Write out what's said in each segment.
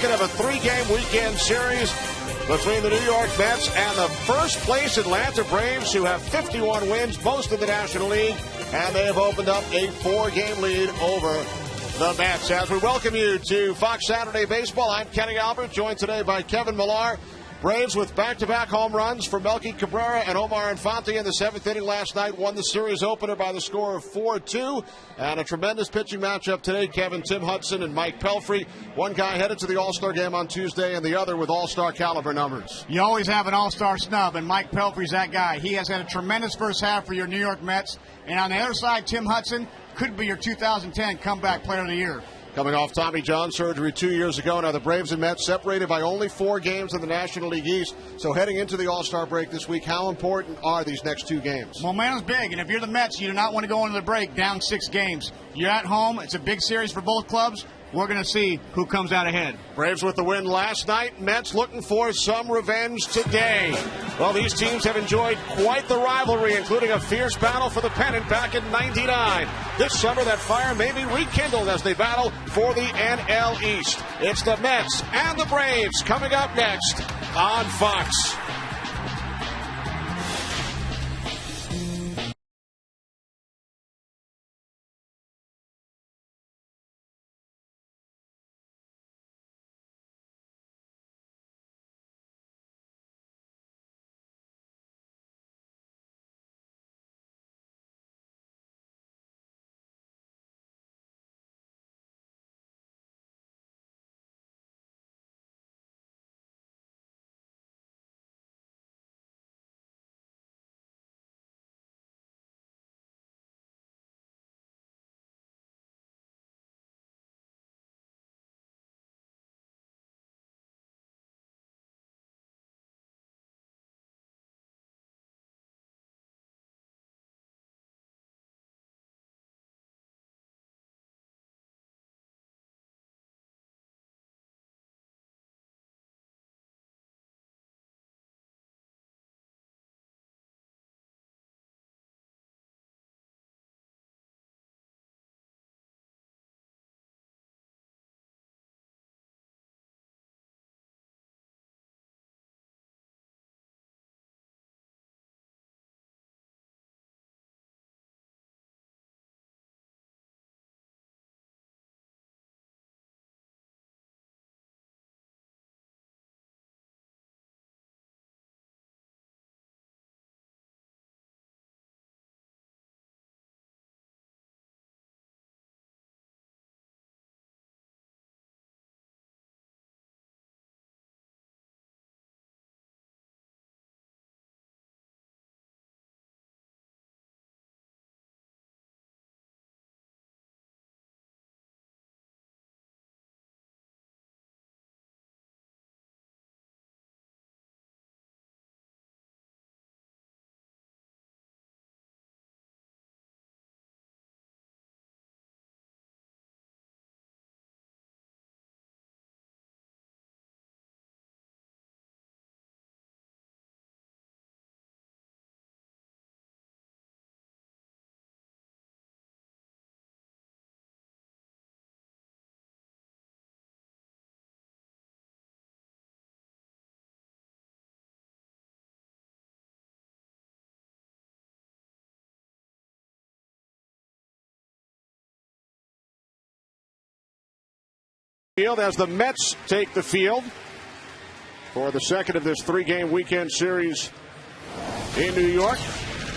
second of a three-game weekend series between the New York Mets and the first-place Atlanta Braves, who have 51 wins, most in the National League, and they have opened up a four-game lead over the Mets. As we welcome you to Fox Saturday Baseball, I'm Kenny Albert, joined today by Kevin Millar. Braves with back-to-back home runs for Melky Cabrera and Omar Infante in the seventh inning last night won the series opener by the score of 4-2. And a tremendous pitching matchup today, Kevin. Tim Hudson and Mike Pelfrey. One guy headed to the All-Star game on Tuesday and the other with All-Star caliber numbers. You always have an All-Star snub, and Mike Pelfrey's that guy. He has had a tremendous first half for your New York Mets. And on the other side, Tim Hudson could be your 2010 comeback player of the year. Coming off Tommy John surgery 2 years ago, now the Braves and Mets separated by only 4 games in the National League East. So heading into the All-Star break this week, how important are these next 2 games? Momentum's big, and if you're the Mets, you do not want to go into the break down 6 games. You're at home. It's a big series for both clubs. We're going to see who comes out ahead. Braves with the win last night. Mets looking for some revenge today. Well, these teams have enjoyed quite the rivalry, including a fierce battle for the pennant back in '99. This summer, that fire may be rekindled as they battle for the NL East. It's the Mets and the Braves coming up next on Fox. Field as the Mets take the field for the second of this 3-game weekend series in New York.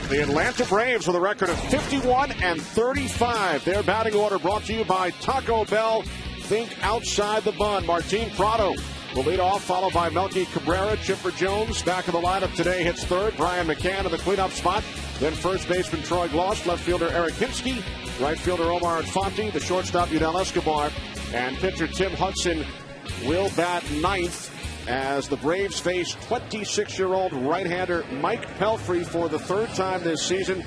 The Atlanta Braves with a record of 51-35. Their batting order brought to you by Taco Bell. Think outside the bun. Martin Prado will lead off, followed by Melky Cabrera. Chipper Jones back in the lineup today hits third. Brian McCann in the cleanup spot. Then first baseman Troy Gloss, left fielder Eric Hinsky, right fielder Omar Infante, the shortstop Yudel Escobar, and pitcher Tim Hudson will bat ninth as the Braves face 26-year-old right-hander Mike Pelfrey for the third time this season.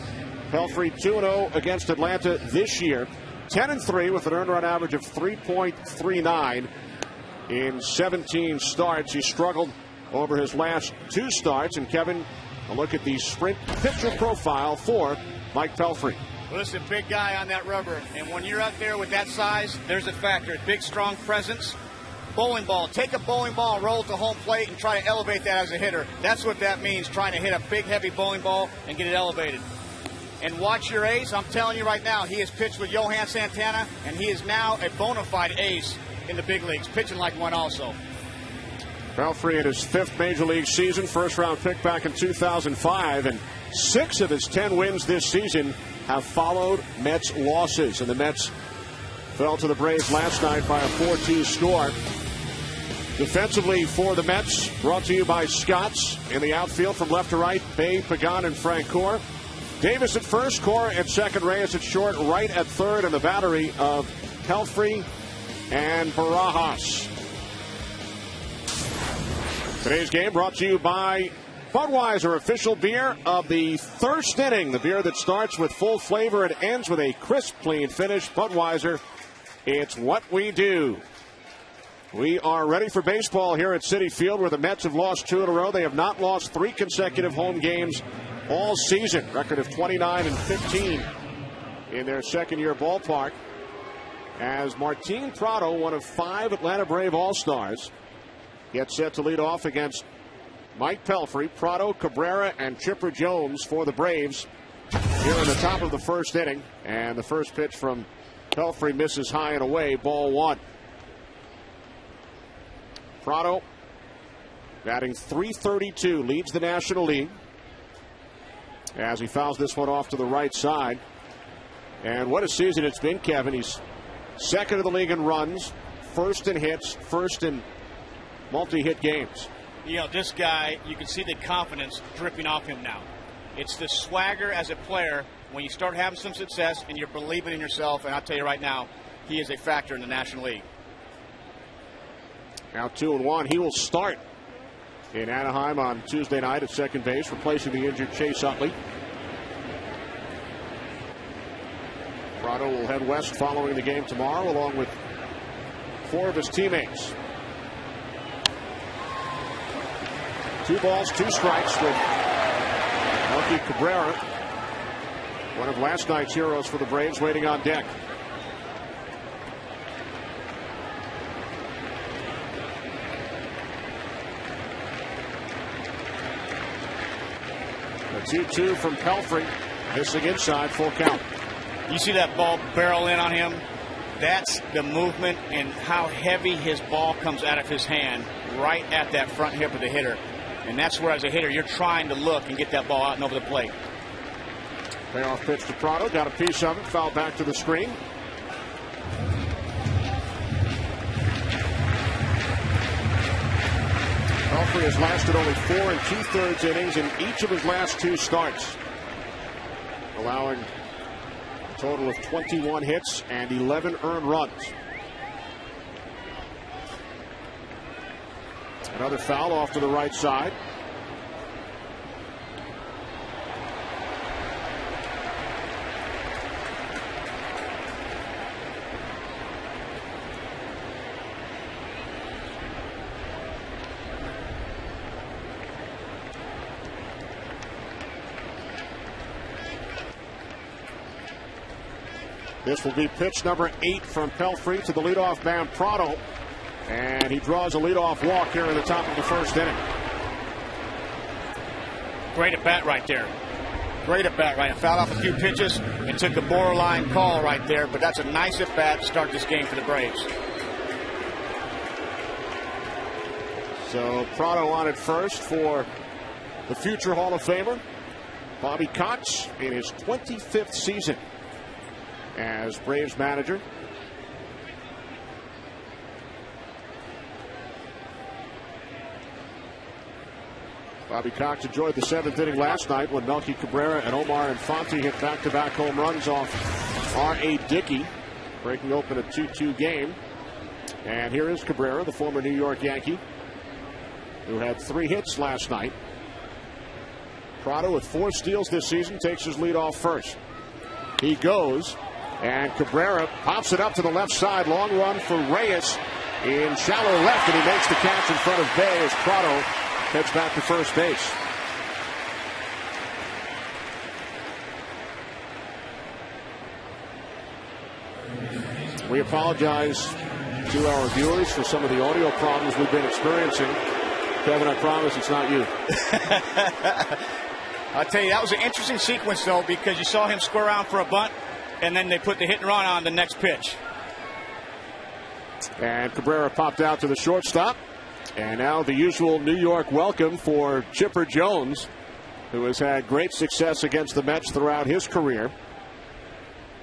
Pelfrey 2-0 against Atlanta this year. 10-3 with an earned run average of 3.39 in 17 starts. He struggled over his last 2 starts. And Kevin, a look at the sprint pitcher profile for Mike Pelfrey. Well, this is a big guy on that rubber, and when you're out there with that size, there's a factor. Big, strong presence, bowling ball. Take a bowling ball and roll it to home plate and try to elevate that as a hitter. That's what that means, trying to hit a big, heavy bowling ball and get it elevated. And watch your ace. I'm telling you right now, he has pitched with Johan Santana, and he is now a bona fide ace in the big leagues, pitching like one also. Pelfrey in his 5th Major League season, first-round pick back in 2005, and 6 of his 10 wins this season have followed Mets losses. And the Mets fell to the Braves last night by a 4-2 score. Defensively for the Mets, brought to you by Scott's. In the outfield from left to right, Bay, Pagan, and Francoeur. Davis at first, Cora at second, Reyes at short, Wright at third, and the battery of Pelfrey and Barajas. Today's game brought to you by Budweiser, official beer of the first inning. The beer that starts with full flavor and ends with a crisp, clean finish. Budweiser, it's what we do. We are ready for baseball here at Citi Field, where the Mets have lost 2 in a row. They have not lost 3 consecutive home games all season. Record of 29-15 in their second-year ballpark. As Martin Prado, one of 5 Atlanta Brave All-Stars, gets set to lead off against Mike Pelfrey. Prado, Cabrera, and Chipper Jones for the Braves here in the top of the first inning. And the first pitch from Pelfrey misses high and away, ball 1. Prado, batting .332, leads the National League as he fouls this one off to the right side. And what a season it's been, Kevin. He's second in the league in runs, first in hits, first in multi-hit games. You know, this guy, you can see the confidence dripping off him now. It's the swagger as a player when you start having some success and you're believing in yourself. And I'll tell you right now, he is a factor in the National League. Now 2-1. He will start in Anaheim on Tuesday night at second base, replacing the injured Chase Utley. Prado will head west following the game tomorrow, along with 4 of his teammates. 2 balls, 2 strikes with Melky Cabrera, one of last night's heroes for the Braves, waiting on deck. A 2-2 from Pelfrey, missing inside, full count. You see that ball barrel in on him? That's the movement and how heavy his ball comes out of his hand, right at that front hip of the hitter. And that's where, as a hitter, you're trying to look and get that ball out and over the plate. Payoff pitch to Prado. Got a piece of it. Foul back to the screen. Pelfrey has lasted only 4 2/3 innings in each of his last 2 starts, allowing a total of 21 hits and 11 earned runs. Another foul off to the right side. This will be pitch number 8 from Pelfrey to the leadoff man Prado. And he draws a leadoff walk here in the top of the first inning. Great at bat right there. Great at bat right. Fouled off a few pitches and took a borderline call right there. But that's a nice at bat to start this game for the Braves. So Prado on at first for the future Hall of Famer Bobby Cox in his 25th season as Braves manager. Bobby Cox enjoyed the 7th inning last night when Melky Cabrera and Omar Infante hit back-to-back home runs off R.A. Dickey, breaking open a 2-2 game. And here is Cabrera, the former New York Yankee, who had 3 hits last night. Prado with 4 steals this season takes his lead off first. He goes, and Cabrera pops it up to the left side. Long run for Reyes in shallow left, and he makes the catch in front of Bay as Prado heads back to first base. We apologize to our viewers for some of the audio problems we've been experiencing. Kevin, I promise it's not you. I'll tell you, that was an interesting sequence, though, because you saw him square around for a bunt, and then they put the hit and run on the next pitch. And Cabrera popped out to the shortstop. And now the usual New York welcome for Chipper Jones, who has had great success against the Mets throughout his career.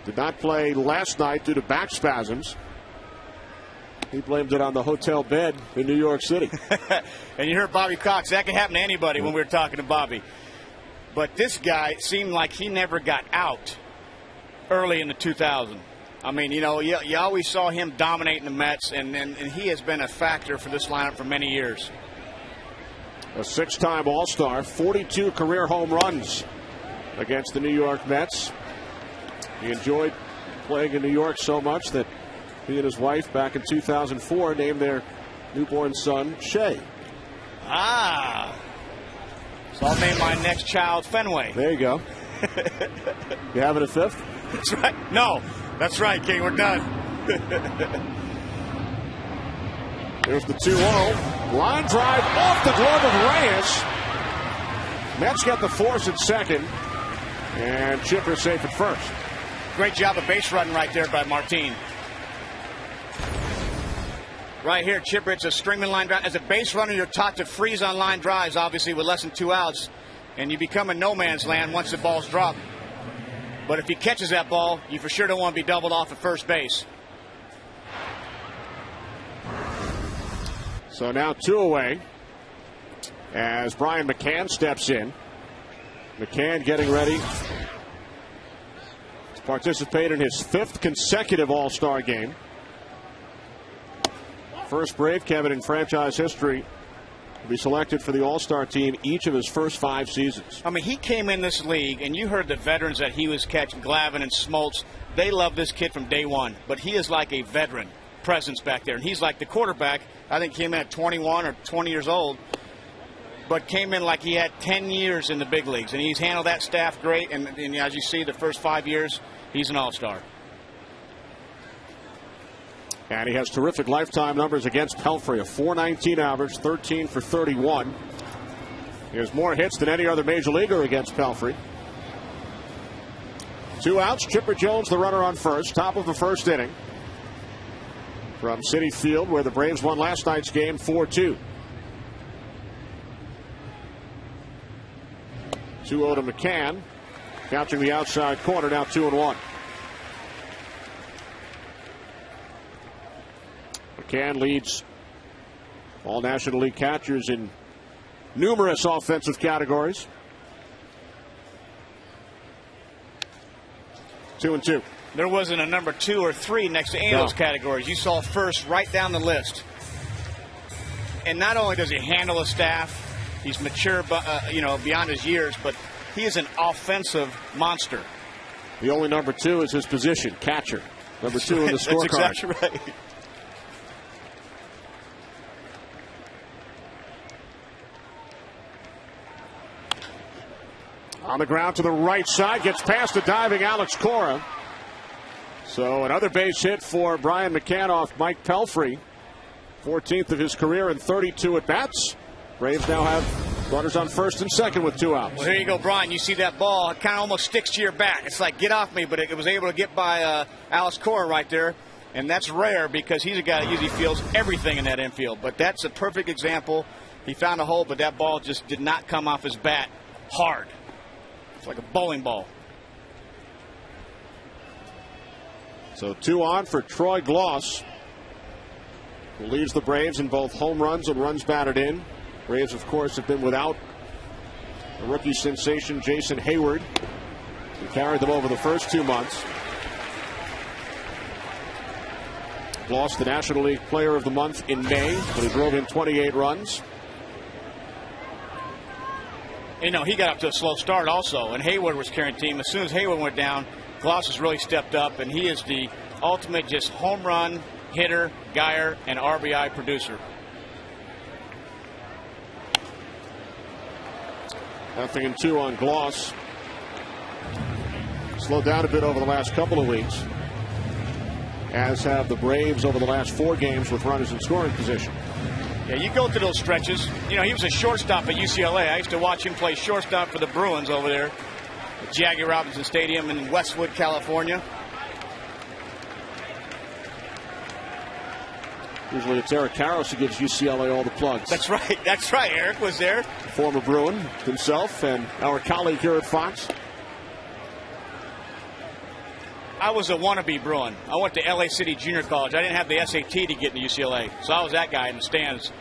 Did not play last night due to back spasms. He blamed it on the hotel bed in New York City. And you heard Bobby Cox. That can happen to anybody when we were talking to Bobby. But this guy seemed like he never got out early in the 2000s. I mean, you know, you always saw him dominating the Mets, and he has been a factor for this lineup for many years. A 6-time All-Star, 42 career home runs against the New York Mets. He enjoyed playing in New York so much that he and his wife back in 2004 named their newborn son Shea. Ah. So I'll name my next child Fenway. There you go. You having a fifth? That's right. No. That's right, King. We're done. There's the 2-0. Line drive off the glove of Reyes. Mets get the force at second. And Chipper safe at first. Great job of base running right there by Martin. Right here, Chipper, it's a streaming line drive. As a base runner, you're taught to freeze on line drives, obviously, with less than 2 outs. And you become a no man's land once the ball's dropped. But if he catches that ball, you for sure don't want to be doubled off at first base. So now 2 away as Brian McCann steps in. McCann getting ready to participate in his 5th consecutive All-Star game. First Brave, Kevin, in franchise history to be selected for the All-Star team each of his first 5 seasons. I mean, he came in this league, and you heard the veterans that he was catching, Glavine and Smoltz. They love this kid from day one, but he is like a veteran presence back there. And he's like the quarterback. I think came in at 21 or 20 years old, but came in like he had 10 years in the big leagues. And he's handled that staff great. And as you see, the first 5 years, he's an all-star. And he has terrific lifetime numbers against Pelfrey. A .419 average, 13 for 31. He has more hits than any other major leaguer against Pelfrey. 2 outs. Chipper Jones, the runner on first. Top of the first inning. From Citi Field, where the Braves won last night's game 4-2. 2-0 to McCann. Countering the outside corner, now 2-1. McCann leads all National League catchers in numerous offensive categories. 2-2. There wasn't a number 2 or 3 next to any of those categories. You saw first right down the list. And not only does he handle a staff, he's mature, beyond his years, but he is an offensive monster. The only number 2 is his position, catcher. Number 2 in the scorecard. That's exactly right. On the ground to the right side, gets past the diving Alex Cora. So another base hit for Brian McCann off Mike Pelfrey. 14th of his career and 32 at-bats. Braves now have runners on first and second with 2 outs. Well, here you go, Brian. You see that ball. It kind of almost sticks to your bat. It's like, get off me, but it was able to get by Alex Cora right there. And that's rare because he's a guy that usually feels everything in that infield. But that's a perfect example. He found a hole, but that ball just did not come off his bat hard. It's like a bowling ball. So 2 on for Troy Gloss, who leads the Braves in both home runs and runs batted in. Braves, of course, have been without a rookie sensation, Jason Hayward, who carried them over the first 2 months. Gloss, the National League Player of the Month in May, when he drove in 28 runs. You know, he got up to a slow start also, and Hayward was carrying the team. As soon as Hayward went down, Gloss has really stepped up, and he is the ultimate just home run hitter, guyer, and RBI producer. 0-2 on Gloss. Slowed down a bit over the last couple of weeks. as have the Braves over the last 4 games with runners in scoring position. Yeah, you go through those stretches. You know, he was a shortstop at UCLA. I used to watch him play shortstop for the Bruins over there at Jackie Robinson Stadium in Westwood, California. Usually it's Eric Karros who gives UCLA all the plugs. That's right. That's right. Eric was there. Former Bruin himself and our colleague here at Fox. I was a wannabe Bruin. I went to LA City Junior College. I didn't have the SAT to get into UCLA. So I was that guy in the stands.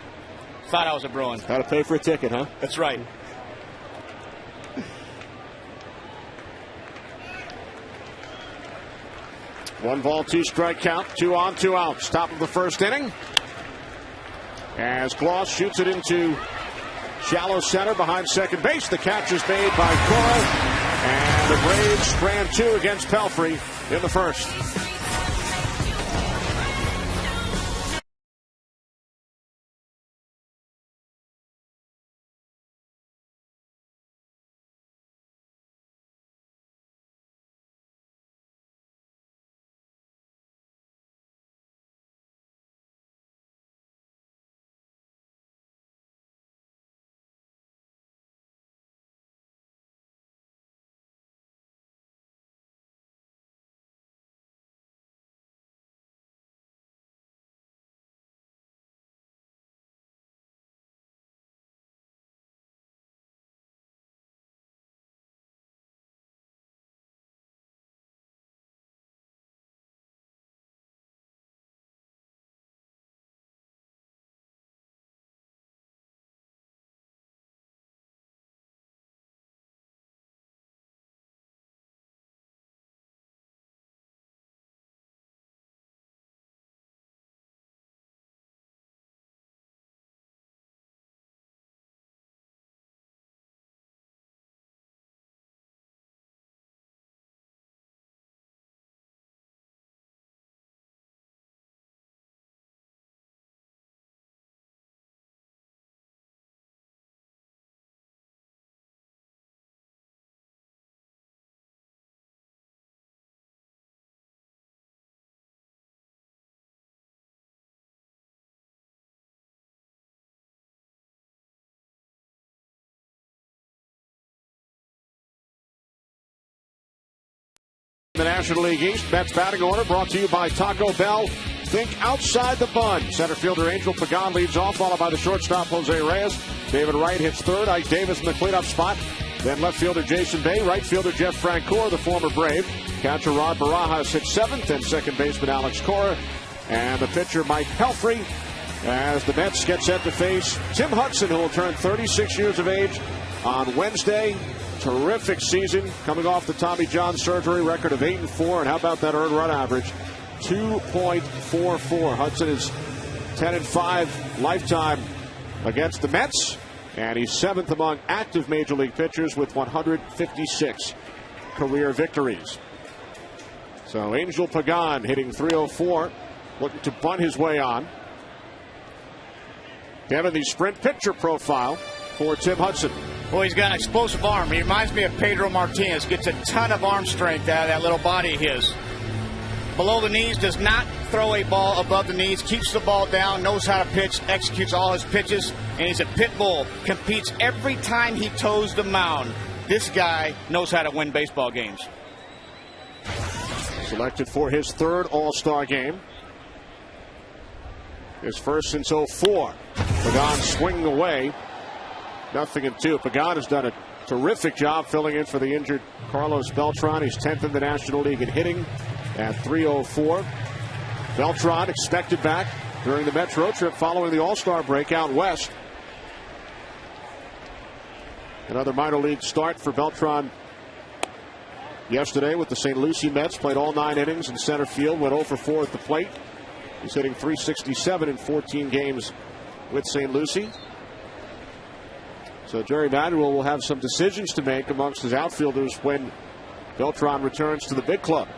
Thought I was a Bruin. Had to pay for a ticket, huh? That's right. One ball, 2 strike count, 2 on, 2 outs. Top of the first inning. As Gloss shoots it into shallow center behind second base. The catch is made by Cora. And the Braves strand 2 against Pelfrey in the first. The National League East, Mets batting order brought to you by Taco Bell. Think outside the bun. Center fielder Angel Pagan leads off, followed by the shortstop Jose Reyes. David Wright hits third. Ike Davis in the cleanup spot. Then left fielder Jason Bay. Right fielder Jeff Francoeur, the former Brave. Catcher Rod Barajas hits seventh. And second baseman Alex Cora. And the pitcher Mike Pelfrey as the Mets get set to face Tim Hudson, who will turn 36 years of age on Wednesday. Terrific season coming off the Tommy John surgery, record of 8-4. And how about that earned run average? 2.44. Hudson is 10-5 lifetime against the Mets. And he's 7th among active major league pitchers with 156 career victories. So Angel Pagan hitting .304, looking to bunt his way on. Kevin, the sprint picture profile for Tim Hudson. Well, he's got an explosive arm. He reminds me of Pedro Martinez. Gets a ton of arm strength out of that little body of his. Below the knees, does not throw a ball above the knees. Keeps the ball down, knows how to pitch, executes all his pitches, and he's a pit bull. Competes every time he toes the mound. This guy knows how to win baseball games. Selected for his third All-Star game. His first since 04. Pagan swinging away. 0-2. Pagan has done a terrific job filling in for the injured Carlos Beltran. He's 10th in the National League in hitting at .304. Beltran expected back during the Mets road trip following the All-Star break out west. Another minor league start for Beltran yesterday with the St. Lucie Mets. Played all 9 innings in center field. Went 0-4 at the plate. He's hitting .367 in 14 games with St. Lucie. So Jerry Manuel will have some decisions to make amongst his outfielders when Beltran returns to the big club.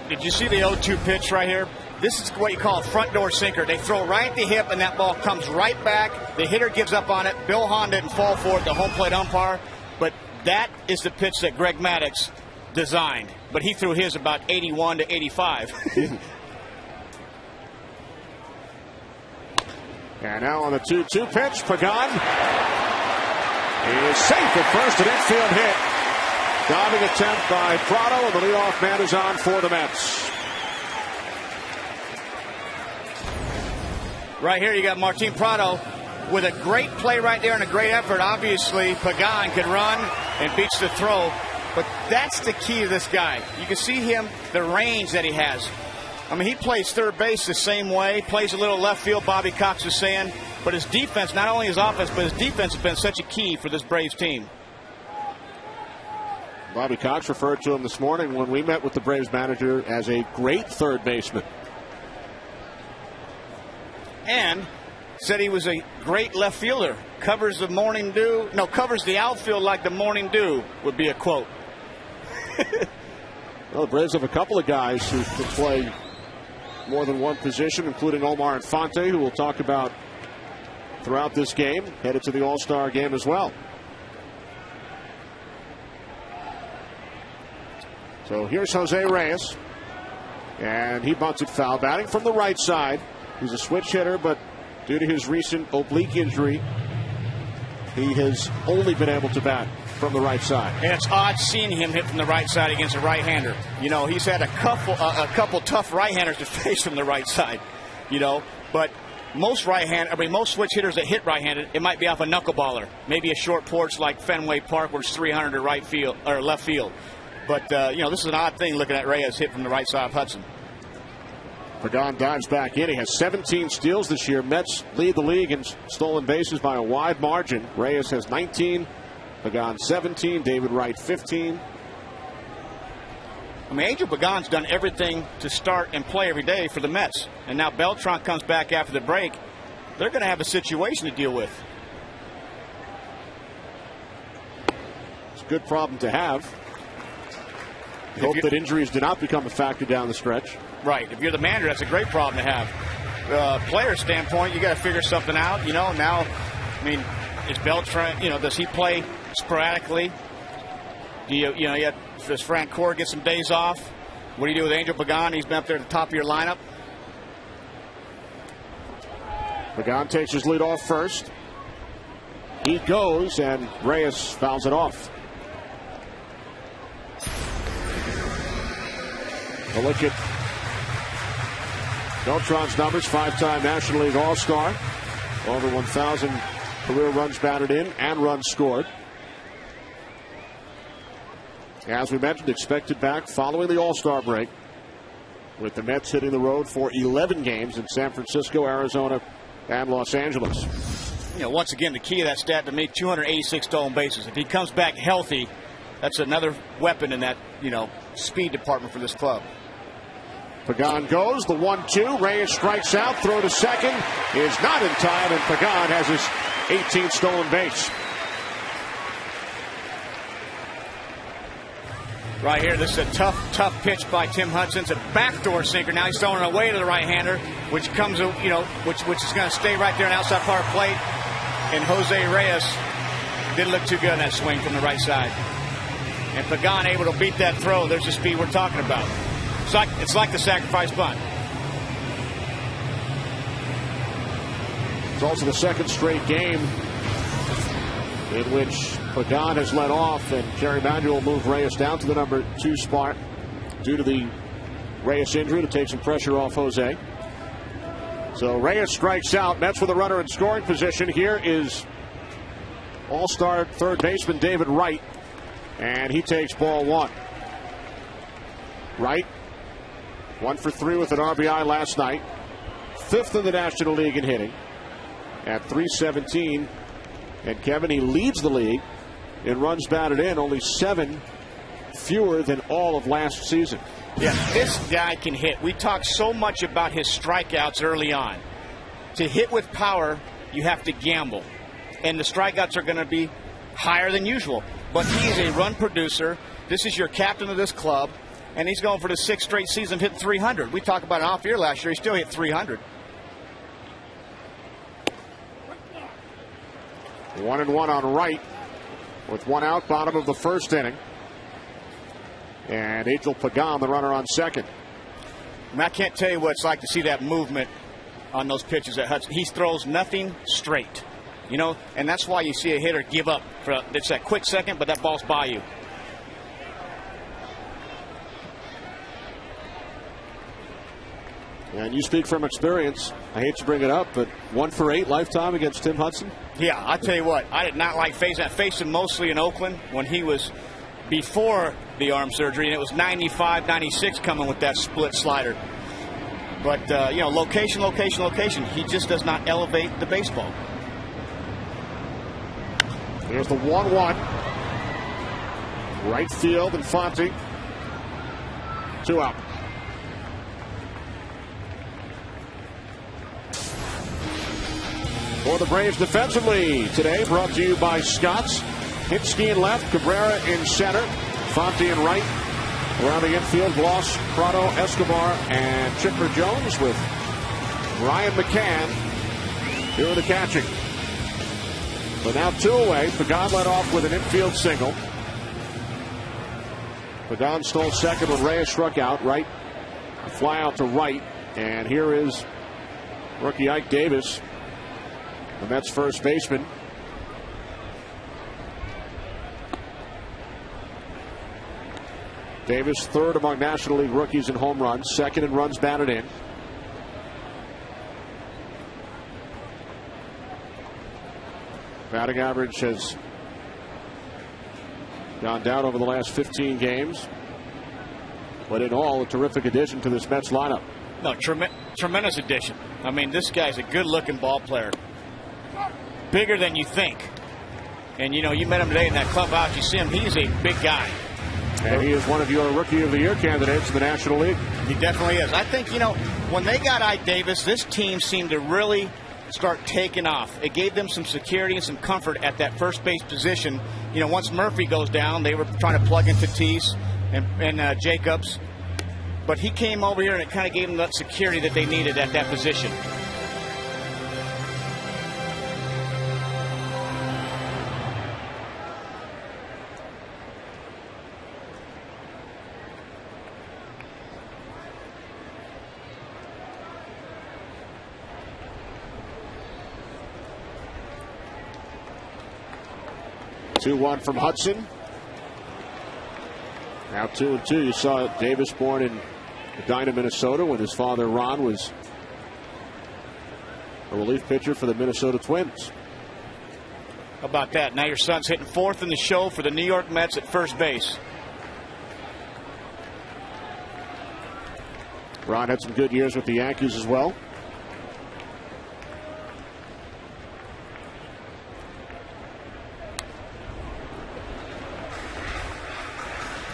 Did you see the 0-2 pitch right here? This is what you call a front door sinker. They throw right at the hip and that ball comes right back. The hitter gives up on it. Bill Hahn didn't fall for it, the home plate umpire. But that is the pitch that Greg Maddux designed, but he threw his about 81 to 85. And now on the 2-2 pitch, Pagan is safe at first, an infield hit. Diving attempt by Prado, and the leadoff man is on for the Mets. Right here you got Martin Prado with a great play right there and a great effort. Obviously, Pagan can run and beats the throw, but that's the key to this guy. You can see him, the range that he has. I mean, he plays third base the same way, plays a little left field, Bobby Cox is saying, but his defense, not only his offense, but his defense has been such a key for this Braves team. Bobby Cox referred to him this morning when we met with the Braves manager as a great third baseman. And said he was a great left fielder. Covers the morning dew. No, covers the outfield like the morning dew would be a quote. Well, the Braves have a couple of guys who can play more than one position, including Omar Infante, who we'll talk about throughout this game, headed to the All-Star game as well. So here's Jose Reyes, and he bunts it foul, batting from the right side. He's a switch hitter, but due to his recent oblique injury, he has only been able to bat from the right side. And it's odd seeing him hit from the right side against a right-hander. You know, he's had a couple tough right-handers to face from the right side. You know, but most most switch hitters that hit right-handed, it might be off a knuckleballer, maybe a short porch like Fenway Park, where it's 300 to right field or left field. But you know, this is an odd thing looking at Reyes hit from the right side of Hudson. Pagan dives back in. He has 17 steals this year. Mets lead the league in stolen bases by a wide margin. Reyes has 19. Pagan 17. David Wright 15. I mean, Angel Pagan's done everything to start and play every day for the Mets. And now Beltran comes back after the break. They're going to have a situation to deal with. It's a good problem to have. Hope that injuries do not become a factor down the stretch. Right. If you're the manager, that's a great problem to have. Player standpoint, you got to figure something out. You know, now, I mean, is Beltran, you know, does he play sporadically? Do does Frank Core get some days off? What do you do with Angel Pagan? He's been up there at the top of your lineup. Pagan takes his lead off first. He goes, and Reyes fouls it off. A look at Beltran's numbers. 5-time National League All-Star. Over 1,000 career runs batted in and runs scored. As we mentioned, expected back following the All-Star break, with the Mets hitting the road for 11 games in San Francisco, Arizona, and Los Angeles. You know, once again, the key of that stat to me, 286 stolen bases. If he comes back healthy, that's another weapon in that, you know, speed department for this club. Pagan goes, the 1-2. Reyes strikes out, throw to second is not in time, and Pagan has his 18th stolen base. Right here, this is a tough pitch by Tim Hudson. It's a backdoor sinker. Now he's throwing it away to the right-hander, which comes, you know, which is going to stay right there on outside part plate. And Jose Reyes didn't look too good on that swing from the right side. And Pagan able to beat that throw. There's the speed we're talking about. It's like the sacrifice bunt. It's also the second straight game in which Pagan has led off, and Jerry Manuel moved Reyes down to the number 2 spot due to the Reyes injury to take some pressure off Jose. So Reyes strikes out. Mets with a runner in scoring position. Here is All-Star third baseman David Wright, and he takes ball 1. Wright, 1 for 3 with an RBI last night. 5th in the National League in hitting at .317. And Kevin, he leads the league in runs batted in, only 7 fewer than all of last season. Yeah, this guy can hit. We talked so much about his strikeouts early on. To hit with power, you have to gamble. And the strikeouts are going to be higher than usual. But he is a run producer. This is your captain of this club. And he's going for the 6th straight season of hitting 300. We talked about an off year last year. He still hit 300. 1-1 on Wright with 1 out, bottom of the first inning. And Angel Pagan, the runner on second. I can't tell you what it's like to see that movement on those pitches at Hudson. He throws nothing straight, you know, and that's why you see a hitter give up. It's that quick second, but that ball's by you. And you speak from experience. I hate to bring it up, but 1 for 8 lifetime against Tim Hudson. Yeah, I tell you what, I did not like facing. I faced him mostly in Oakland when he was before the arm surgery, and it was 95, 96 coming with that split slider. But, you know, location. He just does not elevate the baseball. Here's the 1-1. Right field, Infante. 2 out. For the Braves defensively today, brought to you by Scott's. Hinsky in left, Cabrera in center, Fonte in right. Around the infield, Bloss, Prado, Escobar, and Chipper Jones with Ryan McCann doing the catching. But now 2 away. Pagan led off with an infield single. Pagan stole second when Reyes struck out. Right, a fly out to right. And here is rookie Ike Davis, the Mets first baseman. Davis third among National League rookies in home runs, second in runs batted in. Batting average has gone down over the last 15 games. But in all, a terrific addition to this Mets lineup. No, tremendous addition. I mean, this guy's a good-looking ball player. Bigger than you think. And, you know, you met him today in that clubhouse. You see him, he's a big guy. And he is one of your Rookie of the Year candidates in the National League. He definitely is. I think, you know, when they got Ike Davis, this team seemed to really start taking off. It gave them some security and some comfort at that first base position. You know, once Murphy goes down, they were trying to plug in Tatis and Jacobs. But he came over here and it kind of gave them that security that they needed at that position. Two-one from Hudson. Now 2-2. You saw Davis born in Edina, Minnesota, when his father Ron was a relief pitcher for the Minnesota Twins. How about that? Now your son's hitting fourth in the show for the New York Mets at first base. Ron had some good years with the Yankees as well.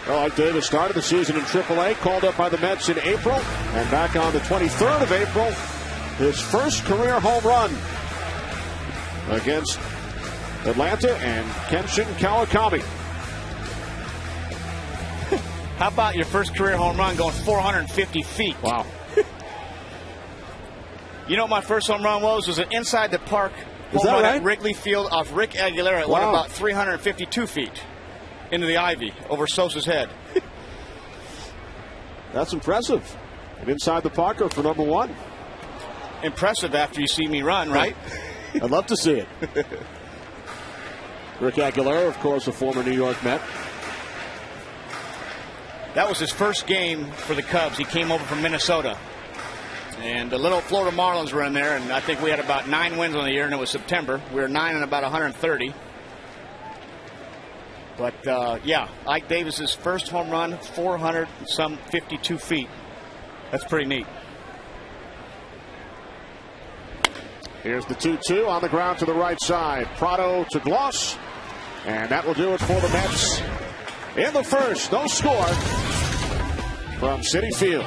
Well, Ike Davis started the season in AAA, called up by the Mets in April, and back on the 23rd of April, his first career home run against Atlanta and Kenshin Kawakami. How about your first career home run going 450 feet? Wow. You know what my first home run was? It was an inside the park home run at Wrigley Field off Rick Aguilera. It went about 352 feet. Into the ivy over Sosa's head. That's impressive. And inside the Parker for number 1. Impressive after you see me run, right? I'd love to see it. Rick Aguilera, of course, a former New York Met. That was his first game for the Cubs. He came over from Minnesota. And the little Florida Marlins were in there, and I think we had about 9 wins on the year, and it was September. We were 9 and about 130. But, yeah, Ike Davis's first home run, 452 feet. That's pretty neat. Here's the 2-2 on the ground to the right side. Prado to Gloss. And that will do it for the Mets. In the first, no score from Citi Field.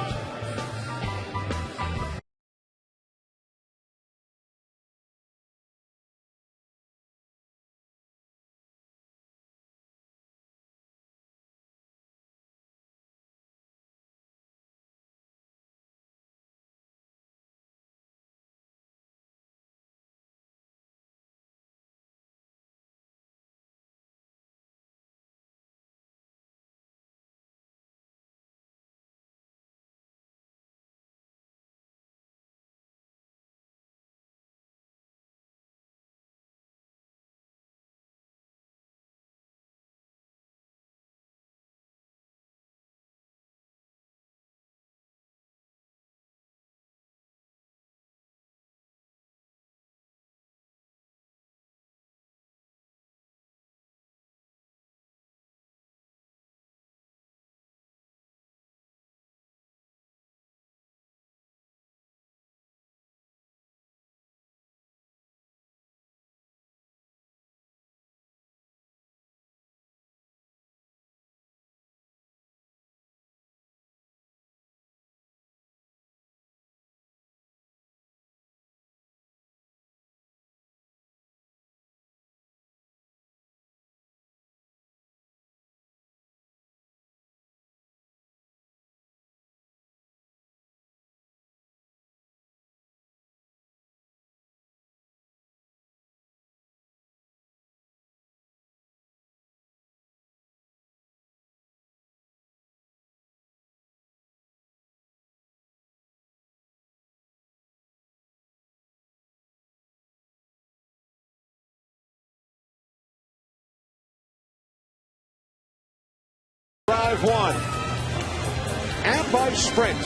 Braves Sprint,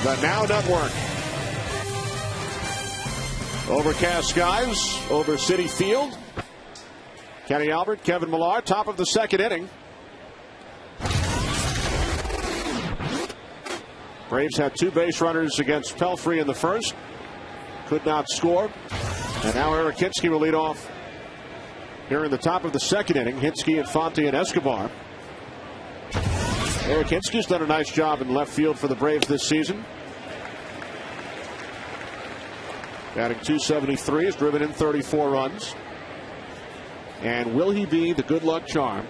the Now Network. Overcast skies over Citi Field. Kenny Albert, Kevin Millar, top of the second inning. Braves had 2 base runners against Pelfrey in the first. Could not score. And now Eric Hinsky will lead off here in the top of the second inning. Hinsky, Infante, and Escobar. Eric Hinsky's done a nice job in left field for the Braves this season. Batting .273, has driven in 34 runs. And will he be the good luck charm?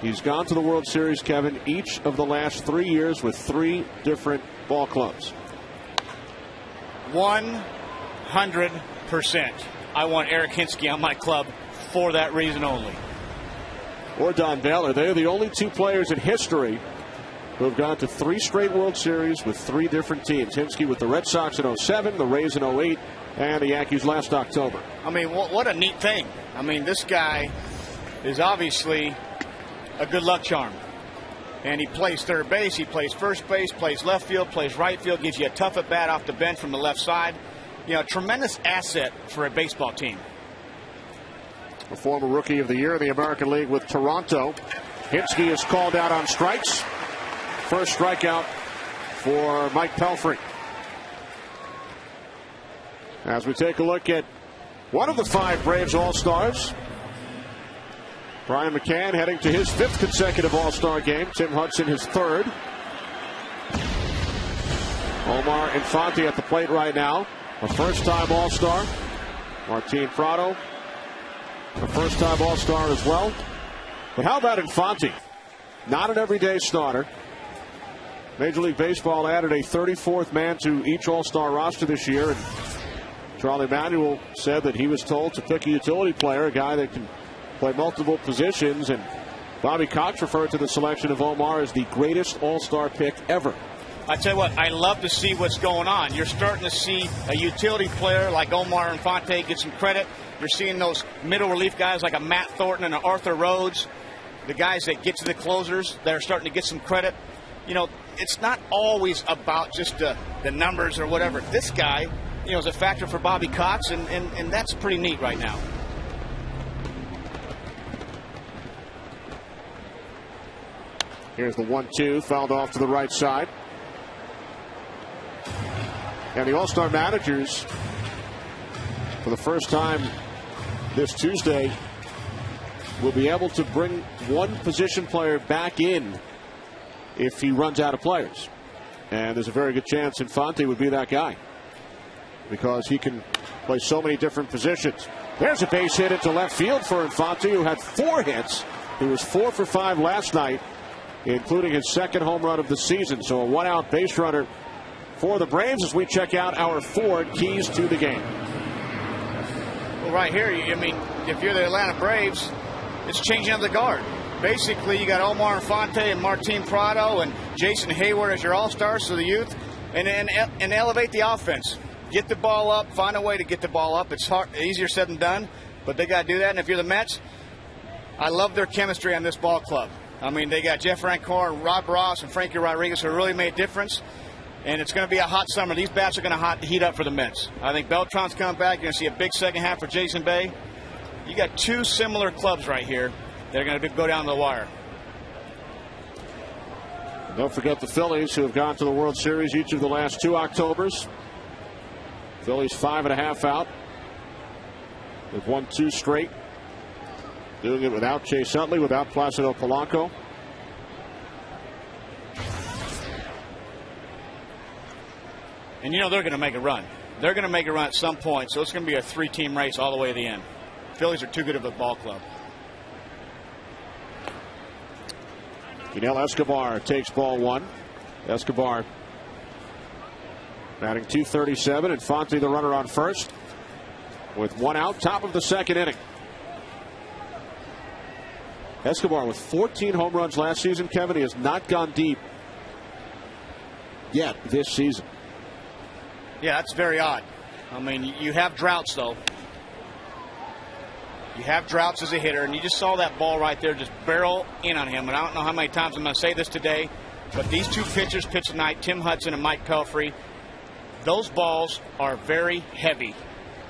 He's gone to the World Series, Kevin, each of the last 3 years with 3 different ball clubs. 100%. I want Eric Hinsky on my club for that reason only. Or Don Baylor. They are the only 2 players in history who have gone to 3 straight World Series with 3 different teams. Hinsky with the Red Sox in 07, the Rays in 08, and the Yankees last October. I mean, what a neat thing. I mean, this guy is obviously a good luck charm. And he plays third base, he plays first base, plays left field, plays right field, gives you a tough at bat off the bench from the left side. You know, tremendous asset for a baseball team. A former Rookie of the Year in the American League with Toronto. Hinsky is called out on strikes. First strikeout for Mike Pelfrey. As we take a look at one of the 5 Braves All-Stars, Brian McCann heading to his 5th consecutive All-Star game. Tim Hudson his 3rd. Omar Infante at the plate right now. A first-time All-Star. Martin Prado, a first-time All-Star as well. But how about Infante? Not an everyday starter. Major League Baseball added a 34th man to each All-Star roster this year. And Charlie Manuel said that he was told to pick a utility player, a guy that can play multiple positions. And Bobby Cox referred to the selection of Omar as the greatest All-Star pick ever. I tell you what, I love to see what's going on. You're starting to see a utility player like Omar Infante get some credit. You're seeing those middle relief guys like a Matt Thornton and an Arthur Rhodes, the guys that get to the closers that are starting to get some credit. You know, it's not always about just the numbers or whatever. This guy, you know, is a factor for Bobby Cox, and that's pretty neat right now. Here's the 1-2, fouled off to the right side. And the All-Star managers, for the first time this Tuesday, will be able to bring one position player back in if he runs out of players. And there's a very good chance Infante would be that guy, because he can play so many different positions. There's a base hit into left field for Infante, who had 4 hits. He was 4 for 5 last night, including his 2nd home run of the season. So a 1-out base runner for the Braves as we check out our 4 keys to the game. Well, right here, I mean, if you're the Atlanta Braves, it's changing of the guard. Basically, you got Omar Infante and Martin Prado and Jason Hayward as your all-stars, so the youth, and elevate the offense. Get the ball up, find a way to get the ball up. It's hard, easier said than done, but they got to do that. And if you're the Mets, I love their chemistry on this ball club. I mean, they got Jeff Rancor and Rob Ross and Frankie Rodriguez who really made a difference. And it's going to be a hot summer. These bats are going to heat up for the Mets. I think Beltran's coming back. You're going to see a big second half for Jason Bay. You got 2 similar clubs right here that are going to go down the wire. Don't forget the Phillies, who have gone to the World Series each of the last 2 Octobers. Phillies 5.5 out. They've won 2 straight. Doing it without Chase Utley, without Placido Polanco. And you know they're going to make a run. They're going to make a run at some point, so it's going to be a 3-team race all the way to the end. Phillies are too good of a ball club. Yunel Escobar takes ball 1. Escobar batting .237. Infante the runner on first with 1 out, top of the second inning. Escobar with 14 home runs last season, Kevin. He has not gone deep yet this season. Yeah, that's very odd. I mean, you have droughts, though. You have droughts as a hitter, and you just saw that ball right there just barrel in on him. And I don't know how many times I'm going to say this today. But these two pitchers pitch tonight, Tim Hudson and Mike Pelfrey, those balls are very heavy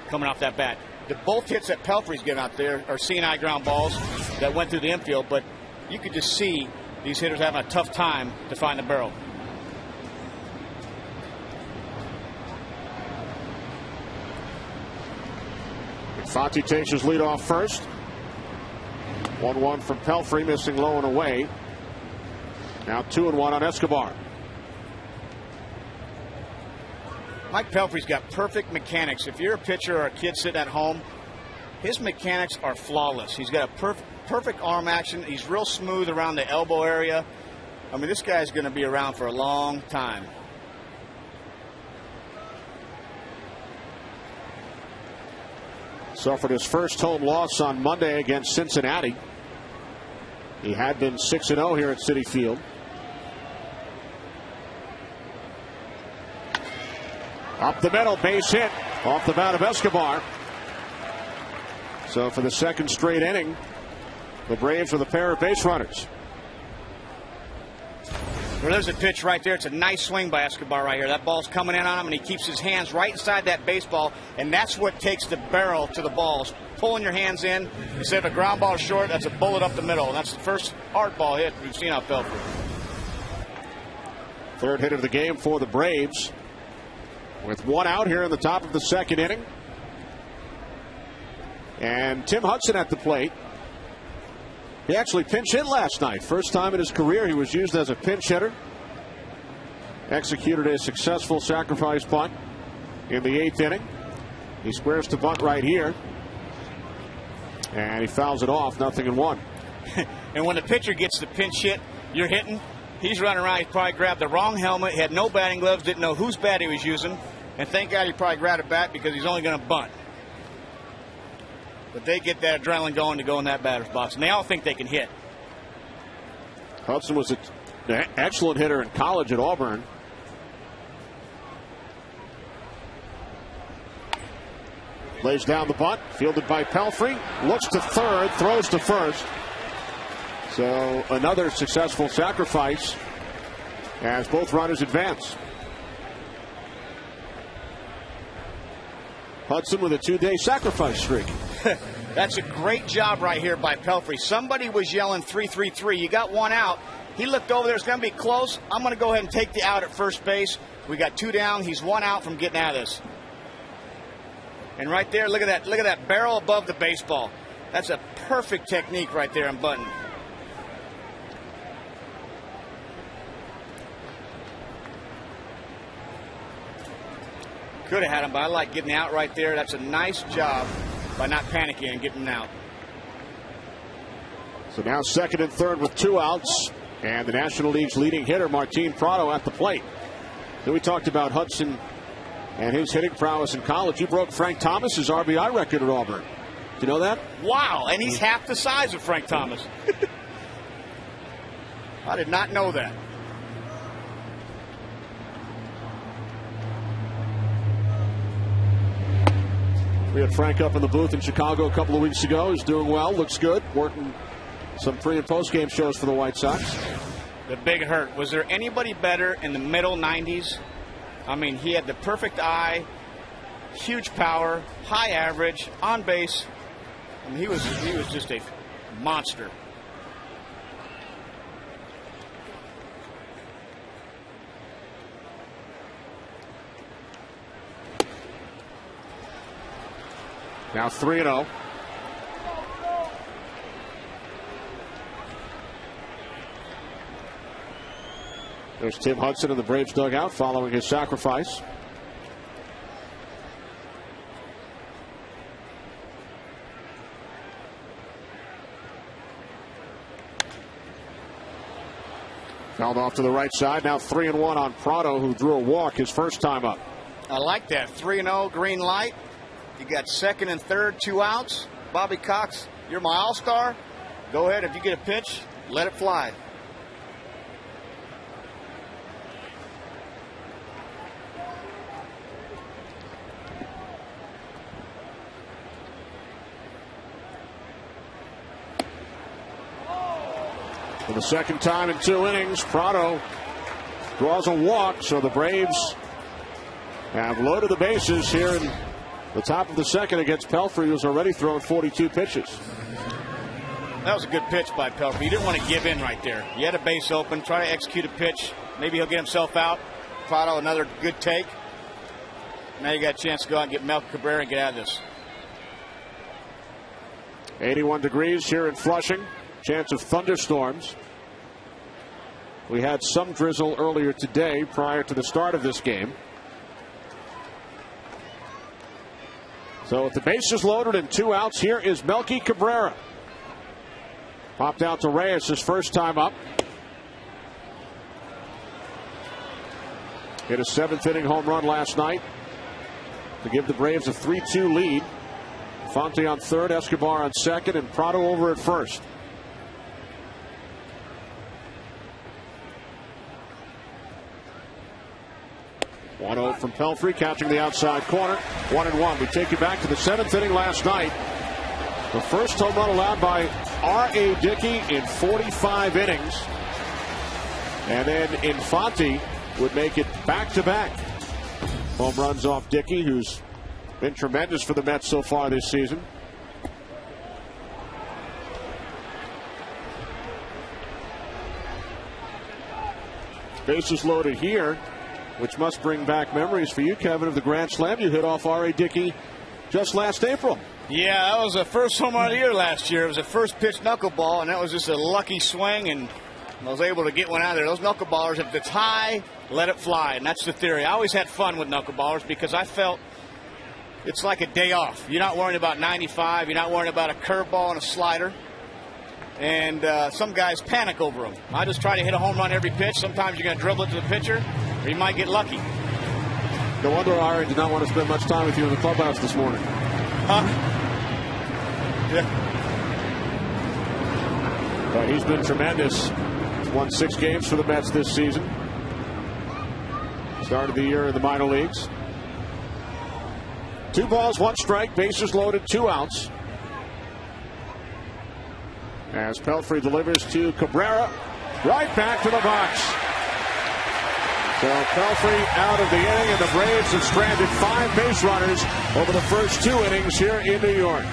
coming off that bat. The both hits that Pelfrey's getting out there are C&I ground balls that went through the infield, but you could just see these hitters having a tough time to find the barrel. Fati takes his lead off first. 1-1 from Pelfrey, missing low and away. Now 2-1 on Escobar. Mike Pelfrey's got perfect mechanics. If you're a pitcher or a kid sitting at home, his mechanics are flawless. He's got a perfect arm action. He's real smooth around the elbow area. I mean, this guy's going to be around for a long time. Suffered his first home loss on Monday against Cincinnati. He had been 6-0 here at Citi Field. Up the middle, base hit off the bat of Escobar. So for the second straight inning, the Braves with a pair of base runners. Well, there's a pitch right there. It's a nice swing by Escobar right here. That ball's coming in on him, and he keeps his hands right inside that baseball, and that's what takes the barrel to the balls. Pulling your hands in, instead of a ground ball short, that's a bullet up the middle, and that's the first hard ball hit we've seen out Pelfrey. Third hit of the game for the Braves, with one out here in the top of the second inning. And Tim Hudson at the plate. He actually pinch hit last night. First time in his career he was used as a pinch hitter. Executed a successful sacrifice bunt in the 8th inning. He squares to bunt right here. And he fouls it off, 0-1. And when the pitcher gets the pinch hit, you're hitting, he's running around. He probably grabbed the wrong helmet, had no batting gloves, didn't know whose bat he was using. And thank God he probably grabbed a bat because he's only going to bunt. But they get that adrenaline going to go in that batter's box, and they all think they can hit. Hudson was an excellent hitter in college at Auburn. Lays down the bunt, fielded by Pelfrey, looks to third, throws to first. So another successful sacrifice as both runners advance. Hudson with a 2-day sacrifice streak. That's a great job right here by Pelfrey. Somebody was yelling 3-3-3. You got one out. He looked over there. It's going to be close. I'm going to go ahead and take the out at first base. We got 2 down. He's 1 out from getting out of this. And right there, look at that. Look at that barrel above the baseball. That's a perfect technique right there on Button. Could have had him, but I like getting out right there. That's a nice job by not panicking and getting out. So now second and third with 2 outs, and the National League's leading hitter, Martin Prado, at the plate. Then we talked about Hudson and his hitting prowess in college. He broke Frank Thomas's RBI record at Auburn. Do you know that? Wow, and he's half the size of Frank Thomas. I did not know that. We had Frank up in the booth in Chicago a couple of weeks ago. He's doing well, looks good, working some pre- and post-game shows for the White Sox. The big hurt. Was there anybody better in the middle 90s? I mean, he had the perfect eye, huge power, high average, on base. I mean, he was just a monster. Now 3-0. There's Tim Hudson in the Braves dugout following his sacrifice. Fouled off to the right side. Now 3-1 on Prado, who drew a walk his first time up. I like that. 3-0, green light. You got second and third, 2 outs. Bobby Cox, you're my all-star. Go ahead. If you get a pitch, let it fly. For the second time in 2 innings, Prado draws a walk, so the Braves have loaded the bases here in the top of the second against Pelfrey, who's already thrown 42 pitches. That was a good pitch by Pelfrey. You didn't want to give in right there. You had a base open, try to execute a pitch. Maybe he'll get himself out. Prado, another good take. Now you got a chance to go out and get Melky Cabrera and get out of this. 81 degrees here in Flushing. Chance of thunderstorms. We had some drizzle earlier today prior to the start of this game. So with the bases loaded and 2 outs, here is Melky Cabrera. Popped out to Reyes his first time up. Hit a 7th inning home run last night to give the Braves a 3-2 lead. Fonte on third, Escobar on second, and Prado over at first. One 0 from Pelfrey, catching the outside corner. 1-1. We take you back to the 7th inning last night. The first home run allowed by R.A. Dickey in 45 innings. And then Infante would make it back-to-back home runs off Dickey, who's been tremendous for the Mets so far this season. Bases loaded here, which must bring back memories for you, Kevin, of the grand slam you hit off R.A. Dickey just last April. Yeah, that was the first home run of the year last year. It was a first pitch knuckleball, and that was just a lucky swing, and I was able to get one out of there. Those knuckleballers, if it's high, let it fly, and that's the theory. I always had fun with knuckleballers because I felt it's like a day off. You're not worrying about 95. You're not worrying about a curveball and a slider. And some guys panic over them. I just try to hit a home run every pitch. Sometimes you're going to dribble it to the pitcher, or you might get lucky. No wonder Ari did not want to spend much time with you in the clubhouse this morning. Yeah. But he's been tremendous. He's won 6 games for the Mets this season. Started the year in the minor leagues. 2 balls, 1 strike, bases loaded, 2 outs. As Pelfrey delivers to Cabrera, right back to the box. So Pelfrey out of the inning, and the Braves have stranded 5 base runners over the first 2 innings here in New York.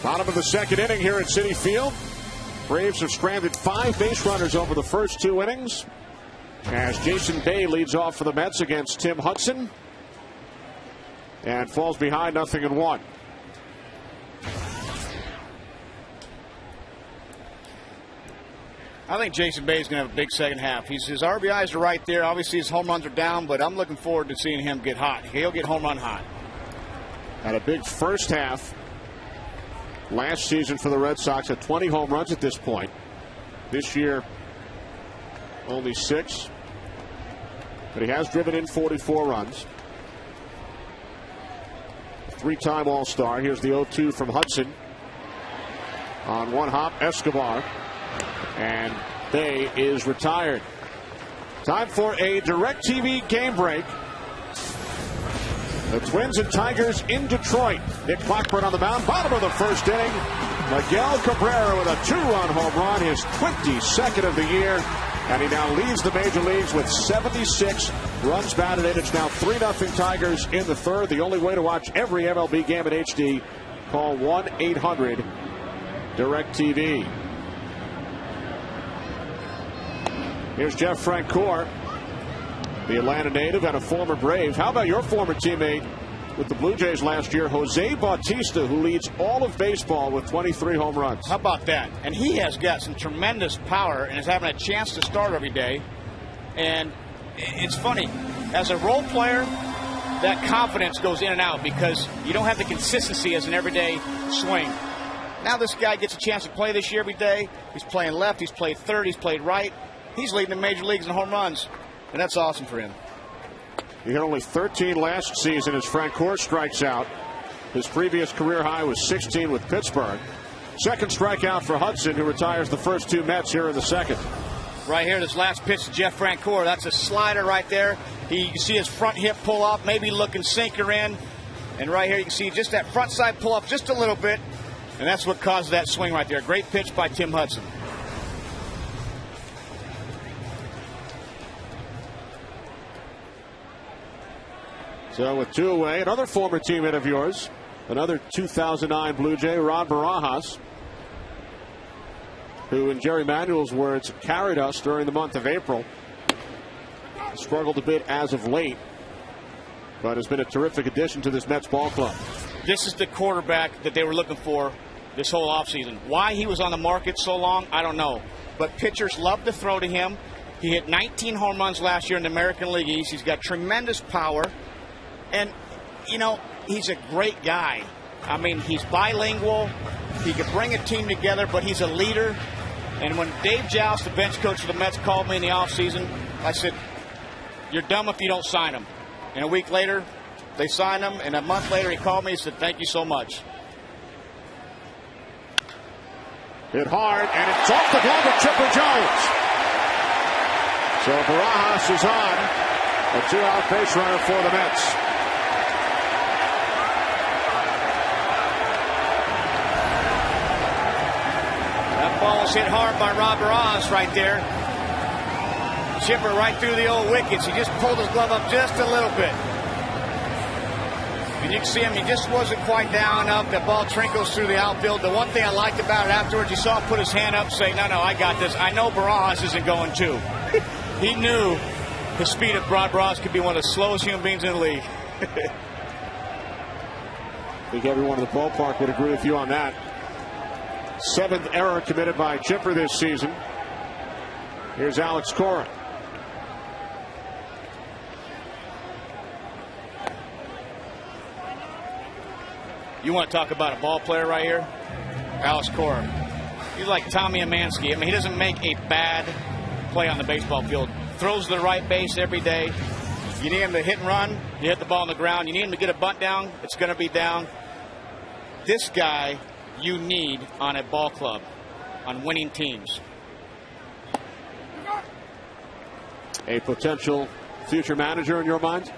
Bottom of the second inning here at Citi Field. Braves have stranded 5 base runners over the first 2 innings as Jason Bay leads off for the Mets against Tim Hudson and falls behind 0-1. I think Jason Bay is going to have a big second half. His RBIs are right there. Obviously, his home runs are down, but I'm looking forward to seeing him get hot. He'll get home run hot. Had a big first half last season for the Red Sox at 20 home runs at this point. This year, only 6. But he has driven in 44 runs. 3-time All-Star. Here's the 0-2 from Hudson. On one hop, Escobar. And Bay is retired. Time for a DirecTV game break. The Twins and Tigers in Detroit. Nick Blackburn on the mound. Bottom of the first inning. Miguel Cabrera with a 2-run home run. His 22nd of the year. And he now leads the major leagues with 76 runs batted in. It's now 3-0 Tigers in the third. The only way to watch every MLB game in HD. Call 1-800-DirecTV. Here's Jeff Francoeur, the Atlanta native and a former Brave. How about your former teammate with the Blue Jays last year, Jose Bautista, who leads all of baseball with 23 home runs? How about that? And he has got some tremendous power and is having a chance to start every day. And it's funny, as a role player, that confidence goes in and out because you don't have the consistency as an everyday swing. Now this guy gets a chance to play this year every day. He's playing left, he's played third, he's played right. He's leading the major leagues in home runs, and that's awesome for him. He had only 13 last season as Francoeur strikes out. His previous career high was 16 with Pittsburgh. Second strikeout for Hudson, who retires the first 2 Mets here in the second. Right here, this last pitch to Jeff Francoeur. That's a slider right there. You can see his front hip pull up, maybe looking sinker in. And right here, you can see just that front side pull up just a little bit. And that's what caused that swing right there. Great pitch by Tim Hudson. So with 2 away, another former teammate of yours, another 2009 Blue Jay, Ron Barajas, who in Jerry Manuel's words carried us during the month of April. Struggled a bit as of late, but has been a terrific addition to this Mets ball club. This is the quarterback that they were looking for this whole offseason. Why he was on the market so long, I don't know. But pitchers love to throw to him. He hit 19 home runs last year in the American League East. He's got tremendous power. And, you know, he's a great guy. I mean, he's bilingual. He could bring a team together, but he's a leader. And when Dave Joust, the bench coach of the Mets, called me in the offseason, I said, you're dumb if you don't sign him. And a week later, they signed him. And a month later, he called me and said, thank you so much. Hit hard, and it's off the glove of Chipper Jones. So Barajas is on. A 2-out base runner for the Mets. Ball was hit hard by Rob Barajas right there. Chipper right through the old wickets. He just pulled his glove up just a little bit. And you can see him, he just wasn't quite down enough. The ball trickles through the outfield. The one thing I liked about it afterwards, you saw him put his hand up, say, no, I got this. I know Barajas isn't going to. He knew the speed of Rob Barajas could be one of the slowest human beings in the league. I think everyone in the ballpark would agree with you on that. 7th error committed by Chipper this season. Here's Alex Cora. You want to talk about a ball player right here? Alex Cora. He's like Tommy Hanson. I mean, he doesn't make a bad play on the baseball field. Throws the right base every day. You need him to hit and run. You hit the ball on the ground. You need him to get a bunt down. It's going to be down. This guy you need on a ball club, on winning teams. A potential future manager in your mind?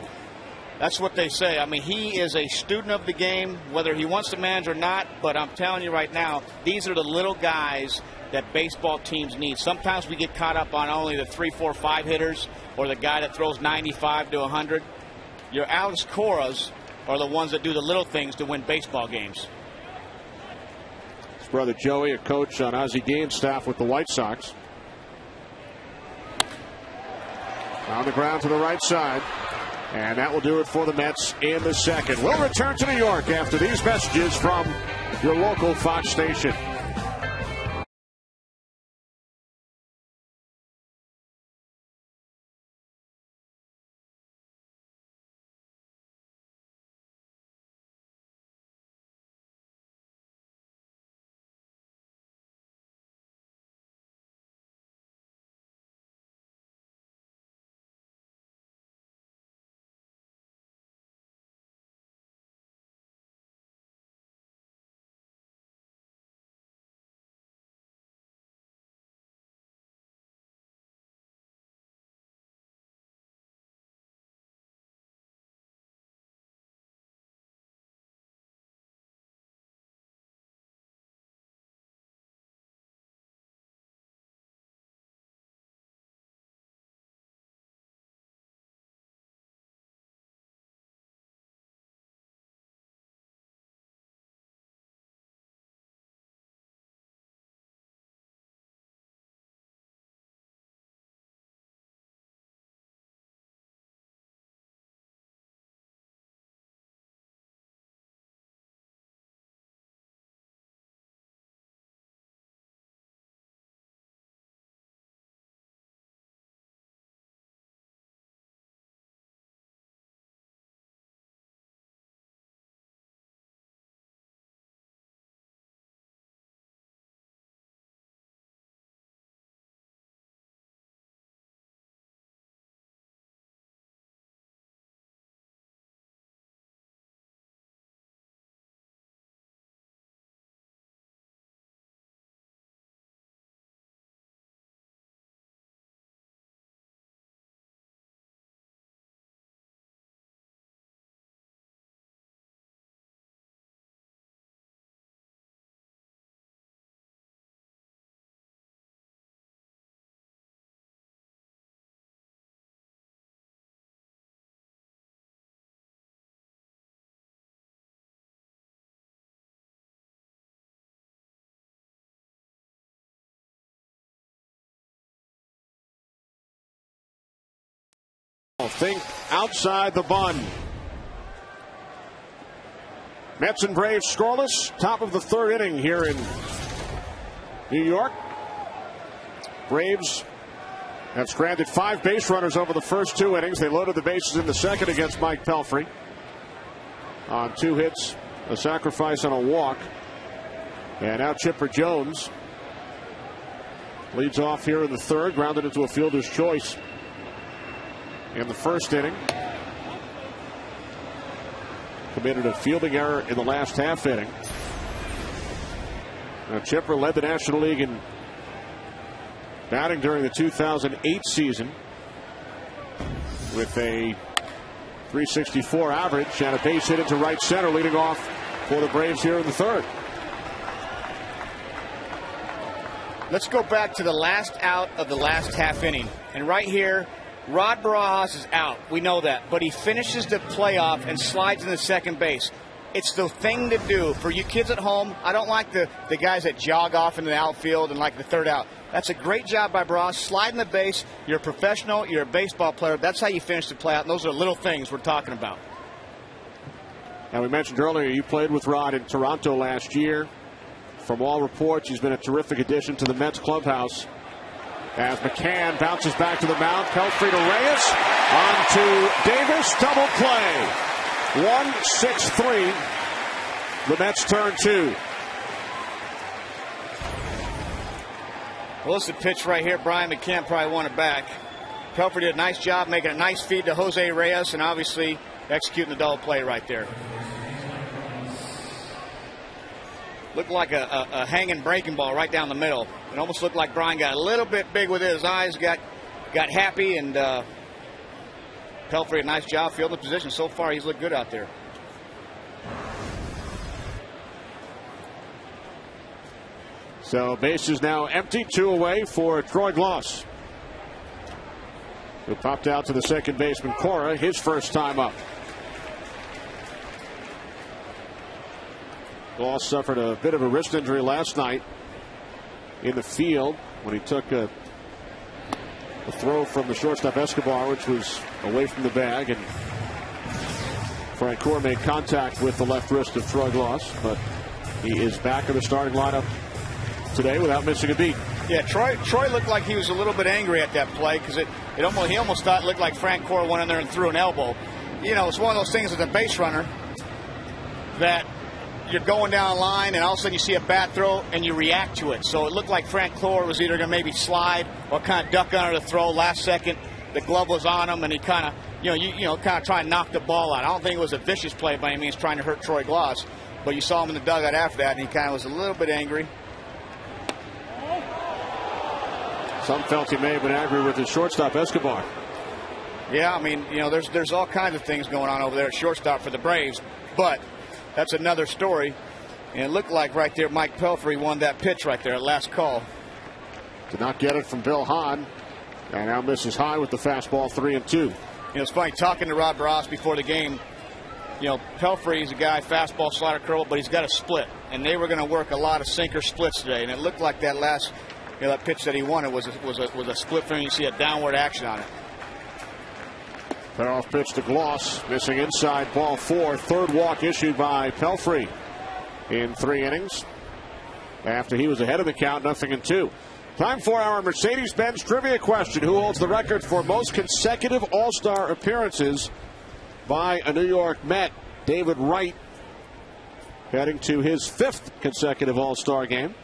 That's what they say. I mean, he is a student of the game, whether he wants to manage or not. But I'm telling you right now, these are the little guys that baseball teams need. Sometimes we get caught up on only the 3, 4, 5 hitters or the guy that throws 95 to 100. Your Alex Coras are the ones that do the little things to win baseball games. His brother Joey, a coach on Ozzie Gaines' staff with the White Sox. On the ground to the right side. And that will do it for the Mets in the second. We'll return to New York after these messages from your local Fox station. Think outside the bun. Mets and Braves scoreless. Top of the third inning here in New York. Braves have stranded 5 base runners over the first 2 innings. They loaded the bases in the second against Mike Pelfrey on 2 hits, a sacrifice, and a walk. And now Chipper Jones leads off here in the third, grounded into a fielder's choice in the first inning. Committed a fielding error in the last half inning. Now Chipper led the National League in batting during the 2008 season with a .364 average and a base hit into right center, leading off for the Braves here in the third. Let's go back to the last out of the last half inning. And right here, Rod Barajas is out. We know that. But he finishes the playoff and slides into second base. It's the thing to do. For you kids at home, I don't like the guys that jog off into the outfield and like the third out. That's a great job by Barajas. Sliding the base. You're a professional. You're a baseball player. That's how you finish the playoff. And those are little things we're talking about. Now, we mentioned earlier you played with Rod in Toronto last year. From all reports, he's been a terrific addition to the Mets clubhouse. As McCann bounces back to the mound. Pelfrey to Reyes. On to Davis. Double play. 1-6-3. The Mets turn 2. Well, this is a pitch right here. Brian McCann probably won it back. Pelfrey did a nice job making a nice feed to Jose Reyes and obviously executing the double play right there. Looked like a hanging breaking ball right down the middle. It almost looked like Brian got a little bit big with it. His eyes got happy, and Pelfrey a nice job fielding the position. So far, he's looked good out there. So base is now empty. 2 away for Troy Gloss, who popped out to the second baseman Cora, his first time up. Goss suffered a bit of a wrist injury last night in the field when he took a throw from the shortstop Escobar, which was away from the bag, and Francoeur made contact with the left wrist of Troy Goss, but he is back in the starting lineup today without missing a beat. Yeah, Troy looked like he was a little bit angry at that play because he almost thought it looked like Francoeur went in there and threw an elbow. You know, it's one of those things as a base runner that you're going down the line and all of a sudden you see a bad throw and you react to it. So it looked like Francoeur was either going to maybe slide or kind of duck under the throw last second. The glove was on him and he kind of, kind of try and knock the ball out. I don't think it was a vicious play by any means trying to hurt Troy Goss, but you saw him in the dugout after that and he kind of was a little bit angry. Some felt he may have been angry with his shortstop Escobar. Yeah, I mean, there's all kinds of things going on over there at shortstop for the Braves, but that's another story. And it looked like right there Mike Pelfrey won that pitch right there at last call. Did not get it from Bill Hahn, and now misses high with the fastball 3-2. It's funny talking to Rob Ross before the game. Pelfrey is a guy, fastball, slider, curl, but he's got a split, and they were going to work a lot of sinker splits today, and it looked like that last. That pitch that he wanted was a split for him. You see a downward action on it. Fair off pitch to Goss, missing inside, ball 4. Third walk issued by Pelfrey in 3 innings. After he was ahead of the count, 0-2. Time for our Mercedes-Benz trivia question. Who holds the record for most consecutive All-Star appearances by a New York Met? David Wright heading to his 5th consecutive All-Star game.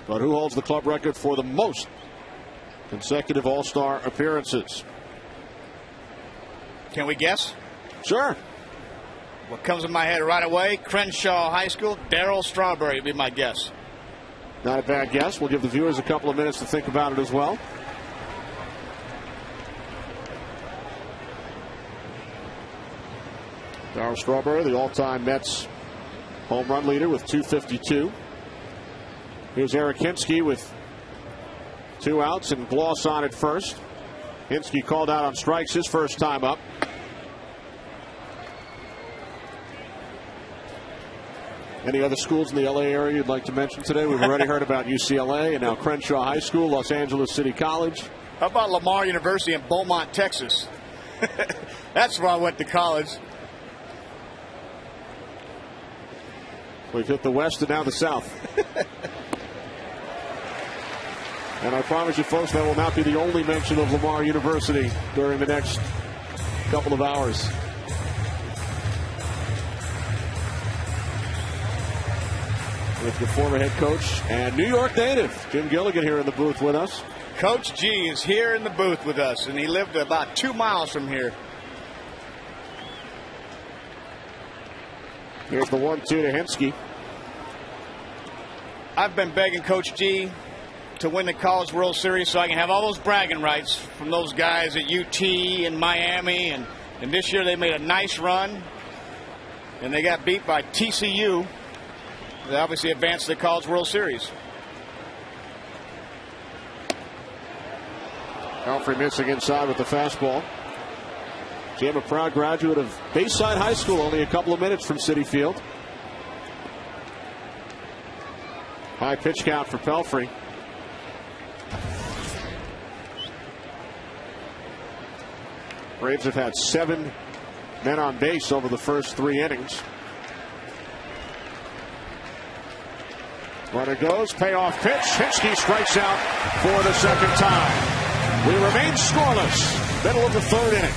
But who holds the club record for the most consecutive All-Star appearances? Can we guess? Sure. What comes in my head right away, Crenshaw High School, Darryl Strawberry would be my guess. Not a bad guess. We'll give the viewers a couple of minutes to think about it as well. Darryl Strawberry, the all-time Mets home run leader with 252. Here's Eric Hinske with 2 outs and Goss on at first. Hinske called out on strikes his first time up. Any other schools in the LA area you'd like to mention today? We've already heard about UCLA and now Crenshaw High School, Los Angeles City College. How about Lamar University in Beaumont, Texas? That's where I went to college. We've hit the West and now the South. And I promise you, folks, that will not be the only mention of Lamar University during the next couple of hours. With the former head coach and New York native, Jim Gilligan, here in the booth with us. Coach G is here in the booth with us, and he lived about 2 miles from here. Here's the 1-2 to Hinske. I've been begging Coach G to win the College World Series so I can have all those bragging rights from those guys at UT and Miami. And this year they made a nice run, and they got beat by TCU. They obviously advanced to the College World Series. Pelfrey missing inside with the fastball. Jim, a proud graduate of Bayside High School, only a couple of minutes from Citi Field. High pitch count for Pelfrey. Braves have had 7 men on base over the first 3 innings. Runner goes, payoff pitch. Hinske strikes out for the second time. We remain scoreless. Middle of the 3rd inning.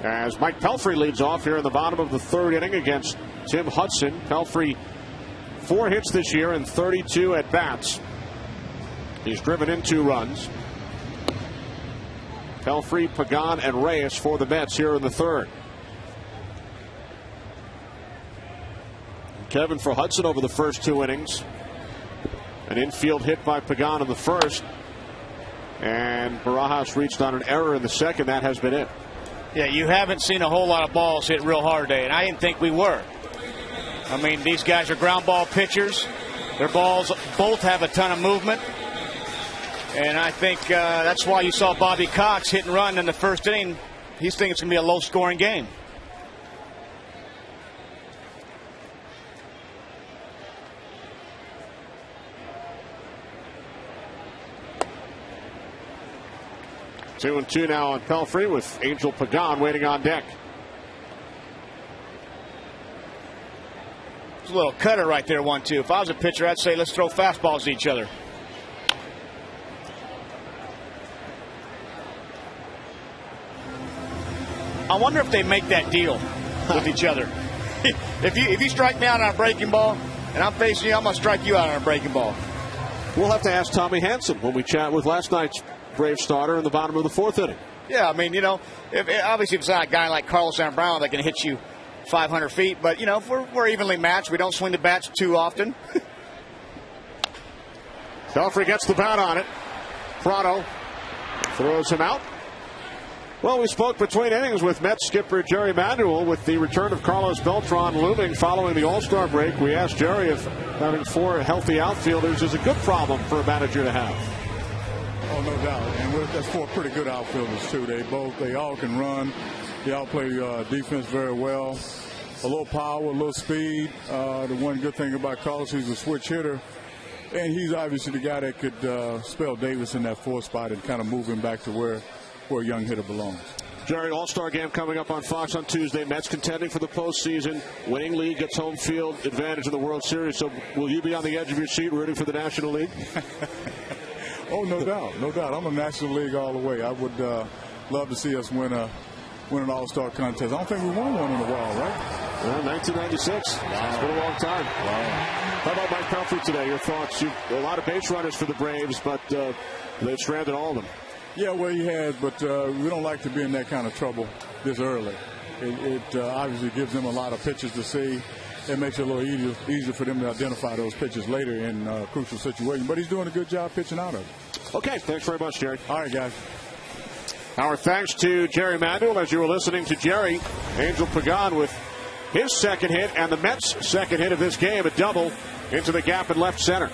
as Mike Pelfrey leads off here in the bottom of the third inning against Tim Hudson. Pelfrey 4 hits this year and 32 at bats. He's driven in 2 runs. Pelfrey, Pagan, and Reyes for the Mets here in the third. Kevin for Hudson over the first 2 innings. An infield hit by Pagan in the first. And Barajas reached on an error in the second. That has been it. Yeah, you haven't seen a whole lot of balls hit real hard today, and I didn't think we were. I mean, these guys are ground ball pitchers. Their balls both have a ton of movement. And I think that's why you saw Bobby Cox hit and run in the first inning. He's thinking it's going to be a low-scoring game. Two and two now on Pelfrey with Angel Pagan waiting on deck. It's a little cutter right there, 1-2. If I was a pitcher, I'd say let's throw fastballs at each other. I wonder if they make that deal with each other. If you strike me out on a breaking ball and I'm facing you, I'm going to strike you out on a breaking ball. We'll have to ask Tommy Hanson when we chat with last night's Brave starter in the bottom of the fourth inning. Yeah, I mean, obviously if it's not a guy like Carlos Zambrano that can hit you 500 feet, but, if we're evenly matched, we don't swing the bats too often. Pelfrey gets the bat on it. Prado throws him out. Well, we spoke between innings with Mets skipper Jerry Manuel with the return of Carlos Beltran looming following the All-Star break. We asked Jerry if having 4 healthy outfielders is a good problem for a manager to have. Oh, no doubt. And that's 4 pretty good outfielders, too. They all can run. They all play defense very well. A little power, a little speed. The one good thing about Carlos, he's a switch hitter. And he's obviously the guy that could spell Davis in that 4th spot and kind of move him back to where a young hitter belongs. Jerry, All-Star game coming up on Fox on Tuesday. Mets contending for the postseason. Winning league gets home field advantage in the World Series. So will you be on the edge of your seat rooting for the National League? Oh, no doubt. No doubt. I'm a National League all the way. I would love to see us win an All-Star contest. I don't think we won one in a while, right? Well, 1996. Wow. It's been a long time. Wow. How about Mike Pelfrey today? Your thoughts? A lot of base runners for the Braves, but they've stranded all of them. Yeah, well, he has, but we don't like to be in that kind of trouble this early. It obviously gives them a lot of pitches to see. It makes it a little easier for them to identify those pitches later in crucial situations. But he's doing a good job pitching out of it. Okay, thanks very much, Jerry. All right, guys. Our thanks to Jerry Manuel as you were listening to Jerry. Angel Pagan with his second hit and the Mets' second hit of this game, a double into the gap in left center.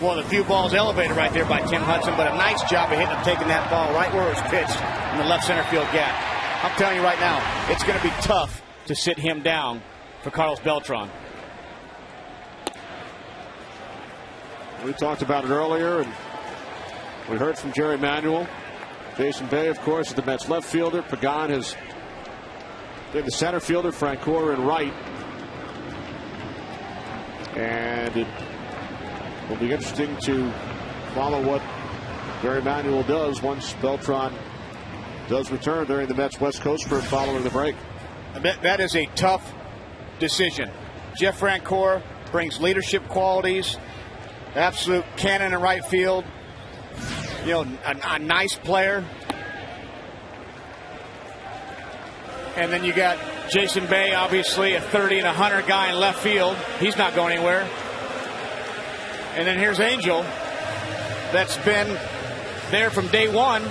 Well, a few balls elevated right there by Tim Hudson, but a nice job of taking that ball right where it was pitched in the left center field gap. I'm telling you right now, it's going to be tough to sit him down for Carlos Beltran. We talked about it earlier, and we heard from Jerry Manuel. Jason Bay, of course, is the Mets left fielder. Pagan has been the center fielder. Francoeur in right. And it will be interesting to follow what Jerry Manuel does once Beltran does return during the Mets West Coast trip following the break. That is a tough decision. Jeff Francoeur brings leadership qualities, absolute cannon in right field. A nice player. And then you got Jason Bay, obviously a 30 and 100 guy in left field. He's not going anywhere. And then here's Angel, that's been there from day one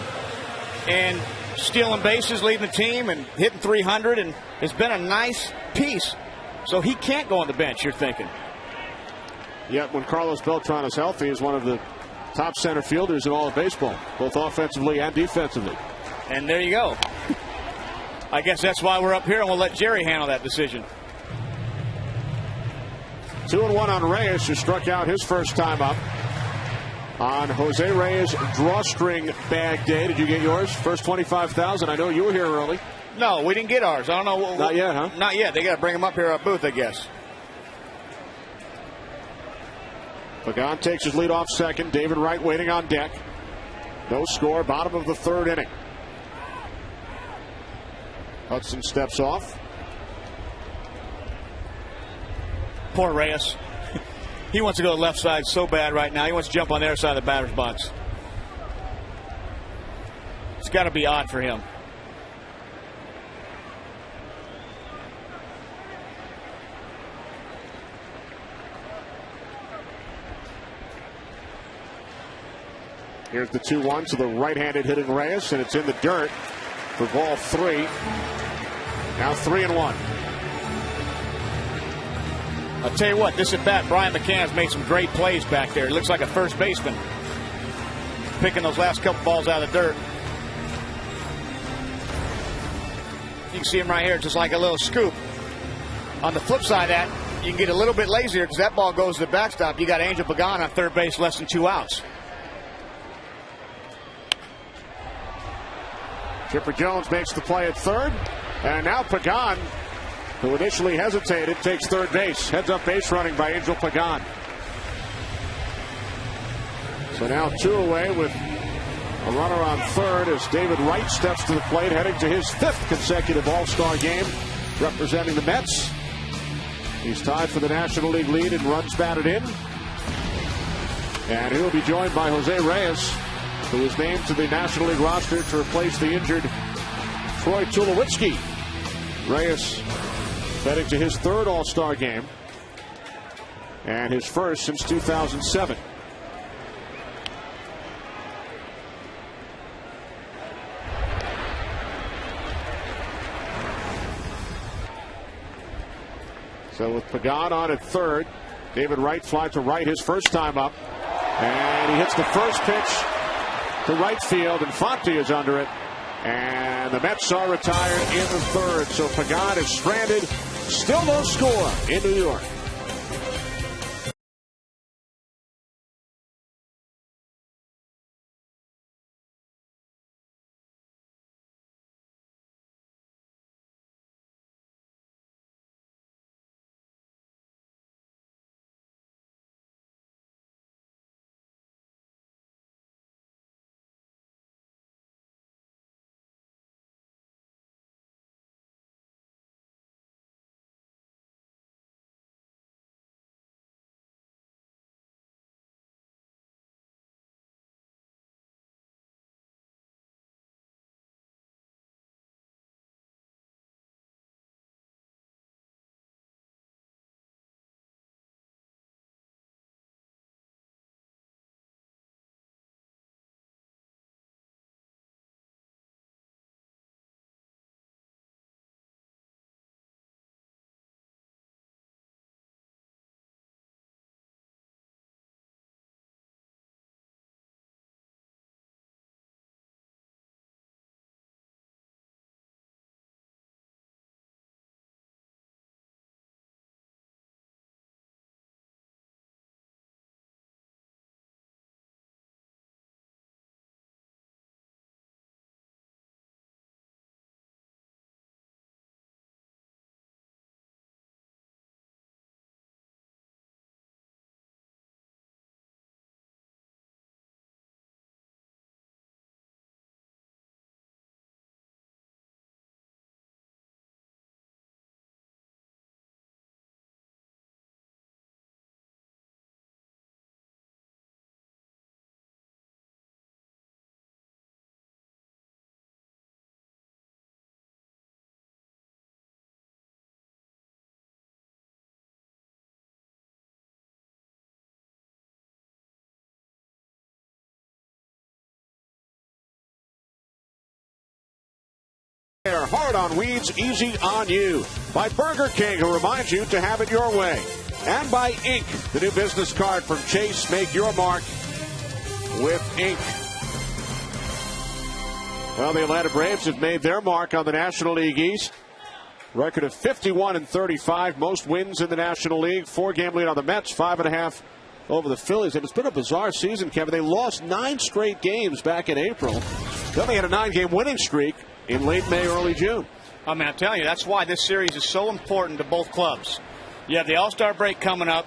and stealing bases, leading the team and hitting 300, and it's been a nice piece. So he can't go on the bench, you're thinking. Yet when Carlos Beltran is healthy, he's one of the top center fielders in all of baseball, both offensively and defensively. And there you go. I guess that's why we're up here, and we'll let Jerry handle that decision. 2-1 on Reyes, who struck out his first time up on Jose Reyes' drawstring bag day. Did you get yours? First 25,000. I know you were here early. No, we didn't get ours. I don't know. Not yet, huh? Not yet. They got to bring them up here at our booth, I guess. Pagan takes his lead off second. David Wright waiting on deck. No score. Bottom of the third inning. Hudson steps off. Poor Reyes. He wants to go to the left side so bad right now. He wants to jump on the other side of the batter's box. It's got to be odd for him. Here's the 2-1 to the right-handed hitting Reyes, and it's in the dirt for ball 3. Now 3-1. I'll tell you what, this at bat, Brian McCann's made some great plays back there. He looks like a first baseman, picking those last couple balls out of the dirt. You can see him right here, just like a little scoop. On the flip side of that, you can get a little bit lazier because that ball goes to the backstop. You got Angel Pagan on third base, less than 2 outs. Chipper Jones makes the play at third. And now Pagan, who initially hesitated, takes third base. Heads up base running by Angel Pagan. So now 2 away with a runner on third as David Wright steps to the plate, heading to his 5th consecutive All-Star game, representing the Mets. He's tied for the National League lead in runs batted in. And he'll be joined by Jose Reyes, who was named to the National League roster to replace the injured Troy Tulowitzki. Reyes heading to his 3rd All-Star game and his 1st since 2007. So with Pagan on at third, David Wright flies to right his first time up, and he hits the first pitch to right field, and Fonte is under it, and the Mets are retired in the 3rd. So Pagan is stranded, still no score in New York. They're hard on weeds, easy on you. By Burger King, who reminds you to have it your way. And by Ink, the new business card from Chase. Make your mark with Ink. Well, the Atlanta Braves have made their mark on the National League East. Record of 51-35, most wins in the National League. 4-game lead on the Mets, 5.5 over the Phillies. And it's been a bizarre season, Kevin. They lost 9 straight games back in April. Then they had a 9-game winning streak in late May, early June. I mean, I'm telling you, that's why this series is so important to both clubs. You have the All-Star break coming up.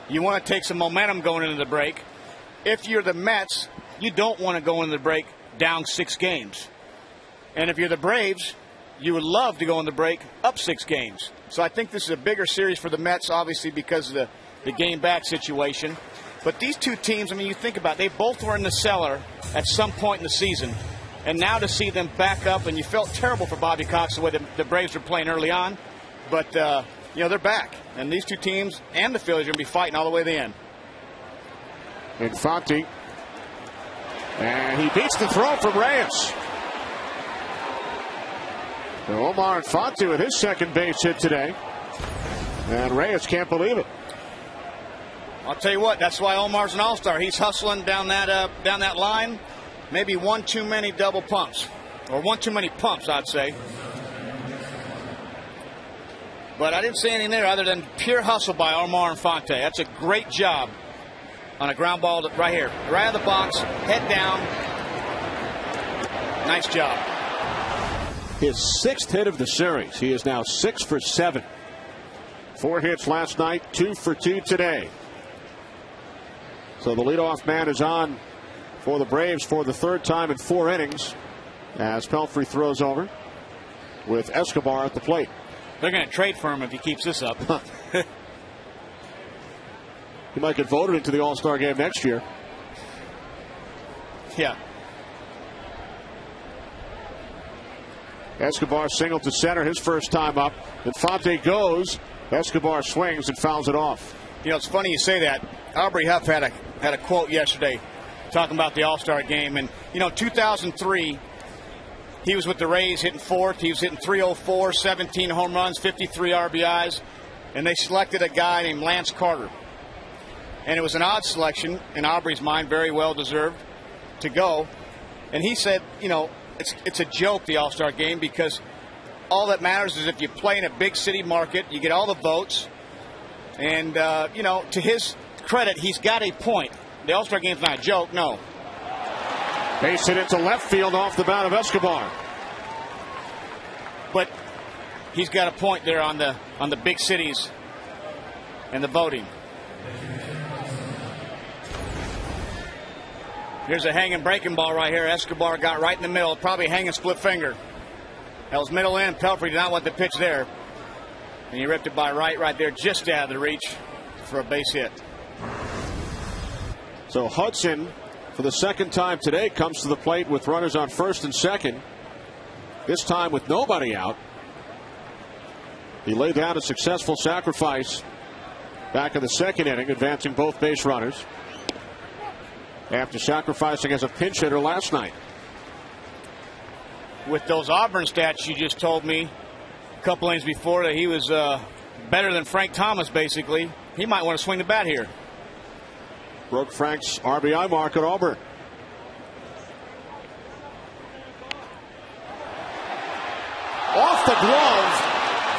You want to take some momentum going into the break. If you're the Mets, you don't want to go into the break down 6 games. And if you're the Braves, you would love to go in the break up 6 games. So I think this is a bigger series for the Mets, obviously because of the game back situation. But these two teams, I mean, you think about it, they both were in the cellar at some point in the season. And now to see them back up, and you felt terrible for Bobby Cox the way the Braves were playing early on. But, they're back. And these two teams and the Phillies are going to be fighting all the way to the end. Infante. And he beats the throw from Reyes. And Omar Infante with his second base hit today. And Reyes can't believe it. I'll tell you what, that's why Omar's an all-star. He's hustling down that line. Maybe one too many double pumps. Or one too many pumps, I'd say. But I didn't see anything there other than pure hustle by Omar Infante. That's a great job on a ground ball right here. Right out of the box, head down. Nice job. His 6th hit of the series. He is now 6 for 7. 4 hits last night, 2 for 2 today. So the leadoff man is on for the Braves for the 3rd time in 4 innings as Pelfrey throws over with Escobar at the plate. They're going to trade for him if he keeps this up. He might get voted into the All-Star game next year. Yeah. Escobar singled to center his first time up. Infante goes. Escobar swings and fouls it off. You know, it's funny you say that. Aubrey Huff had a quote yesterday talking about the All-Star game. And, 2003, he was with the Rays hitting 4th. He was hitting .304, 17 home runs, 53 RBIs. And they selected a guy named Lance Carter. And it was an odd selection, in Aubrey's mind, very well deserved to go. And he said, it's a joke, the All-Star game, because all that matters is if you play in a big city market, you get all the votes. And, to his credit, he's got a point. The All-Star game's not a joke, no. Base hit into left field off the bat of Escobar. But he's got a point there on the big cities and the voting. Here's a hanging breaking ball right here. Escobar got right in the middle, probably hanging split finger. That was middle in. Pelfrey did not want the pitch there. And he ripped it by right there, just out of the reach for a base hit. So Hudson, for the 2nd time today, comes to the plate with runners on 1st and 2nd. This time with nobody out. He laid down a successful sacrifice back in the 2nd inning, advancing both base runners after sacrificing as a pinch hitter last night. With those Auburn stats you just told me a couple innings before that he was better than Frank Thomas, basically, he might want to swing the bat here. Broke Frank's RBI mark at Auburn. Off the glove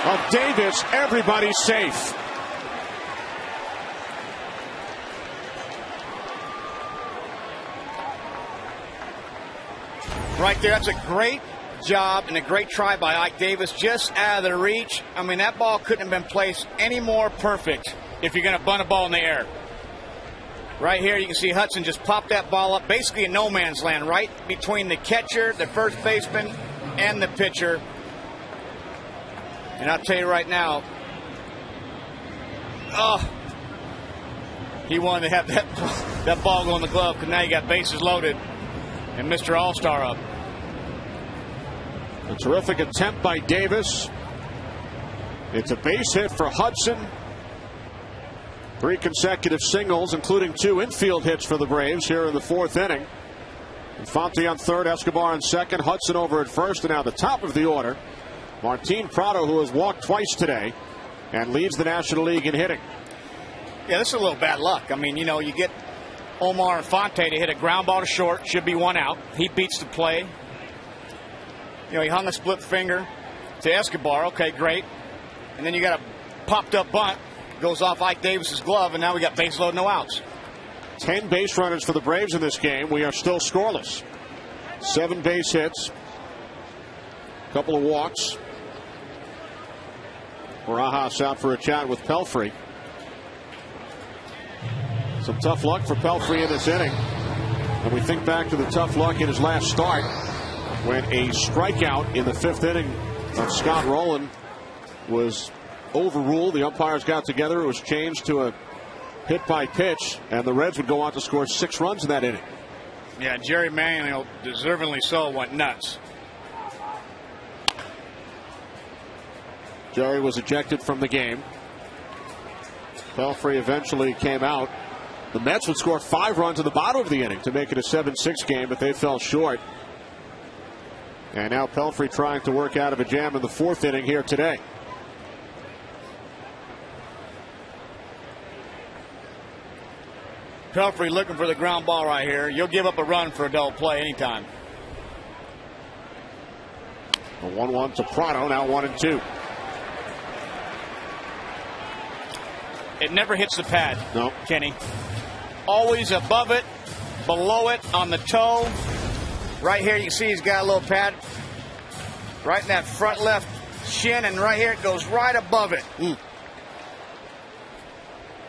of Davis, everybody's safe. Right there, that's a great job and a great try by Ike Davis, just out of the reach. I mean, that ball couldn't have been placed any more perfect if you're going to bunt a ball in the air. Right here, you can see Hudson just pop that ball up, basically in no man's land, right between the catcher, the first baseman, and the pitcher. And I'll tell you right now, he wanted to have that ball go in the glove, because now you got bases loaded and Mr. All-Star up. A terrific attempt by Davis. It's a base hit for Hudson. 3 consecutive singles, including 2 infield hits for the Braves here in the 4th inning. Infante on 3rd, Escobar on 2nd, Hudson over at 1st, and now the top of the order, Martin Prado, who has walked twice today and leads the National League in hitting. Yeah, this is a little bad luck. I mean, you get Omar Infante to hit a ground ball to short, should be 1 out. He beats the play. He hung a split finger to Escobar. Okay, great. And then you got a popped up bunt. Goes off Ike Davis's glove, and now we got base load, no outs. 10 base runners for the Braves in this game. We are still scoreless. 7 base hits. A couple of walks. Barajas out for a chat with Pelfrey. Some tough luck for Pelfrey in this inning. And we think back to the tough luck in his last start when a strikeout in the 5th inning But Scott Rowland was overruled. The umpires got together. It was changed to a hit by pitch, and the Reds would go on to score 6 runs in that inning. Yeah, Jerry Manuel, deservingly so, went nuts. Jerry was ejected from the game. Pelfrey eventually came out. The Mets would score 5 runs in the bottom of the inning to make it a 7-6 game, but they fell short. And now Pelfrey trying to work out of a jam in the 4th inning here today. Pelfrey looking for the ground ball right here. You'll give up a run for a double play anytime. A 1-1 to Prado, now 1-2. It never hits the pad, no, Kenny. Always above it, below it, on the toe. Right here, you can see he's got a little pad right in that front left shin, and right here it goes right above it.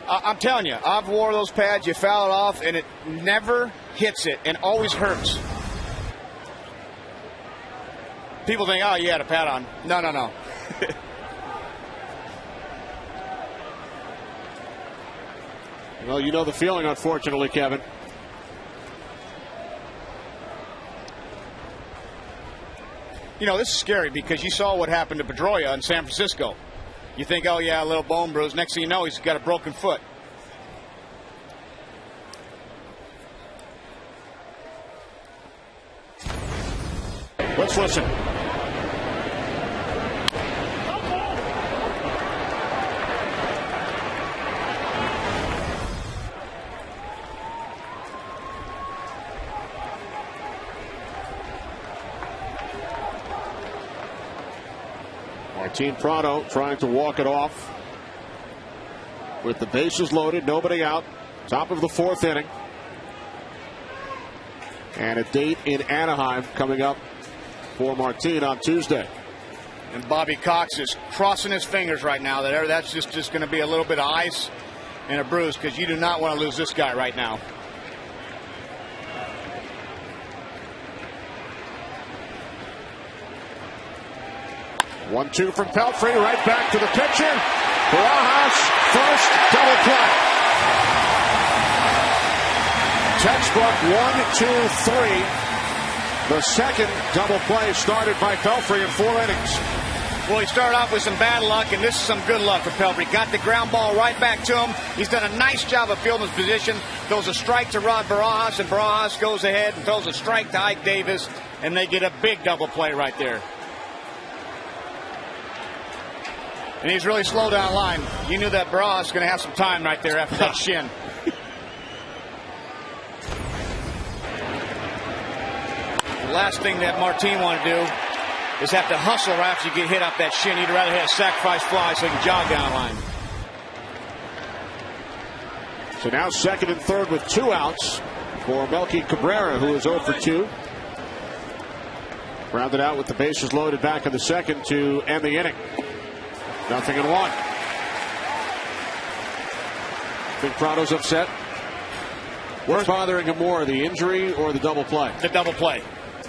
I'm telling you, I've wore those pads. You foul it off, and it never hits it, and always hurts. People think, oh, you had a pad on. No, no, no. Well, you know the feeling, unfortunately, Kevin. You know, this is scary because you saw what happened to Pedroia in San Francisco. You think, oh, yeah, a little bone bruise. Next thing you know, he's got a broken foot. Let's listen. Martin Prado trying to walk it off with the bases loaded, nobody out. Top of the 4th inning. And a date in Anaheim coming up for Martin on Tuesday. And Bobby Cox is crossing his fingers right now. That's just going to be a little bit of ice and a bruise, because you do not want to lose this guy right now. One-two from Pelfrey, right back to the pitcher. Barajas, first double play. Textbook 1, 2, 3. The second double play started by Pelfrey in 4 innings. Well, he started off with some bad luck, and this is some good luck for Pelfrey. Got the ground ball right back to him. He's done a nice job of fielding his position. Throws a strike to Rod Barajas, and Barajas goes ahead and throws a strike to Ike Davis, and they get a big double play right there. And he's really slow down line. You knew that Barajas was going to have some time right there after that shin. The last thing that Martin wanted to do is have to hustle right after you get hit off that shin. You'd rather hit a sacrifice fly so he can jog down the line. So now 2nd and 3rd with 2 outs for Melky Cabrera, who is 0 for 2. Rounded out with the bases loaded back in the 2nd to end the inning. 0-1. Think Prado's upset? What's bothering him more, the injury or the double play? The double play.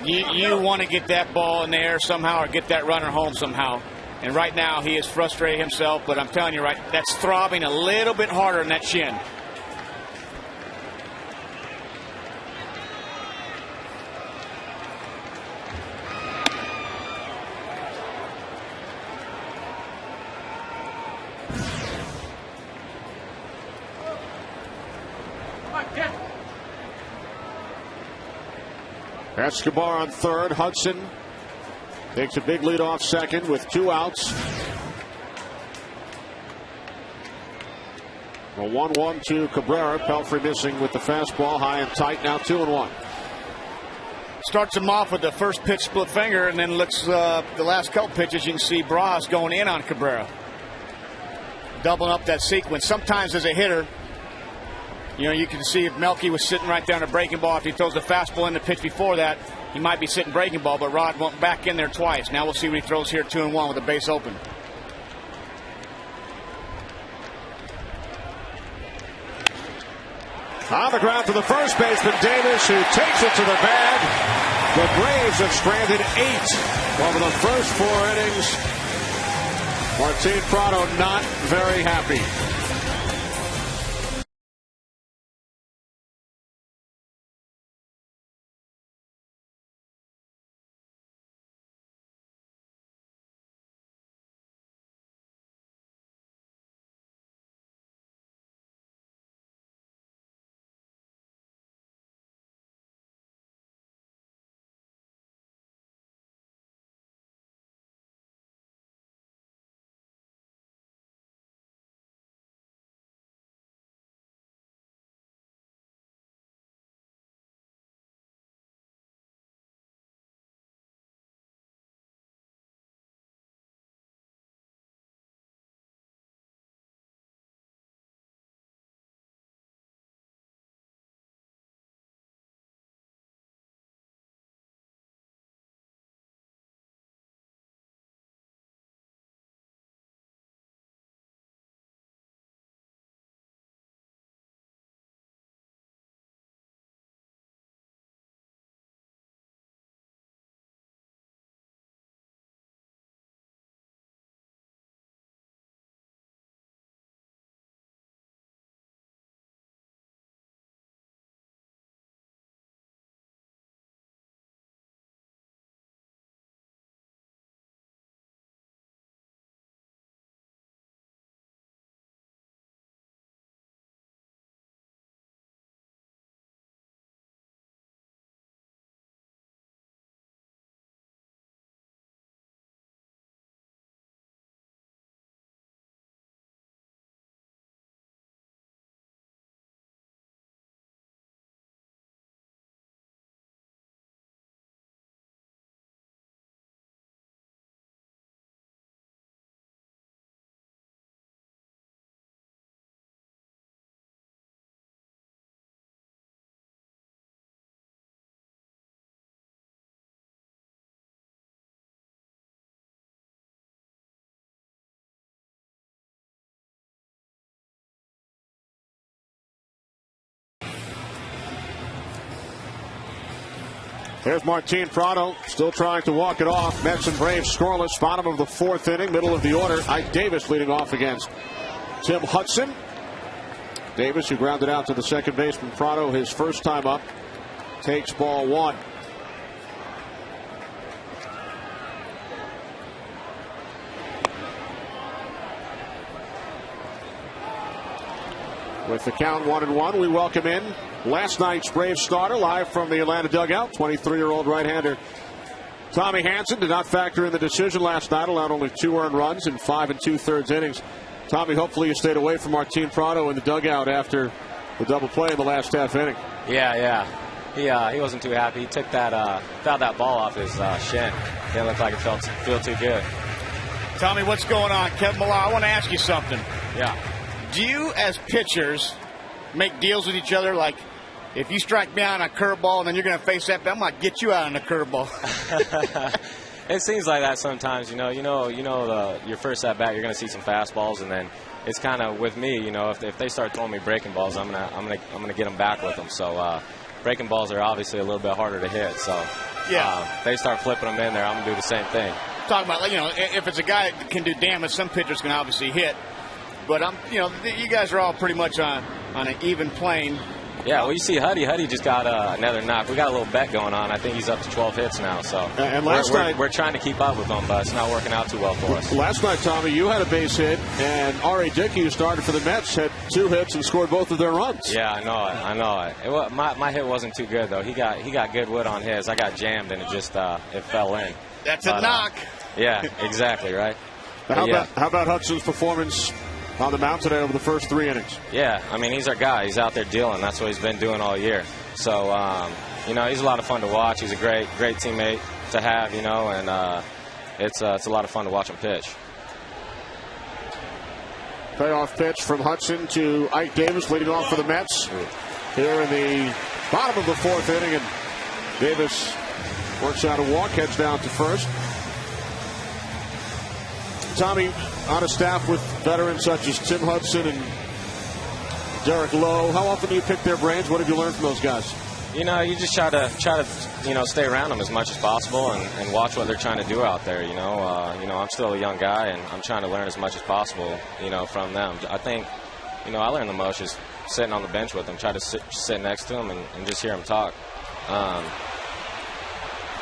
You want to get that ball in the air somehow, or get that runner home somehow. And right now he is frustrated himself, but I'm telling you, right, that's throbbing a little bit harder in that shin. Escobar on 3rd. Hudson takes a big lead off 2nd with 2 outs. A 1-1 to Cabrera. Pelfrey missing with the fastball high and tight. Now 2-1. Starts him off with the first pitch split finger, and then looks the last couple pitches. You can see Bras going in on Cabrera, doubling up that sequence. Sometimes as a hitter, you know, you can see if Melky was sitting right there on a breaking ball. If he throws the fastball in the pitch before that, he might be sitting breaking ball, but Rod went back in there twice. Now we'll see what he throws here 2-1 with the base open. On the ground to the first baseman, Davis, who takes it to the bag. The Braves have stranded 8 over the first 4 innings. Martin Prado not very happy. There's Martin Prado still trying to walk it off. Mets and Braves scoreless. Bottom of the 4th inning, middle of the order. Ike Davis leading off against Tim Hudson. Davis, who grounded out to the second baseman. Prado, his first time up, takes ball 1. With the count 1-1, we welcome in last night's Braves starter live from the Atlanta dugout. 23-year-old right-hander Tommy Hanson did not factor in the decision last night, allowed only 2 earned runs in 5 2/3 innings. Tommy, hopefully you stayed away from Martin Prado in the dugout after the double play in the last half inning. Yeah. He wasn't too happy. He took that fouled that ball off his shin. Didn't look like it feel too good. Tommy, what's going on? Kevin Millar, I want to ask you something. Yeah. Do you, as pitchers, make deals with each other? Like, if you strike me out on a curveball and then you're going to face that, I'm going to get you out on a curveball. It seems like that sometimes. Your first at bat, you're going to see some fastballs, and then it's kind of with me. If they start throwing me breaking balls, I'm gonna get them back with them. So breaking balls are obviously a little bit harder to hit. So if they start flipping them in there, I'm gonna do the same thing. Talking about, if it's a guy that can do damage, some pitchers can obviously hit. But you guys are all pretty much on an even plane. Yeah, well, you see Huddy just got another knock. We got a little bet going on. I think he's up to 12 hits now. So and last night we're trying to keep up with him, but it's not working out too well for us. Last night, Tommy, you had a base hit, and R.A. Dickey, who started for the Mets, had 2 hits and scored both of their runs. Yeah, I know it. My hit wasn't too good though. He got good wood on his. I got jammed and it fell in. That's a knock. Yeah, exactly right. How about Hudson's performance on the mound today over the first 3 innings? Yeah, I mean, he's our guy. He's out there dealing. That's what he's been doing all year. So, he's a lot of fun to watch. He's a great teammate to have, and it's a lot of fun to watch him pitch. Payoff pitch from Hudson to Ike Davis, leading off for the Mets here in the bottom of the 4th inning, and Davis works out a walk, heads down to first. Tommy, on a staff with veterans such as Tim Hudson and Derek Lowe, how often do you pick their brains? What have you learned from those guys? You know, you just try to stay around them as much as possible and watch what they're trying to do out there. You know, I'm still a young guy and I'm trying to learn as much as possible, from them. I think, I learn the most just sitting on the bench with them, try to sit next to them and just hear them talk.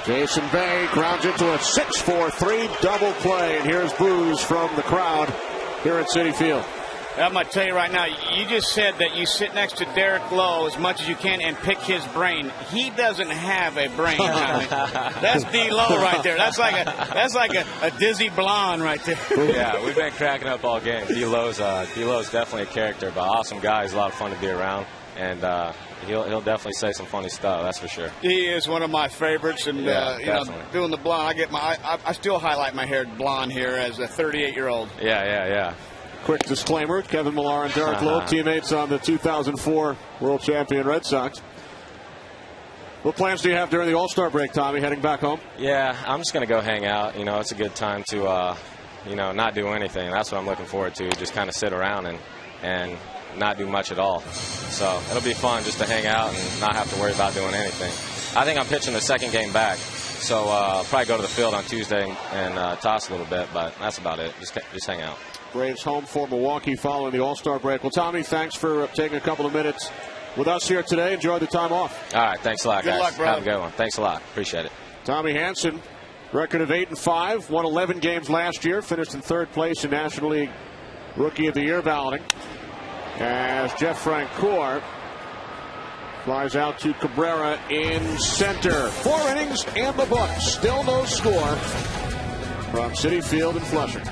Jason Bay grounds into a 6-4-3 double play, and here's boos from the crowd here at Citi Field. I'm going to tell you right now, you just said that you sit next to Derek Lowe as much as you can and pick his brain. He doesn't have a brain. That's D. Lowe right there. That's like a dizzy blonde right there. Yeah, we've been cracking up all game. D. Lowe's definitely a character, but awesome guy. He's a lot of fun to be around, and he'll definitely say some funny stuff. That's for sure. He is one of my favorites, and doing the blonde, I still highlight my hair blonde here as a 38-year-old. Yeah. Quick disclaimer, Kevin Millar and Derek Lowe, teammates on the 2004 World Champion Red Sox. What plans do you have during the All-Star break, Tommy, heading back home? Yeah, I'm just going to go hang out. It's a good time to, not do anything. That's what I'm looking forward to, just kind of sit around and not do much at all. So it'll be fun just to hang out and not have to worry about doing anything. I think I'm pitching the second game back, so I'll probably go to the field on Tuesday and toss a little bit, but that's about it. Just hang out. Braves home for Milwaukee following the All-Star break. Well, Tommy, thanks for taking a couple of minutes with us here today. Enjoy the time off. All right, thanks a lot, guys. Good luck, bro. Have a good one. Thanks a lot. Appreciate it. Tommy Hanson, record of 8-5, won 11 games last year, finished in third place in National League Rookie of the Year balloting. As Jeff Francoeur flies out to Cabrera in center. 4 innings and the books. Still no score from Citi Field in Flushing.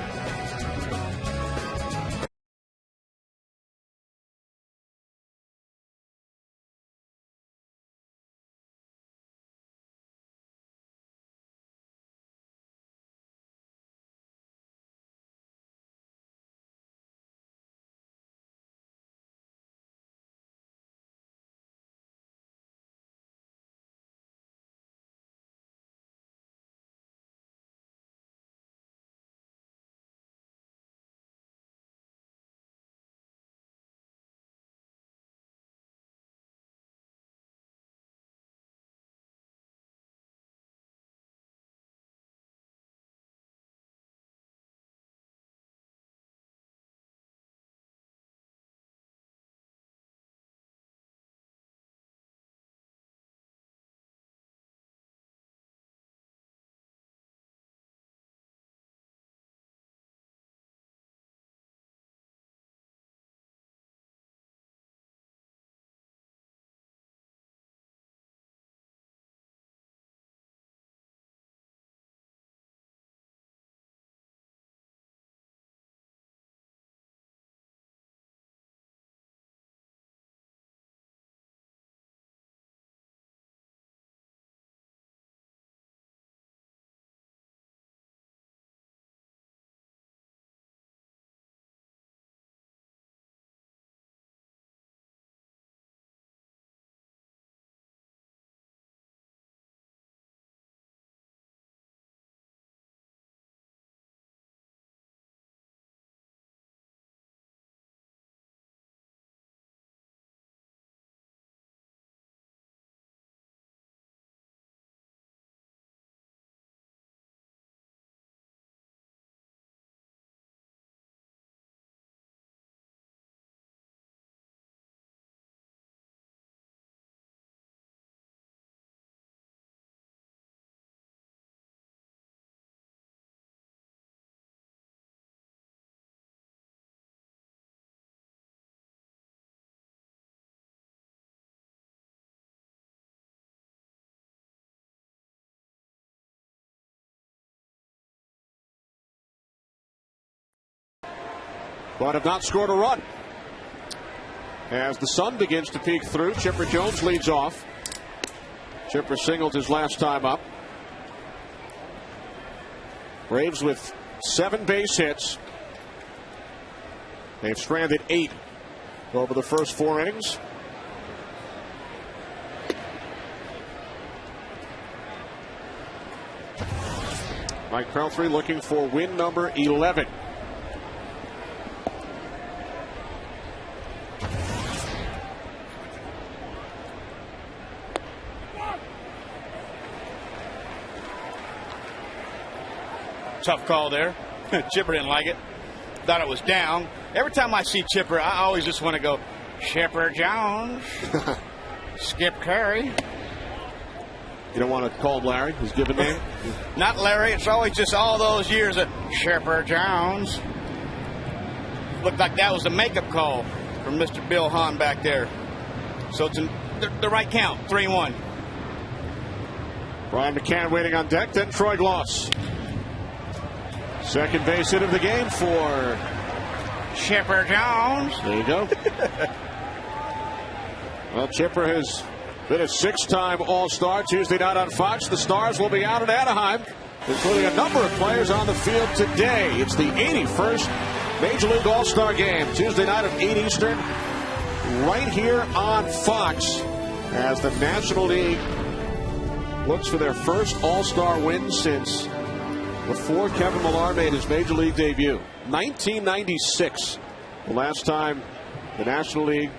But have not scored a run. As the sun begins to peek through, Chipper Jones leads off. Chipper singled his last time up. Braves with 7 base hits. They've stranded 8 over the first 4 innings. Mike Pelfrey looking for win number 11. tough call there. Chipper didn't like it. Thought it was down. Every time I see Chipper, I always just want to go, Chipper Jones, Skip Curry. You don't want to call him Larry, his given name? Not Larry. It's always just all those years of Chipper Jones. Looked like that was a makeup call from Mr. Bill Hahn back there. So it's the right count, 3-1. Brian McCann waiting on deck, then Troy Gloss. Second base hit of the game for Chipper Jones. There you go. Well, Chipper has been a 6-time All-Star. Tuesday night on Fox, the Stars will be out in Anaheim, including a number of players on the field today. It's the 81st Major League All-Star game, Tuesday night at 8 Eastern, right here on Fox, as the National League looks for their first All-Star win since before Kevin Millar made his Major League debut. 1996, the last time the National League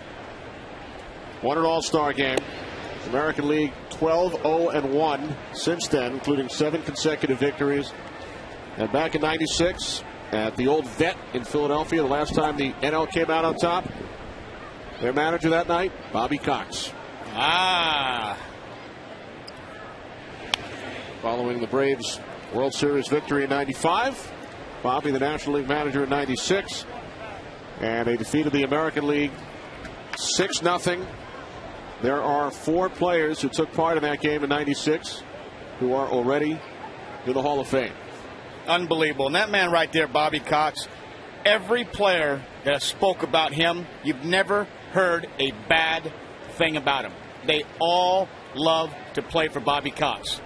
won an All-Star game. American League 12-0-1 since then, including 7 consecutive victories. And back in 96, at the old Vet in Philadelphia, the last time the NL came out on top, their manager that night, Bobby Cox. Following the Braves' World Series victory in 95, Bobby, the National League manager in 96, and they defeated the American League 6-0. There are 4 players who took part in that game in 96 who are already in the Hall of Fame. Unbelievable. And that man right there, Bobby Cox, every player that spoke about him, you've never heard a bad thing about him. They all love to play for Bobby Cox.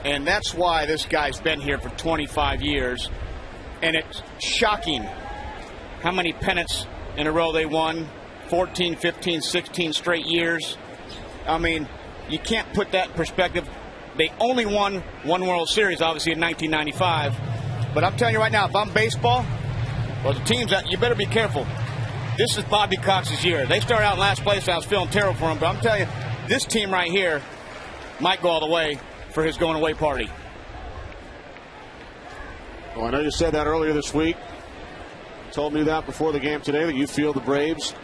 And that's why this guy's been here for 25 years. And it's shocking how many pennants in a row they won. 14, 15, 16 straight years. I mean, you can't put that in perspective. They only won 1 World Series, obviously, in 1995. But I'm telling you right now, if I'm baseball, well, the team's out, you better be careful. This is Bobby Cox's year. They started out in last place, and I was feeling terrible for him. But I'm telling you, this team right here might go all the way for his going away party. Well, I know you said that earlier this week. Told me that before the game today, that you feel the Braves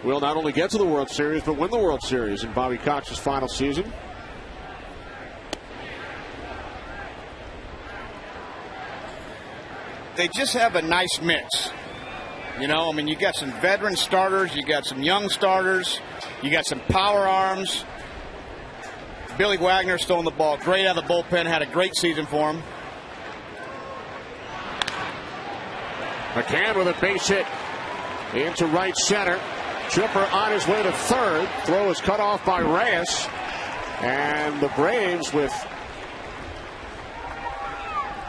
will not only get to the World Series, but win the World Series in Bobby Cox's final season. They just have a nice mix. You know, I mean, you got some veteran starters, you got some young starters, you got some power arms. Billy Wagner's throwing the ball great out of the bullpen, had a great season for him. McCann with a base hit into right center. Chipper on his way to third. Throw is cut off by Reyes. And the Braves with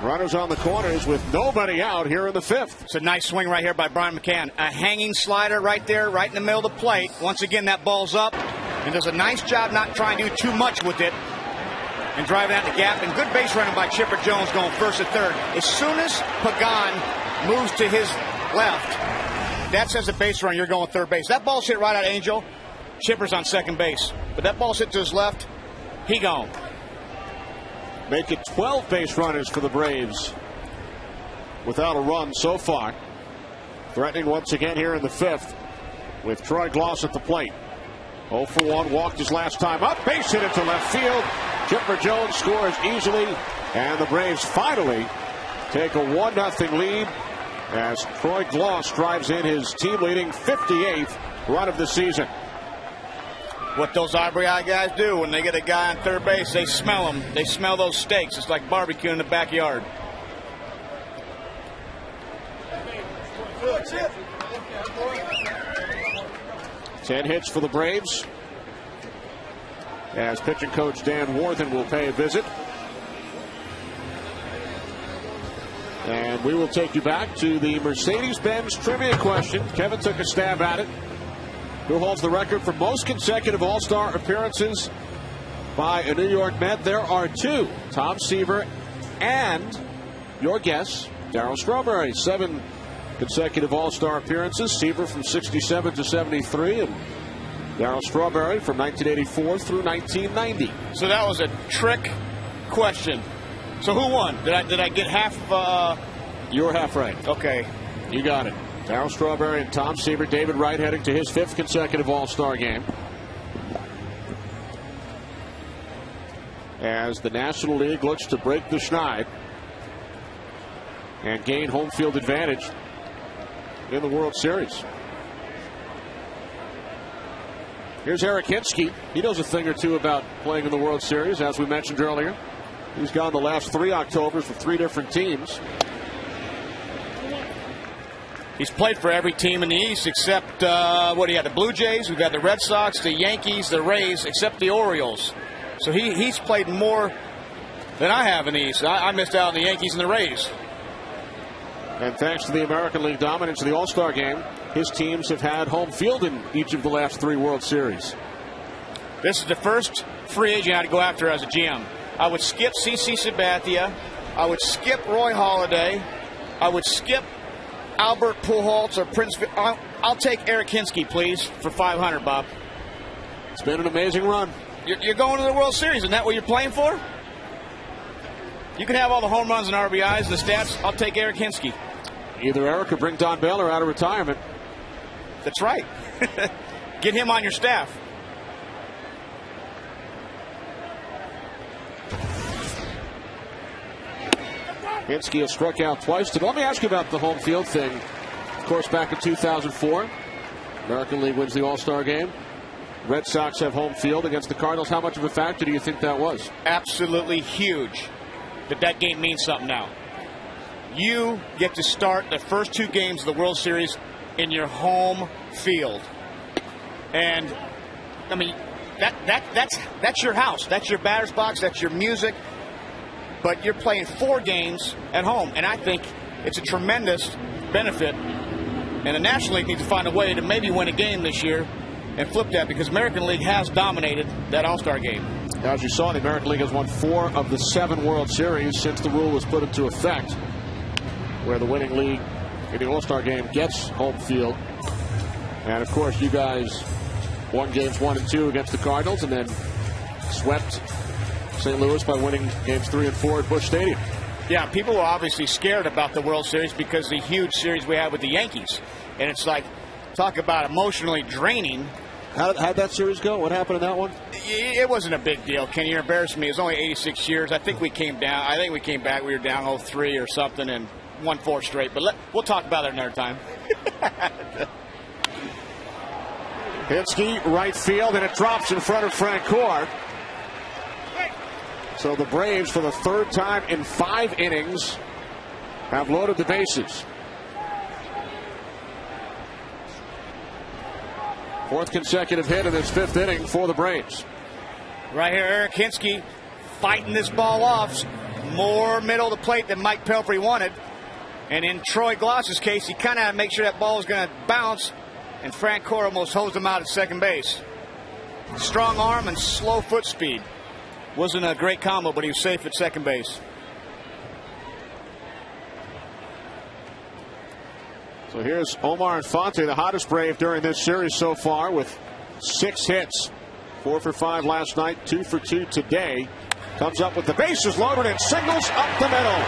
runners on the corners with nobody out here in the 5th. It's a nice swing right here by Brian McCann. A hanging slider right there, right in the middle of the plate. Once again, that ball's up. And does a nice job not trying to do too much with it. And driving out the gap. And good base running by Chipper Jones going first and third. As soon as Pagan moves to his left, that says a base runner, you're going third base. That ball's hit right at Angel. Chipper's on second base. But that ball's hit to his left. He gone. Make it 12 base runners for the Braves without a run so far. Threatening once again here in the 5th with Troy Gloss at the plate. 0 for 1, walked his last time up. Base hit into left field. Chipper Jones scores easily. And the Braves finally take a 1-0 lead as Troy Gloss drives in his team-leading 58th run of the season. What those Ivory Eye guys do when they get a guy on third base, they smell them. They smell those steaks. It's like barbecue in the backyard. That's it. 10 hits for the Braves as pitching coach Dan Worthen will pay a visit. And we will take you back to the Mercedes-Benz trivia question. Kevin took a stab at it. Who holds the record for most consecutive All-Star appearances by a New York Met? There are 2. Tom Seaver and, your guess, Darryl Strawberry. 7 consecutive All-Star appearances. Seaver from 67 to 73 and Darryl Strawberry from 1984 through 1990. So that was a trick question. So who won? Did I get half? You were half right. Okay. You got it. Darryl Strawberry and Tom Seaver. David Wright heading to his 5th consecutive All-Star game. As the National League looks to break the schneid and gain home field advantage in the World Series. Here's Eric Hinsky. He knows a thing or two about playing in the World Series, as we mentioned earlier. He's gone the last 3 Octobers with 3 different teams. He's played for every team in the East except, what do you have, the Blue Jays, we've got the Red Sox, the Yankees, the Rays, except the Orioles. So he's played more than I have in the East. I missed out on the Yankees and the Rays. And thanks to the American League dominance of the All-Star game, his teams have had home field in each of the last 3 World Series. This is the first free agent I had to go after as a GM. I would skip CC Sabathia. I would skip Roy Halladay. I would skip Albert Pujols or Prince. I'll take Eric Hinsky, please, for $500, Bob. It's been an amazing run. You're going to the World Series. Isn't that what you're playing for? You can have all the home runs and RBIs and the stats. I'll take Eric Hinsky. Either Eric or bring Don Baylor out of retirement. That's right. Get him on your staff. Hinsky has struck out twice today. Let me ask you about the home field thing. Of course, back in 2004, American League wins the All-Star game. Red Sox have home field against the Cardinals. How much of a factor do you think that was? Absolutely huge. That game means something now. You get to start the first 2 games of the World Series in your home field. And, I mean, that's your house. That's your batter's box. That's your music. But you're playing 4 games at home. And I think it's a tremendous benefit. And the National League needs to find a way to maybe win a game this year and flip that, because American League has dominated that All-Star game. As you saw, the American League has won 4 of the 7 World Series since the rule was put into effect, where the winning league in the All-Star game gets home field. And, of course, you guys won games 1 and 2 against the Cardinals and then swept St. Louis by winning games 3 and 4 at Busch Stadium. Yeah, people were obviously scared about the World Series because of the huge series we had with the Yankees. And it's like, talk about emotionally draining. How'd that series go? What happened in that one? It wasn't a big deal, Kenny. You're embarrassing me. It was only 86 years. I think we came down. I think we came back. We were down 0-3 or something and won 4 straight. But we'll talk about it another time. Hinsky, right field, and it drops in front of Francoeur. So the Braves, for the 3rd time in 5 innings, have loaded the bases. 4th consecutive hit in this 5th inning for the Braves. Right here, Eric Hinsky fighting this ball off. More middle of the plate than Mike Pelfrey wanted. And in Troy Gloss's case, he kind of had to make sure that ball was going to bounce. And Francoeur almost hosed him out at second base. Strong arm and slow foot speed. Wasn't a great combo, but he was safe at second base. So here's Omar Infante, the hottest Brave during this series so far, with 6 hits. 4 for 5 last night, 2 for 2 today. Comes up with the bases loaded and singles up the middle.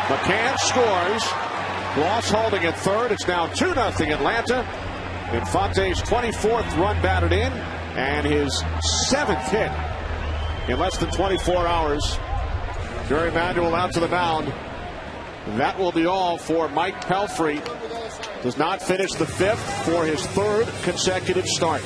McCann scores. Gloss holding at third. It's now 2-0 Atlanta. Infante's 24th run batted in and his 7th hit in less than 24 hours. Jerry Manuel out to the mound. That will be all for Mike Pelfrey. Does not finish the 5th for his 3rd consecutive start.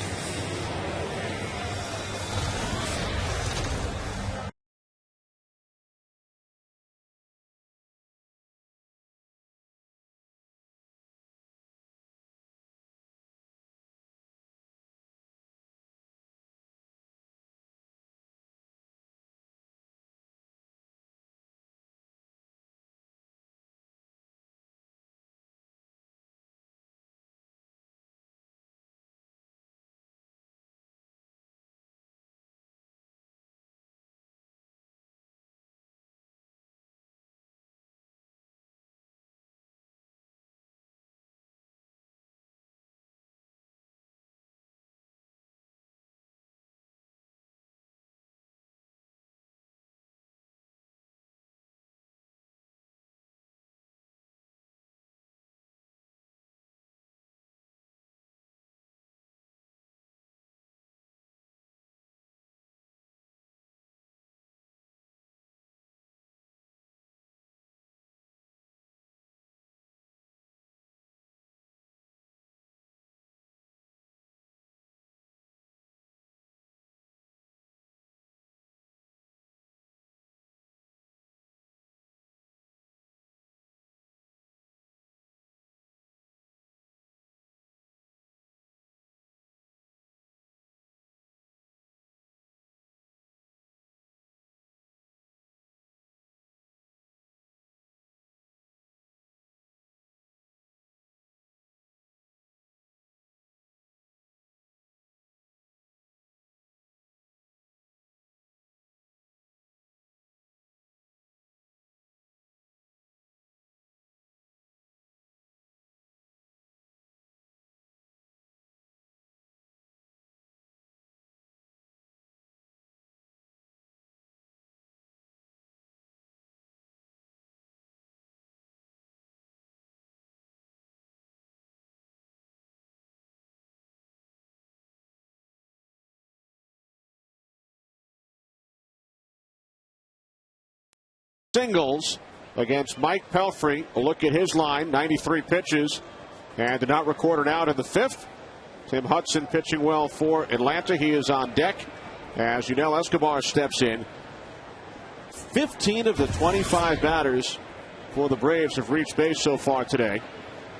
singles against Mike Pelfrey. A look at his line, 93 pitches, and did not record an out in the 5th. Tim Hudson pitching well for Atlanta. He is on deck as Yunel Escobar steps in. 15 of the 25 batters for the Braves have reached base so far today,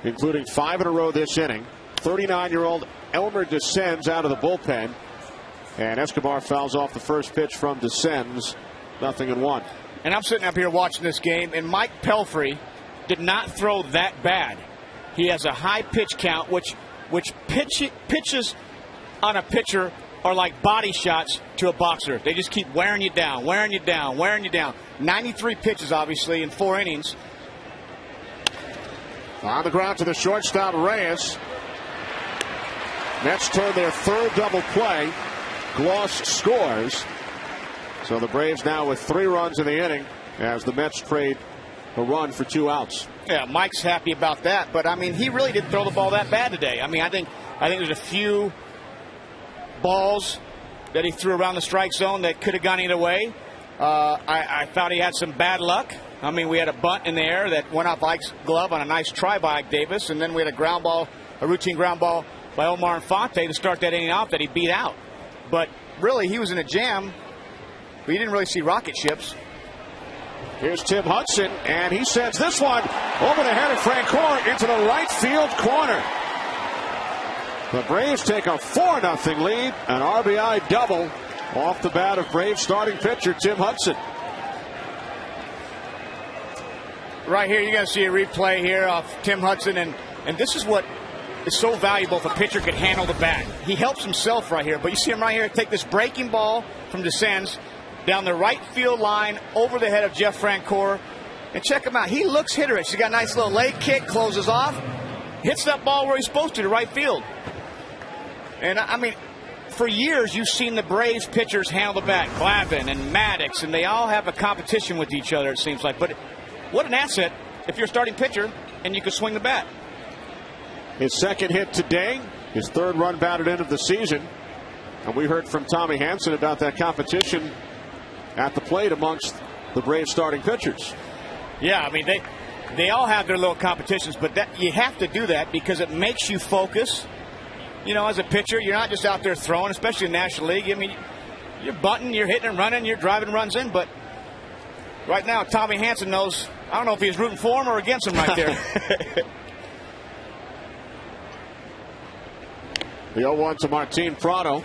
including 5 in a row this inning. 39-year-old Elmer Descends out of the bullpen, and Escobar fouls off the first pitch from Descends. 0-1. And I'm sitting up here watching this game, and Mike Pelfrey did not throw that bad. He has a high pitch count, which pitches on a pitcher are like body shots to a boxer. They just keep wearing you down, wearing you down, wearing you down. 93 pitches, obviously, in 4 innings. On the ground to the shortstop, Reyes. Mets turn their 3rd double play. Gloss scores. So the Braves now with 3 runs in the inning as the Mets trade a run for 2 outs. Yeah, Mike's happy about that, but I mean, he really didn't throw the ball that bad today. I mean, I think there's a few balls that he threw around the strike zone that could have gone either way. I thought he had some bad luck. I mean, we had a bunt in the air that went off Ike's glove on a nice try by Ike Davis, and then we had a routine ground ball by Omar Infante to start that inning off that he beat out. But really, he was in a jam. We didn't really see rocket ships. Here's Tim Hudson, and he sends this one over the head of Francoeur into the right field corner. The Braves take a 4-0 lead, an RBI double off the bat of Braves starting pitcher Tim Hudson. Right here, you're going to see a replay here of Tim Hudson, and this is what is so valuable if a pitcher can handle the bat. He helps himself right here, but you see him right here take this breaking ball from Descends down the right field line over the head of Jeff Francoeur, and check him out. He looks hitterish. He's got a nice little leg kick, closes off, hits that ball where he's supposed to right field. And I mean, for years you've seen the Braves pitchers handle the bat, Glavine and Maddox, and they all have a competition with each other, it seems like. But what an asset if you're a starting pitcher and you can swing the bat. His 2nd hit today, his 3rd run batted in of the season. And we heard from Tommy Hanson about that competition at the plate amongst the Braves starting pitchers. Yeah, I mean, they all have their little competitions, but you have to do that because it makes you focus. You know, as a pitcher, you're not just out there throwing, especially in the National League. I mean, you're bunting, you're hitting and running, you're driving runs in, but right now, Tommy Hanson knows, I don't know if he's rooting for him or against him right there. The 0-1 to Martin Prado.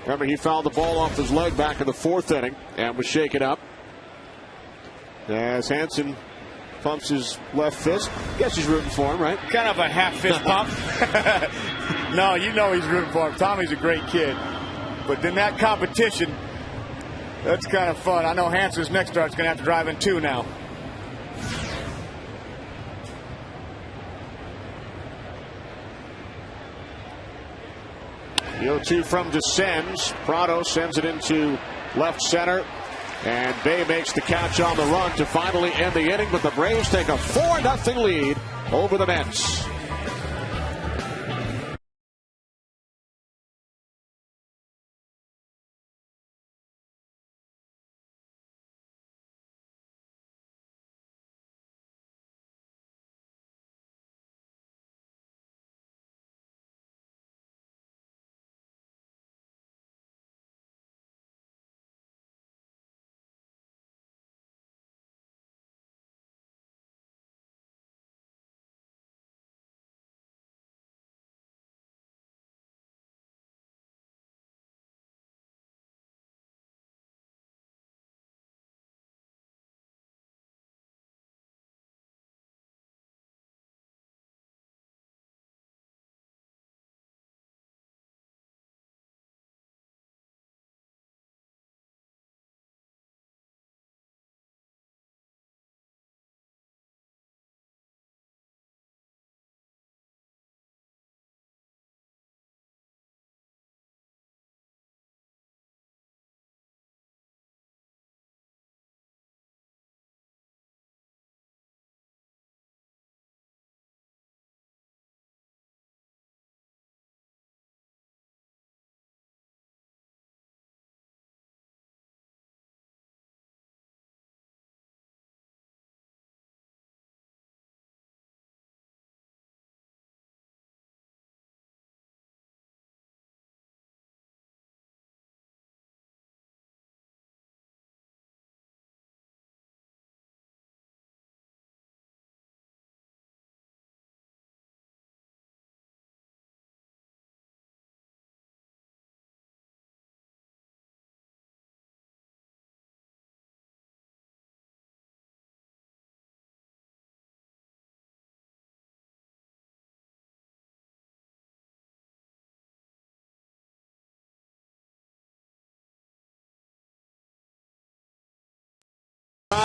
Remember, he fouled the ball off his leg back in the 4th inning and was shaken up. As Hanson pumps his left fist. Guess he's rooting for him, right? Kind of a half fist pump. No, you know he's rooting for him. Tommy's a great kid. But in that competition, that's kind of fun. I know Hanson's next start's going to have to drive in 2 now. The 0-2 from Descends. Prado sends it into left center. And Bay makes the catch on the run to finally end the inning. But the Braves take a 4-0 lead over the Mets.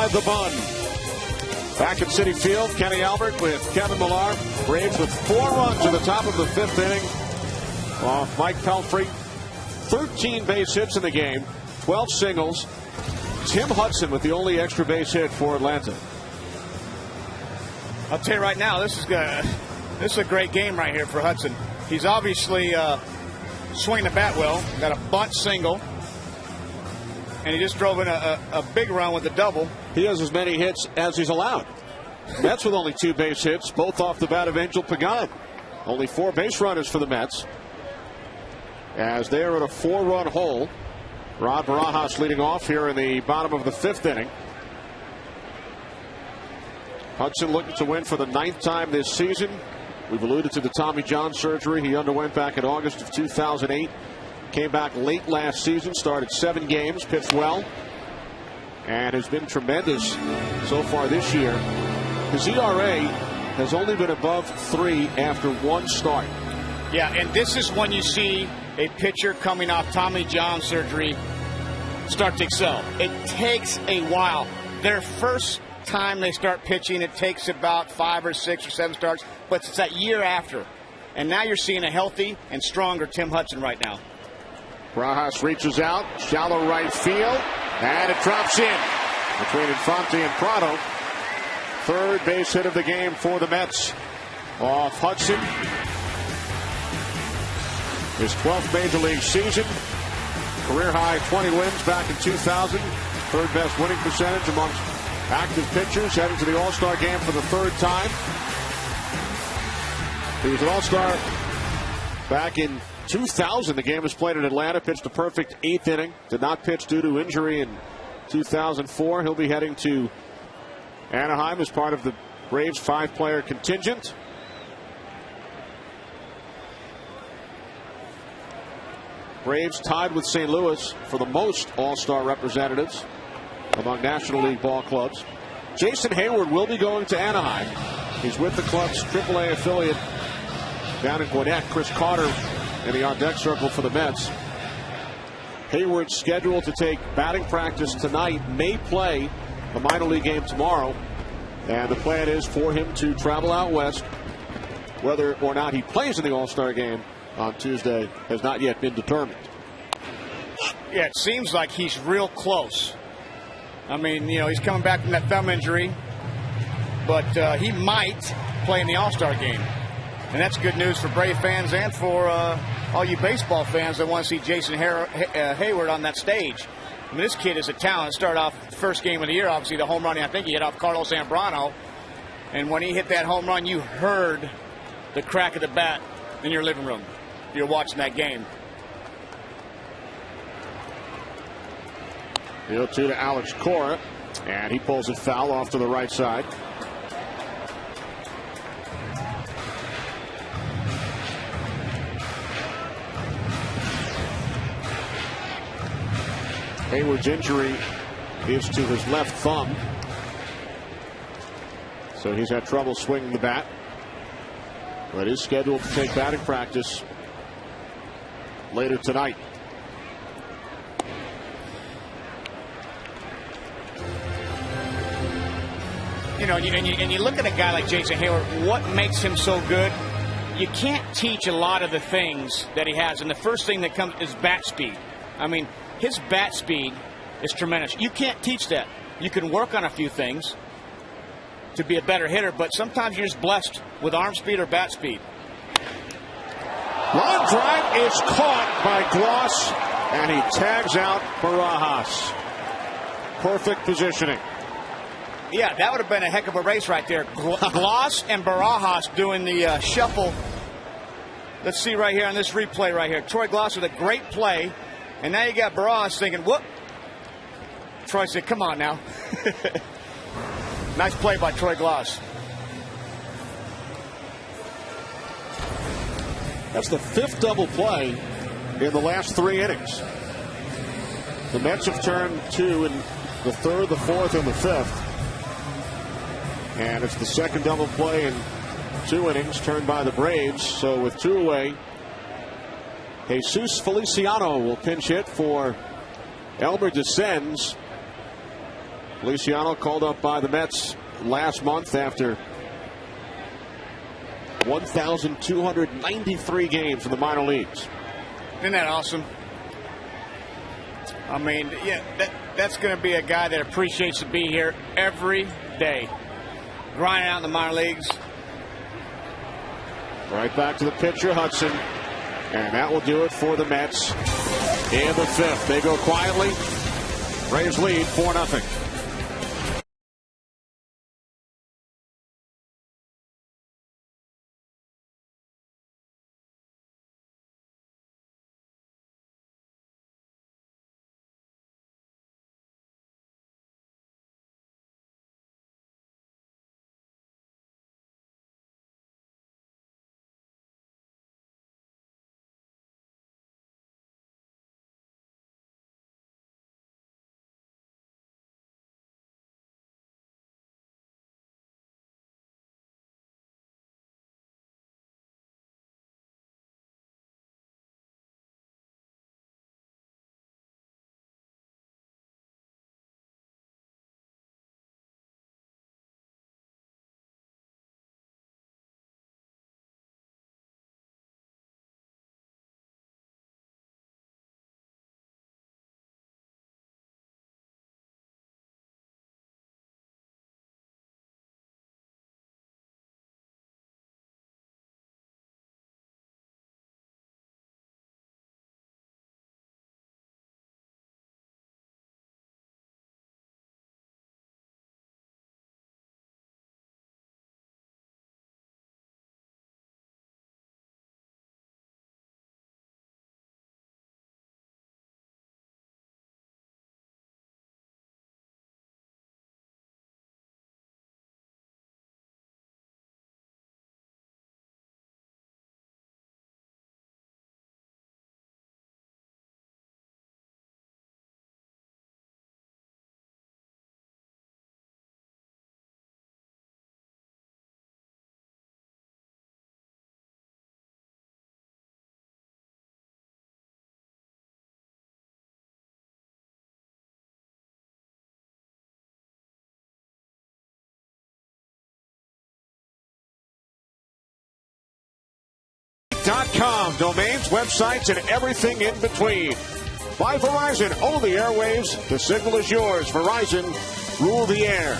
inside the bun. Back at Citi Field, Kenny Albert with Kevin Millar. Braves with 4 runs in the top of the 5th inning off Mike Pelfrey. 13 base hits in the game, 12 singles. Tim Hudson with the only extra base hit for Atlanta. I'll tell you right now, this is a great game right here for Hudson. He's obviously swinging the bat well. Got a bunt single. And he just drove in a big run with a double. He has as many hits as he's allowed. Mets with only 2 base hits, both off the bat of Angel Pagan. Only 4 base runners for the Mets, as they are at a 4-run hole. Rod Barajas leading off here in the bottom of the 5th inning. Hudson looking to win for the 9th time this season. We've alluded to the Tommy John surgery he underwent back in August of 2008. Came back late last season, started 7 games, pitched well, and has been tremendous so far this year. His ERA has only been above 3 after 1 start. Yeah, and this is when you see a pitcher coming off Tommy John surgery start to excel. It takes a while. Their first time they start pitching, it takes about 5 or 6 or 7 starts, but it's that year after. And now you're seeing a healthy and stronger Tim Hudson right now. Barajas reaches out, shallow right field, and it drops in between Infante and Prado. 3rd base hit of the game for the Mets off Hudson. His 12th major league season. Career high 20 wins back in 2000. 3rd best winning percentage amongst active pitchers. Heading to the All-Star game for the 3rd time. He was an All-Star back in 2000. The game was played in Atlanta. Pitched a perfect 8th inning. Did not pitch due to injury in 2004. He'll be heading to Anaheim as part of the Braves 5-player contingent. Braves tied with St. Louis for the most All-Star representatives among National League ball clubs. Jason Hayward will be going to Anaheim. He's with the club's AAA affiliate down in Gwinnett. Chris Carter in the on-deck circle for the Mets. Hayward's scheduled to take batting practice tonight, may play a minor league game tomorrow, and the plan is for him to travel out west. Whether or not he plays in the All-Star game on Tuesday has not yet been determined. Yeah, it seems like he's real close. I mean, you know, he's coming back from that thumb injury, but he might play in the All-Star game. And that's good news for Brave fans and for all you baseball fans that want to see Jason Hayward on that stage. I mean, this kid is a talent. Started off the first game of the year, obviously the home run I think he hit off Carlos Zambrano. And when he hit that home run, you heard the crack of the bat in your living room. You're watching that game. 0-2 to Alex Cora, and he pulls it foul off to the right side. Hayward's injury is to his left thumb, so he's had trouble swinging the bat, but is scheduled to take batting practice later tonight. You know, and you look at a guy like Jason Hayward, what makes him so good? You can't teach a lot of the things that he has, and the first thing that comes is bat speed. I mean, his bat speed is tremendous. You can't teach that. You can work on a few things to be a better hitter, but sometimes you're just blessed with arm speed or bat speed. Line drive is caught by Gloss, and he tags out Barajas. Perfect positioning. Yeah, that would have been a heck of a race right there. Gloss and Barajas doing the shuffle. Let's see right here on this replay right here. Troy Gloss with a great play. And now you got Barajas thinking, whoop. Troy said, come on now. Nice play by Troy Gloss. That's the 5th double play in the last 3 innings. The Mets have turned 2 in the 3rd, the 4th, and the 5th. And it's the 2nd double play in 2 innings turned by the Braves. So with 2 away, Jesus Feliciano will pinch hit for Elmer Descends. Feliciano called up by the Mets last month after 1,293 games in the minor leagues. Isn't that awesome? I mean, yeah, that's going to be a guy that appreciates to be here every day, grinding out in the minor leagues. Right back to the pitcher, Hudson. And that will do it for the Mets in the fifth. They go quietly. Braves lead 4-0. .com, domains, websites, and everything in between. By Verizon, own the airwaves. The signal is yours. Verizon, rule the air.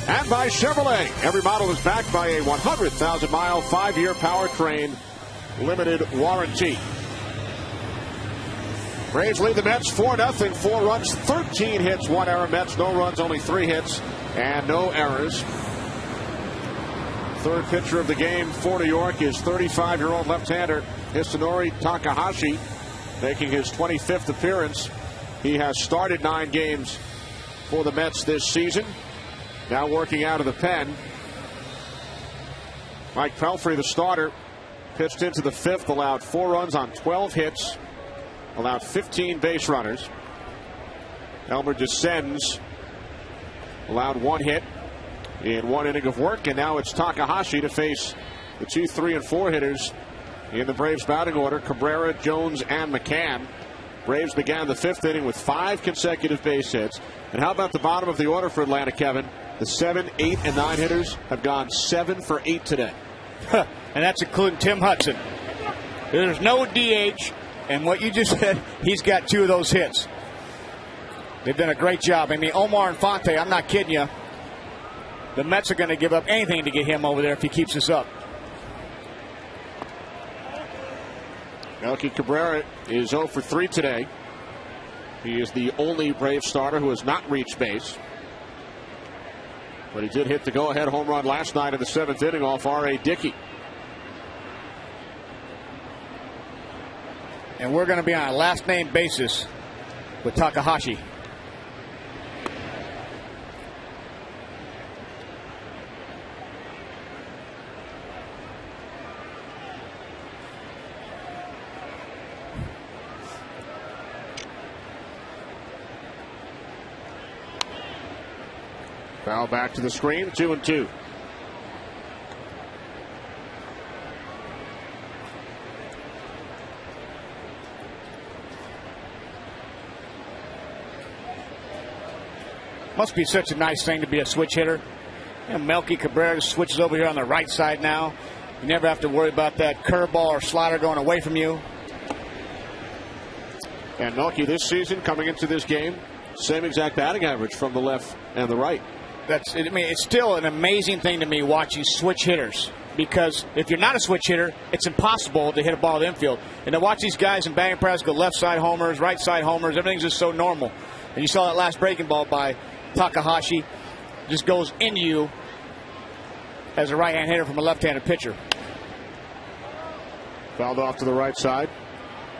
And by Chevrolet, every model is backed by a 100,000-mile, 5-year powertrain limited warranty. Braves lead the Mets 4-0, 4 runs, 13 hits, 1 error. Mets, no runs, only 3 hits, and no errors. Third pitcher of the game for New York is 35-year-old left-hander Hisanori Takahashi, making his 25th appearance. He has started 9 games for the Mets this season. Now working out of the pen. Mike Pelfrey, the starter, pitched into the 5th, allowed 4 runs on 12 hits, allowed 15 base runners. Elmer Descends allowed 1 hit in 1 inning of work, and now it's Takahashi to face the 2, 3, and 4 hitters in the Braves batting order, Cabrera, Jones, and McCann. Braves began the 5th inning with 5 consecutive base hits. And how about the bottom of the order for Atlanta, Kevin? The 7, 8, and 9 hitters have gone 7 for 8 today. And that's including Tim Hudson. There's no DH, and what you just said, he's got 2 of those hits. They've done a great job. I mean, Omar Infante, I'm not kidding you. The Mets are going to give up anything to get him over there if he keeps this up. Melky Cabrera is 0 for 3 today. He is the only Brave starter who has not reached base. But he did hit the go-ahead home run last night in the 7th inning off R.A. Dickey. And we're going to be on a last-name basis with Takahashi. Foul back to the screen, 2-2. Must be such a nice thing to be a switch hitter. You know, Melky Cabrera switches over here on the right side now. You never have to worry about that curveball or slider going away from you. And Melky this season, coming into this game, same exact batting average from the left and the right. It's still an amazing thing to me watching switch hitters, because if you're not a switch hitter, it's impossible to hit a ball to the infield. And to watch these guys in batting practice go left side homers, right side homers, everything's just so normal. And you saw that last breaking ball by Takahashi, just goes into you as a right-hand hitter from a left-handed pitcher. Fouled off to the right side.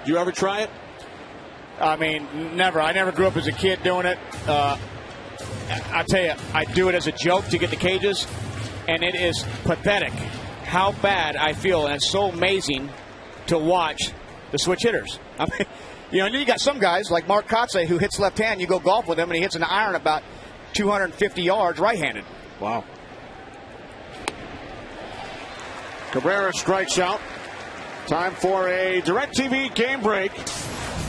Did you ever try it? I mean, never. I never grew up as a kid doing it. I tell you, I do it as a joke to get the cages, and it is pathetic how bad I feel, and it's so amazing to watch the switch hitters. I mean, and you got some guys like Mark Kotsay who hits left hand. You go golf with him, and he hits an iron about 250 yards right-handed. Wow. Cabrera strikes out. Time for a DirecTV game break.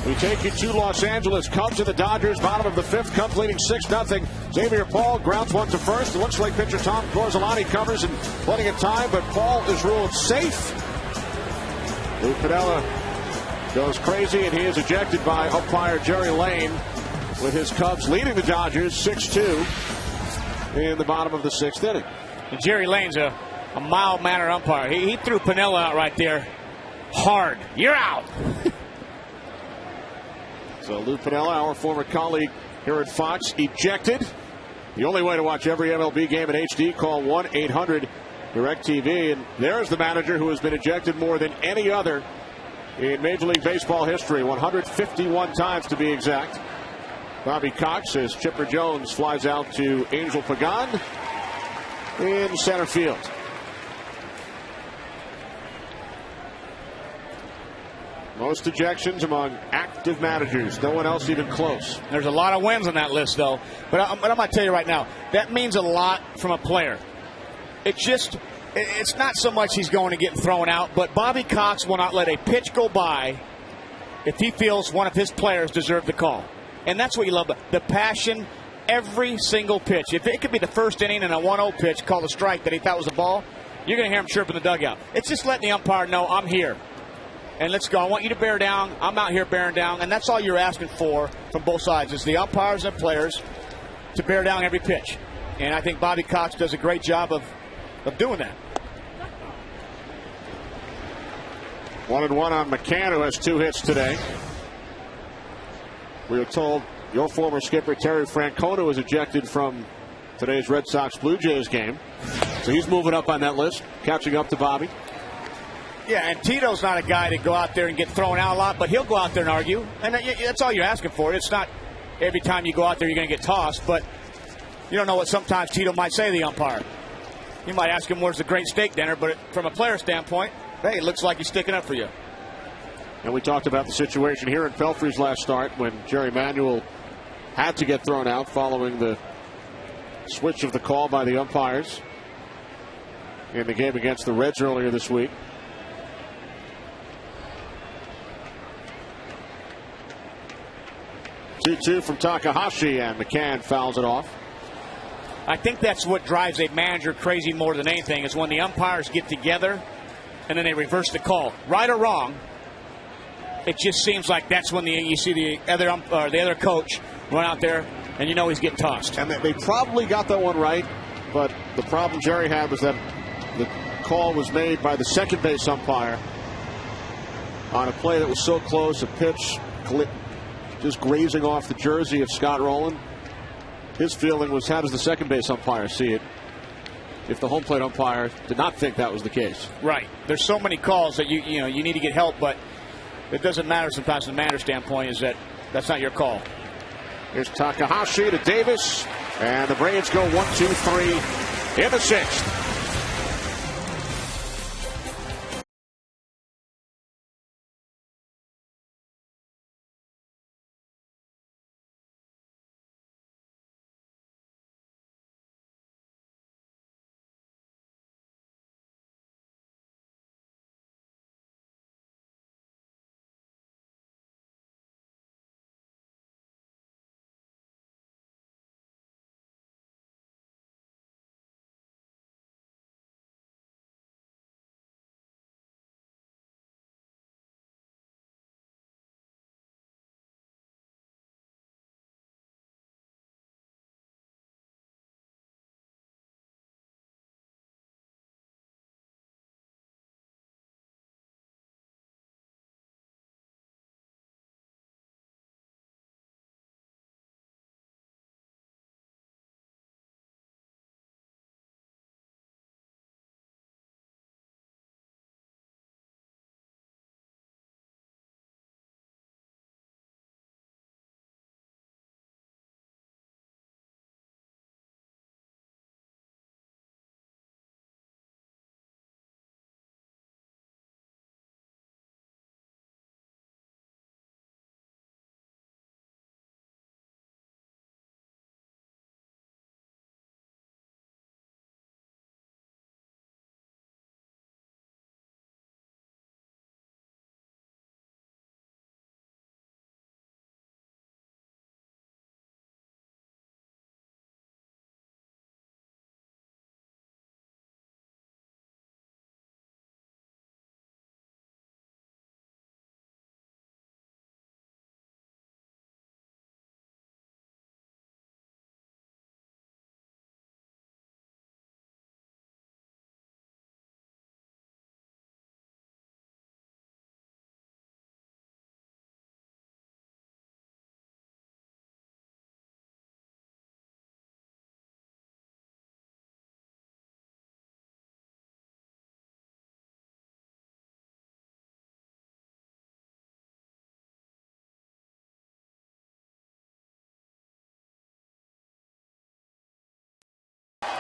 We take you to Los Angeles. Cubs and the Dodgers, bottom of the fifth. Cubs leading 6-0. Xavier Paul grounds one to first. It looks like pitcher Tom Corzolani covers in plenty of time, but Paul is ruled safe. Lou Piniella goes crazy, and he is ejected by umpire Jerry Lane, with his Cubs leading the Dodgers 6-2 in the bottom of the sixth inning. And Jerry Lane's a mild-mannered umpire. He threw Piniella out right there hard. You're out. So Lou Piniella, our former colleague here at Fox, ejected. The only way to watch every MLB game in HD, call 1-800-DIRECTV. And there's the manager who has been ejected more than any other in Major League Baseball history, 151 times to be exact. Bobby Cox, as Chipper Jones flies out to Angel Pagan in center field. Most ejections among active managers. No one else even close. There's a lot of wins on that list, though. But I'm going to tell you right now, that means a lot from a player. It's not so much he's going to get thrown out, but Bobby Cox will not let a pitch go by if he feels one of his players deserved the call. And that's what you love. The passion, every single pitch. If it could be the first inning and a 1-0 pitch called a strike that he thought was a ball, you're going to hear him chirp in the dugout. It's just letting the umpire know, I'm here. And let's go. I want you to bear down. I'm out here bearing down. And that's all you're asking for from both sides, is the umpires and players to bear down every pitch. And I think Bobby Cox does a great job of doing that. 1-1 on McCann, who has 2 hits today. We were told your former skipper Terry Francona was ejected from today's Red Sox-Blue Jays game. So he's moving up on that list, catching up to Bobby. Yeah, and Tito's not a guy to go out there and get thrown out a lot, but he'll go out there and argue. And that's all you're asking for. It's not every time you go out there you're going to get tossed, but you don't know what sometimes Tito might say to the umpire. You might ask him, where's the great steak dinner? But from a player standpoint, hey, it looks like he's sticking up for you. And we talked about the situation here in Pelfrey's last start when Jerry Manuel had to get thrown out following the switch of the call by the umpires in the game against the Reds earlier this week. 2-2 from Takahashi, and McCann fouls it off. I think that's what drives a manager crazy more than anything, is when the umpires get together and then they reverse the call. Right or wrong, it just seems like that's when you see the other coach run out there and you know he's getting tossed. And they probably got that one right, but the problem Jerry had was that the call was made by the second base umpire on a play that was so close, a pitch just grazing off the jersey of Scott Rowland. His feeling was, how does the second base umpire see it if the home plate umpire did not think that was the case? Right. There's so many calls that you need to get help, but it doesn't matter sometimes from the manager standpoint, is that's not your call. Here's Takahashi to Davis, and the Braves go 1-2-3 in the sixth.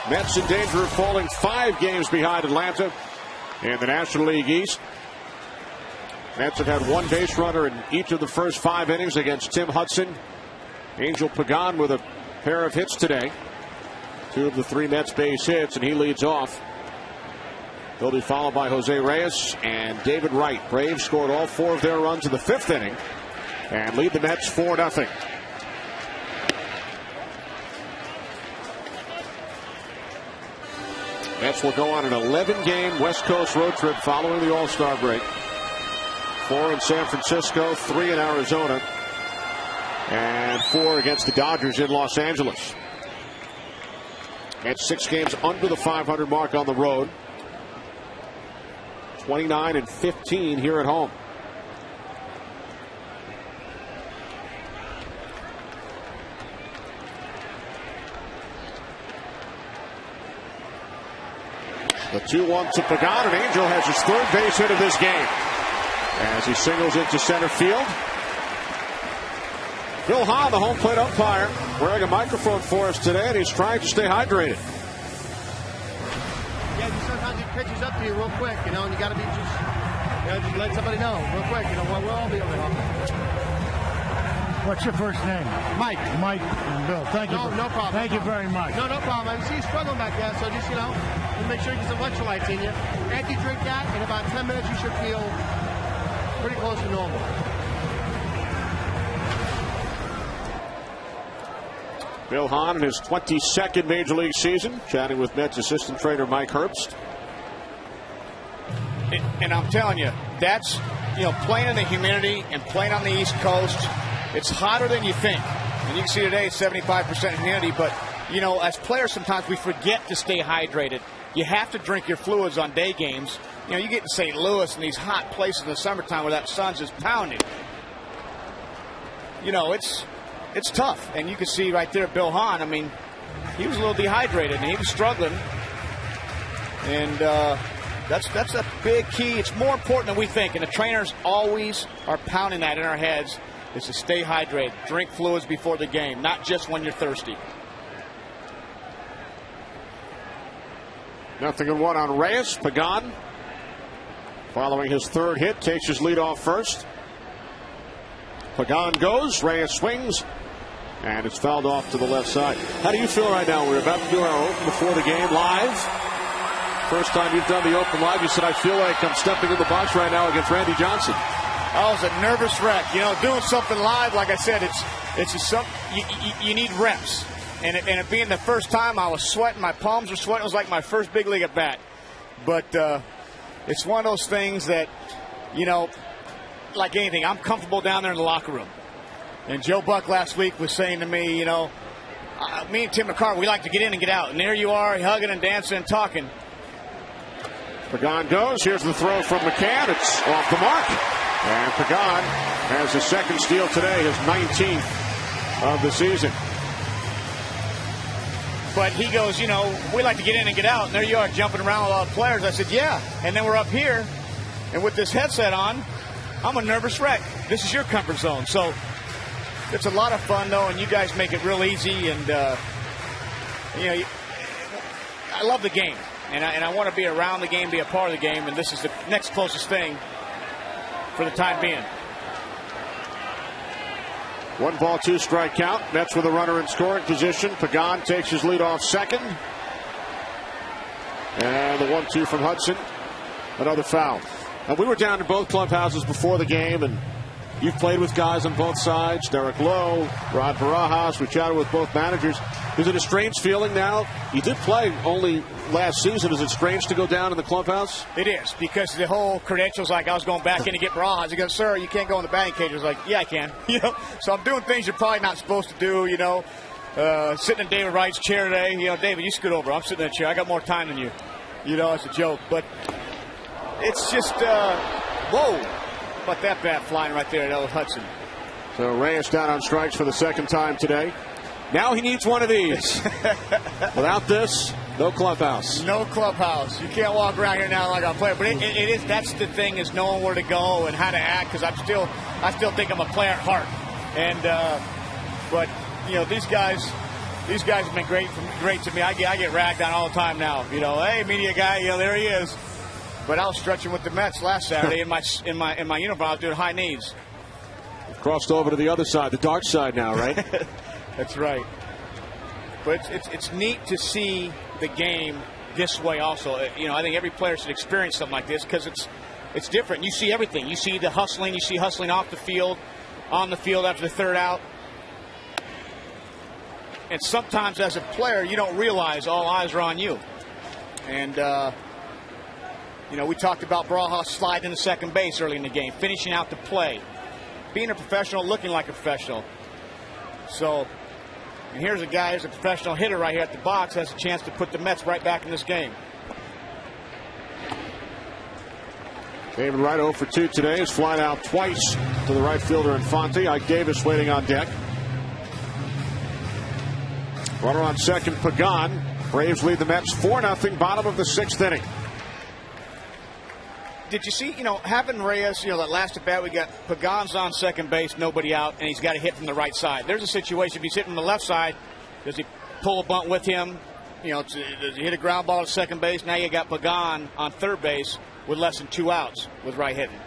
Mets in danger of falling 5 games behind Atlanta in the National League East. Mets have had 1 base runner in each of the first 5 innings against Tim Hudson. Angel Pagan with a pair of hits today. 2 of the 3 Mets base hits, and he leads off. He'll be followed by Jose Reyes and David Wright. Braves scored all 4 of their runs in the 5th inning and lead the Mets 4-0. Mets will go on an 11-game West Coast road trip following the All-Star break. 4 in San Francisco, 3 in Arizona, and 4 against the Dodgers in Los Angeles. Mets 6 games under the 500 mark on the road. 29-15 here at home. The 2-1 to Pagan, and Angel has his 3rd base hit of this game as he singles into center field. Bill Hahn, the home plate umpire, wearing a microphone for us today, and he's trying to stay hydrated. Yeah, sometimes he pitches up to you real quick, and you got to be just let somebody know real quick. We'll all be over here. What's your first name? Mike. Mike and Bill. Thank you. No problem. Thank you very much. No problem. I see you struggling back there, so just, make sure you get some electrolytes in you. After you drink that, in about 10 minutes, you should feel pretty close to normal. Bill Hahn in his 22nd Major League season, chatting with Mets assistant trainer Mike Herbst. And I'm telling you, that's, playing in the humidity and playing on the East Coast, it's hotter than you think. And you can see today it's 75% humidity, but, as players sometimes we forget to stay hydrated. You have to drink your fluids on day games. You get to St. Louis and these hot places in the summertime where that sun's just pounding. It's tough. And you can see right there Bill Hahn, he was a little dehydrated and he was struggling. And that's a big key. It's more important than we think. And the trainers always are pounding that in our heads, is to stay hydrated. Drink fluids before the game, not just when you're thirsty. 0-1 on Reyes. Pagan, following his 3rd hit, takes his lead off first. Pagan goes, Reyes swings, and it's fouled off to the left side. How do you feel right now? We're about to do our open before the game live. First time you've done the open live, you said, I feel like I'm stepping in the box right now against Randy Johnson. I was a nervous wreck. Doing something live, like I said, it's just something you need reps. And it being the first time, I was sweating. My palms were sweating. It was like my first big league at bat. But it's one of those things that, like anything, I'm comfortable down there in the locker room. And Joe Buck last week was saying to me, me and Tim McCarver, we like to get in and get out. And there you are, hugging and dancing and talking. Pagan goes. Here's the throw from McCann. It's off the mark. And Pagan has his 2nd steal today, his 19th of the season. But he goes, we like to get in and get out. And there you are, jumping around with all the players. I said, yeah. And then we're up here, and with this headset on, I'm a nervous wreck. This is your comfort zone. So it's a lot of fun, though, and you guys make it real easy. And, I love the game. And I want to be around the game, be a part of the game. And this is the next closest thing for the time being. 1 ball, 2 strike count. Mets with a runner in scoring position. Pagan takes his lead off second. And the 1-2 from Hudson. Another foul. And we were down in both clubhouses before the game, and you've played with guys on both sides. Derek Lowe, Rod Barajas. We chatted with both managers. Is it a strange feeling now? You did play only last season. Is it strange to go down in the clubhouse? It is, because the whole credentials, like I was going back in to get Barajas. He goes, sir, you can't go in the batting cage. I was like, yeah, I can. So I'm doing things you're probably not supposed to do, sitting in David Wright's chair today. David, you scoot over. I'm sitting in the chair. I got more time than you. It's a joke. But it's just, whoa. But that bat flying right there at Ellis Hudson. So Reyes down on strikes for the 2nd time today. Now he needs one of these. Without this, no clubhouse. No clubhouse. You can't walk around here now like a player. But it is. That's the thing, is knowing where to go and how to act. Because I still think I'm a player at heart. And but these guys, These guys have been great to me. I get ragged on all the time now. Hey, media guy, there he is. But I was stretching with the Mets last Saturday in my uniform. I was doing high knees. Crossed over to the other side, the dark side now, right? That's right. But it's neat to see the game this way also. I think every player should experience something like this because it's different. You see everything. You see the hustling. You see hustling off the field, on the field after the third out. And sometimes as a player, you don't realize all eyes are on you. And, we talked about Barajas sliding into second base early in the game, finishing out the play, being a professional, looking like a professional. So, and here's a guy who's a professional hitter right here at the box, has a chance to put the Mets right back in this game. David Wright 0 for 2 today. Is flying out twice to the right fielder Infante. Ike Davis waiting on deck. Runner on second, Pagan. Braves lead the Mets 4-0, bottom of the 6th inning. Did you see, having Reyes, that last at bat, we got Pagan's on second base, nobody out, and he's got to hit from the right side. There's a situation, if he's hitting from the left side, does he pull a bunt with him? Does he hit a ground ball at second base? Now you got Pagan on third base with less than 2 outs with right hitting.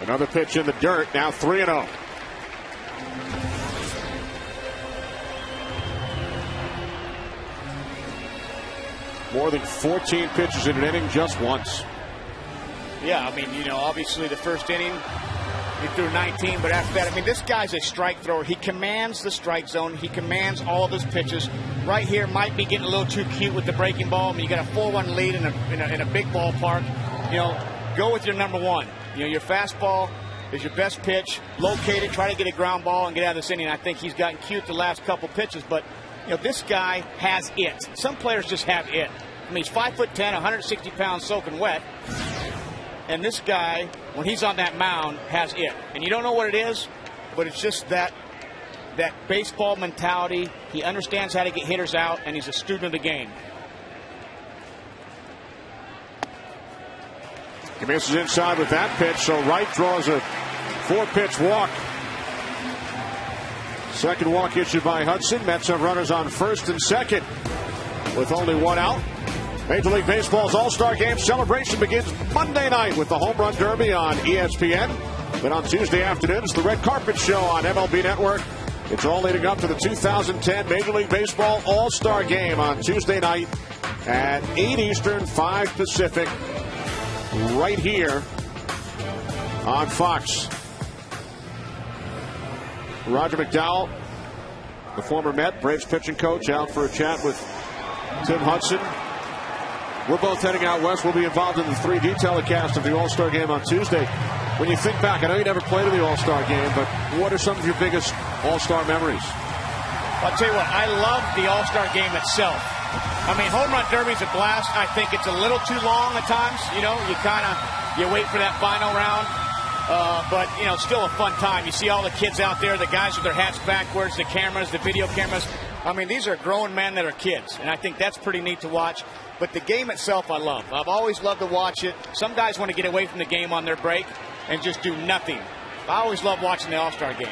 Another pitch in the dirt, now 3-0. More than 14 pitches in an inning just once. Yeah, obviously the first inning, he threw 19, but after that, this guy's a strike thrower. He commands the strike zone. He commands all of his pitches. Right here might be getting a little too cute with the breaking ball. You got a 4-1 lead in a big ballpark. Go with your number one. Your fastball is your best pitch. Locate it, try to get a ground ball and get out of this inning. I think he's gotten cute the last couple pitches, but this guy has it. Some players just have it. He's 5'10", 160 pounds soaking wet. And this guy, when he's on that mound, has it. And you don't know what it is, but it's just that baseball mentality. He understands how to get hitters out, and he's a student of the game. He misses inside with that pitch, so Wright draws a 4-pitch walk. Second walk issued by Hudson. Mets have runners on first and second with only 1 out. Major League Baseball's All-Star Game celebration begins Monday night with the Home Run Derby on ESPN. Then on Tuesday afternoons, the Red Carpet Show on MLB Network. It's all leading up to the 2010 Major League Baseball All-Star Game on Tuesday night at 8 Eastern, 5 Pacific, right here on Fox. Roger McDowell, the former Met, Braves pitching coach, out for a chat with Tim Hudson. We're both heading out west. We'll be involved in the 3D telecast of the All-Star Game on Tuesday. When you think back, I know you never played in the All-Star Game, but what are some of your biggest All-Star memories? I'll tell you what, I love the All-Star Game itself. Home Run Derby's a blast. I think it's a little too long at times. You wait for that final round. But still a fun time. You see all the kids out there, the guys with their hats backwards, the cameras, the video cameras. These are grown men that are kids, and I think that's pretty neat to watch. But the game itself I love. I've always loved to watch it. Some guys want to get away from the game on their break and just do nothing. I always love watching the All-Star Game.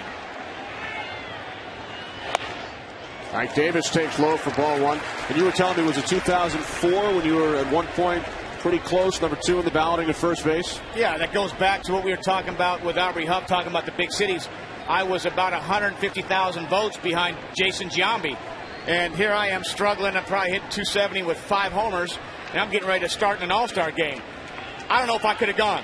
Ike Davis takes low for ball 1. And you were telling me, was it 2004 when you were at one point pretty close, number 2 in the balloting at first base? Yeah, that goes back to what we were talking about with Aubrey Huff, talking about the big cities. I was about 150,000 votes behind Jason Giambi. And here I am struggling. I probably hit 270 with 5 homers, and I'm getting ready to start in an All-Star game. I don't know if I could have gone.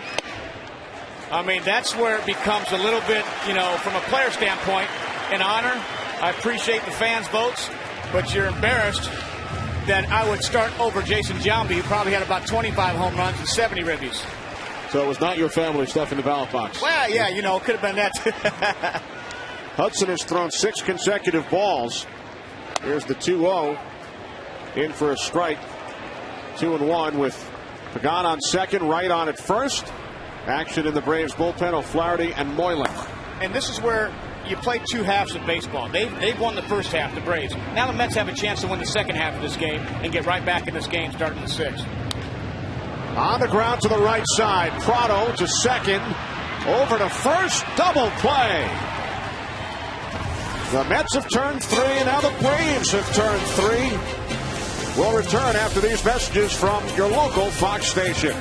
That's where it becomes a little bit, from a player standpoint, an honor. I appreciate the fans' votes, but you're embarrassed that I would start over Jason Giambi, who probably had about 25 home runs and 70 ribbies. So it was not your family stuff in the ballot box. Well, yeah, could have been that. Hudson has thrown 6 consecutive balls. Here's the 2-0. In for a strike. 2-1 with Pagan on second, Wright on at first. Action in the Braves bullpen, O'Flaherty and Moylan. And this is where you play 2 halves of baseball. They've won the first half, the Braves. Now the Mets have a chance to win the second half of this game and get right back in this game starting the 6th. On the ground to the right side. Prado to second. Over to first. Double play. The Mets have turned 3, and now the Braves have turned 3. We'll return after these messages from your local Fox station.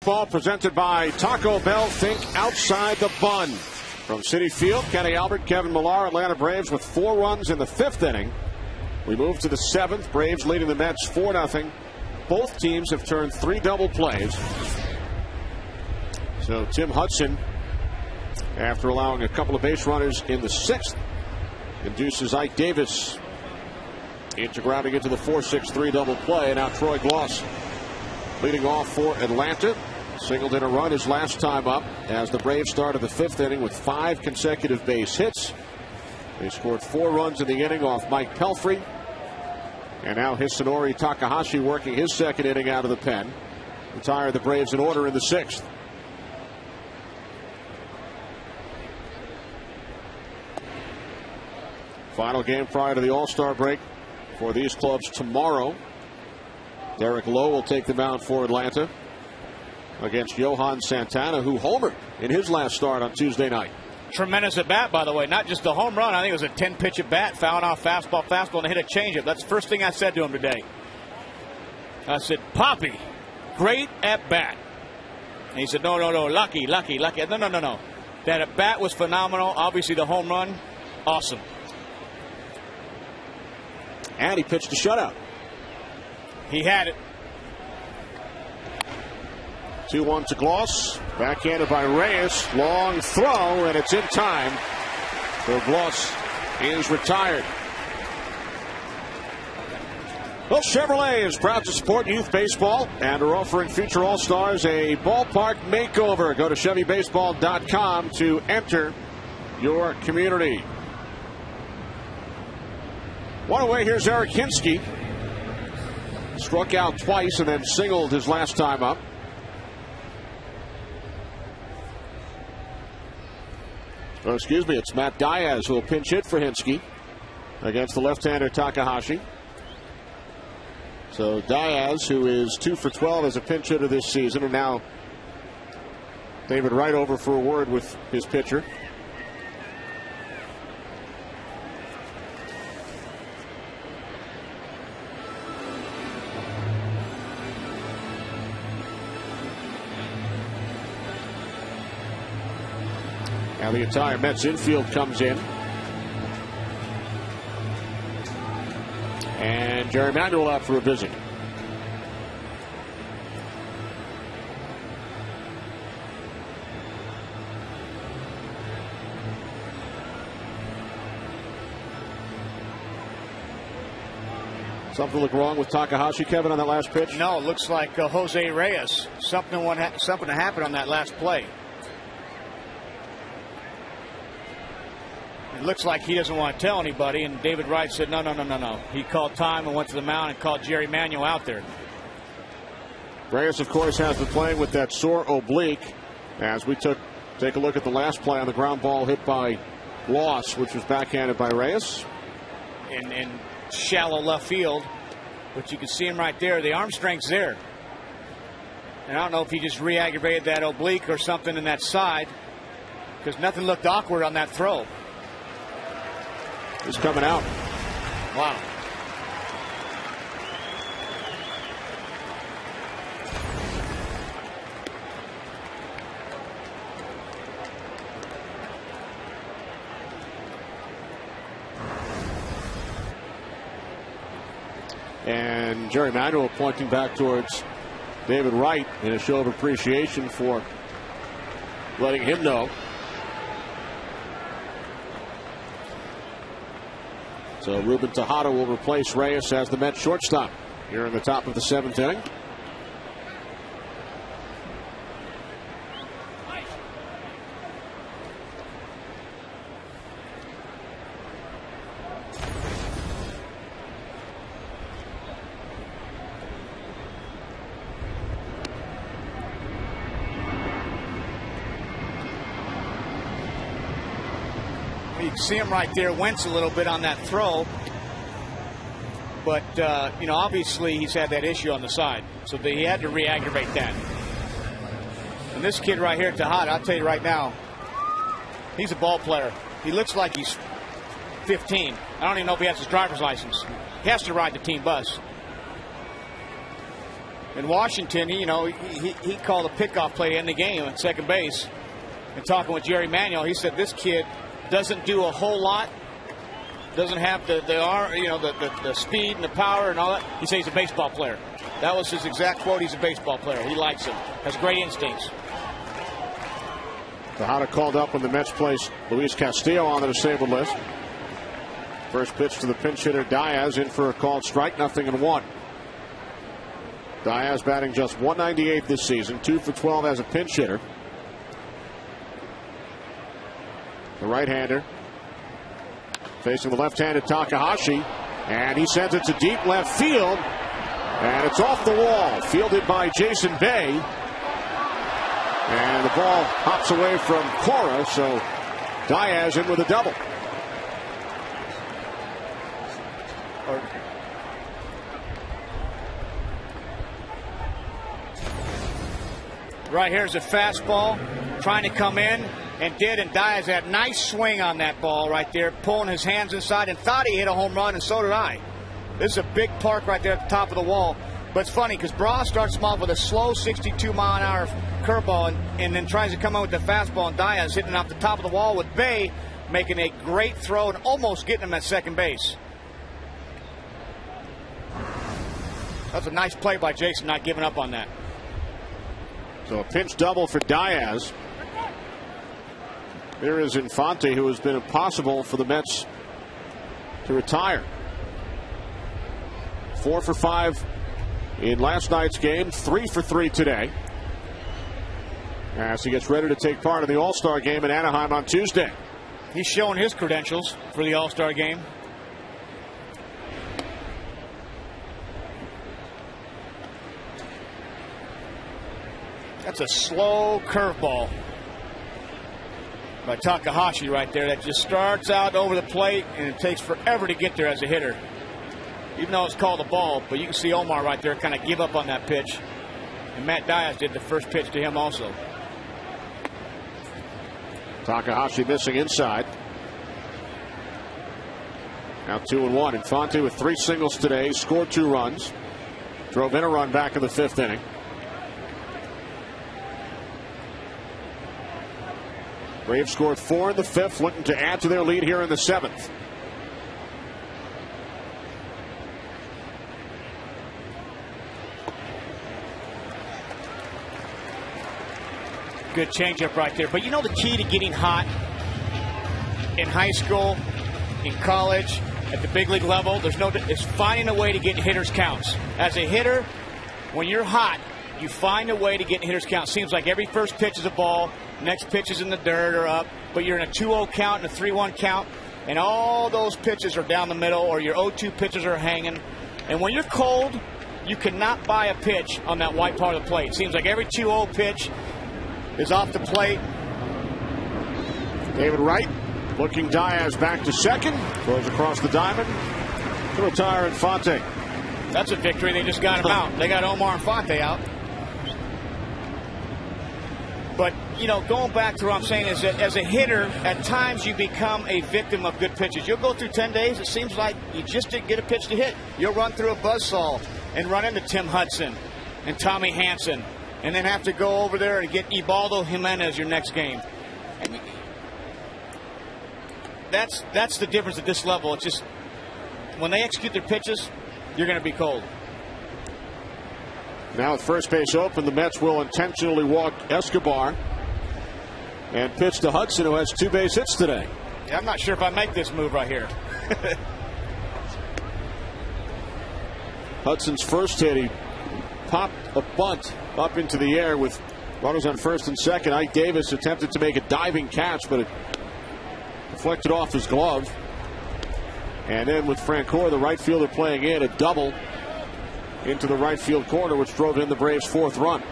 Ball presented by Taco Bell. Think outside the bun. From Citi Field, Kenny Albert, Kevin Millar, Atlanta Braves with 4 runs in the 5th inning. We move to the 7th. Braves leading the Mets 4-0. Both teams have turned 3 double plays. So Tim Hudson, after allowing a couple of base runners in the 6th, induces Ike Davis into grounding into the 4-6-3 double play. Now Troy Gloss leading off for Atlanta. Singled in a run his last time up as the Braves started the 5th inning with 5 consecutive base hits. They scored 4 runs in the inning off Mike Pelfrey. And now Hisanori Takahashi working his 2nd inning out of the pen. Retired the Braves in order in the 6th. Final game prior to the All-Star break for these clubs tomorrow. Derek Lowe will take the mound for Atlanta against Johan Santana, who homered in his last start on Tuesday night. Tremendous at bat, by the way. Not just a home run. I think it was a 10-pitch at bat, fouling off fastball, and hit a changeup. That's the first thing I said to him today. I said, Poppy, great at bat. And he said, no, lucky. No. That at bat was phenomenal. Obviously, the home run, awesome. And he pitched a shutout. He had it. 2-1 to Gloss. Backhanded by Reyes. Long throw, and it's in time. So Gloss is retired. Well, Chevrolet is proud to support youth baseball and are offering future All-Stars a ballpark makeover. Go to ChevyBaseball.com to enter your community. One away, here's Eric Hinsky. Struck out twice and then singled his last time up. Oh, excuse me, it's Matt Diaz who will pinch hit for Hinsky against the left-hander Takahashi. So Diaz, who is 2 for 12 as a pinch hitter this season, and now David Wright over for a word with his pitcher. Now the entire Mets infield comes in. And Jerry Manuel out for a visit. Something look wrong with Takahashi, Kevin, on that last pitch? No, it looks like Jose Reyes. Something happened on that last play. It looks like he doesn't want to tell anybody, and David Wright said, no. He called time and went to the mound and called Jerry Manuel out there. Reyes, of course, has been playing with that sore oblique. As we take a look at the last play on the ground ball hit by Loss, which was backhanded by Reyes. In shallow left field, but you can see him right there. The arm strength's there. And I don't know if he just re-aggravated that oblique or something in that side, because nothing looked awkward on that throw. He's coming out. Wow. And Jerry Manuel pointing back towards David Wright in a show of appreciation for letting him know. So Ruben Tejada will replace Reyes as the Mets shortstop here in the top of the 7th inning. You can see him right there wince a little bit on that throw. But, obviously he's had that issue on the side. So he had to re-aggravate that. And this kid right here, Tejada, I'll tell you right now, he's a ball player. He looks like he's 15. I don't even know if he has his driver's license. He has to ride the team bus. In Washington, he called a pickoff play to end the game at second base. And talking with Jerry Manuel, he said this kid doesn't do a whole lot, doesn't have the arm, the speed and the power and all that. He says he's a baseball player. That was his exact quote. He's a baseball player. He likes him. Has great instincts. Tejada called up when the Mets placed Luis Castillo on the disabled list. First pitch to the pinch hitter Diaz, in for a called strike, 0-1. Diaz batting just .198 this season, 2 for 12 as a pinch hitter. The right-hander facing the left-handed Takahashi, and he sends it to deep left field, and it's off the wall, fielded by Jason Bay, and the ball hops away from Cora, so Diaz in with a double. Right here's a fastball trying to come in. And Diaz had a nice swing on that ball right there, pulling his hands inside, and thought he hit a home run, and so did I. This is a big park right there at the top of the wall. But it's funny because Bra starts him off with a slow 62-mile-an-hour curveball and then tries to come in with the fastball, and Diaz hitting off the top of the wall with Bay making a great throw and almost getting him at second base. That's a nice play by Jason, not giving up on that. So a pinch double for Diaz. There is Infante, who has been impossible for the Mets to retire. 4 for 5 in last night's game, 3 for 3 today, as he gets ready to take part in the All-Star game in Anaheim on Tuesday. He's showing his credentials for the All-Star game. That's a slow curveball by Takahashi right there that just starts out over the plate, and it takes forever to get there as a hitter. Even though it's called a ball, but you can see Omar right there kind of give up on that pitch. And Matt Diaz did the first pitch to him also. Takahashi missing inside. Now 2-1. Infante with 3 singles today, scored 2 runs. Drove in a run back in the 5th inning. Braves scored 4 in the 5th, looking to add to their lead here in the 7th. Good changeup right there. But you know the key to getting hot in high school, in college, at the big league level, it's finding a way to get hitters' counts. As a hitter, when you're hot, you find a way to get hitters' counts. Seems like every first pitch is a ball, next pitch is in the dirt or up, but you're in a 2-0 count and a 3-1 count, and all those pitches are down the middle, or your 0-2 pitches are hanging. And when you're cold, you cannot buy a pitch on that white part of the plate. Seems like every 2-0 pitch is off the plate. David Wright looking Diaz back to second. Throws across the diamond to retire Infante. That's a victory. They just got him out. They got Omar Infante out. But, you know, going back to what I'm saying is that as a hitter, at times you become a victim of good pitches. You'll go through 10 days, it seems like you just didn't get a pitch to hit. You'll run through a buzzsaw and run into Tim Hudson and Tommy Hanson, and then have to go over there and get Ubaldo Jimenez your next game. And that's the difference at this level. It's just when they execute their pitches, you're going to be cold. Now with first base open, the Mets will intentionally walk Escobar and pitch to Hudson, who has 2 base hits today. Yeah, I'm not sure if I make this move right here. Hudson's first hit, he popped a bunt up into the air with runners on first and second. Ike Davis attempted to make a diving catch, but it deflected off his glove. And then with Francoeur, the right fielder, playing in, a double into the right field corner, which drove in the Braves' 4th run.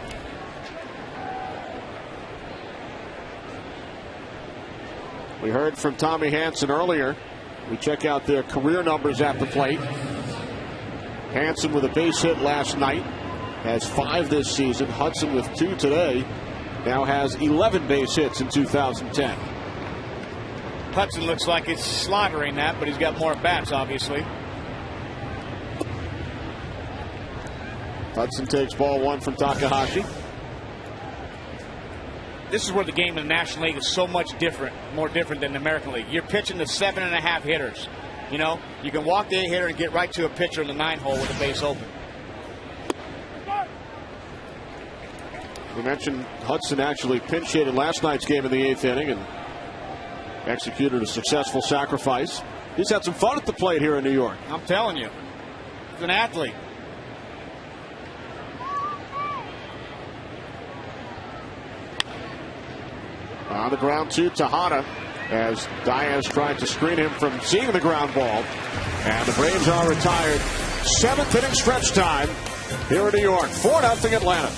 We heard from Tommy Hanson earlier. We check out their career numbers at the plate. Hanson with a base hit last night, has 5 this season. Hudson with 2 today, now has 11 base hits in 2010. Hudson looks like he's slaughtering that, but he's got more bats, obviously. Hudson takes ball 1 from Takahashi. This is where the game in the National League is so much different, more different than the American League. You're pitching to 7.5 hitters. You know, you can walk the 8 hitter and get right to a pitcher in the 9 hole with the base open. We mentioned Hudson actually pinch hit in last night's game in the 8th inning and executed a successful sacrifice. He's had some fun at the plate here in New York. I'm telling you, he's an athlete. On the ground to Tejada as Diaz tried to screen him from seeing the ground ball. And the Braves are retired. 7th inning stretch time here in New York. 4-0 Atlanta.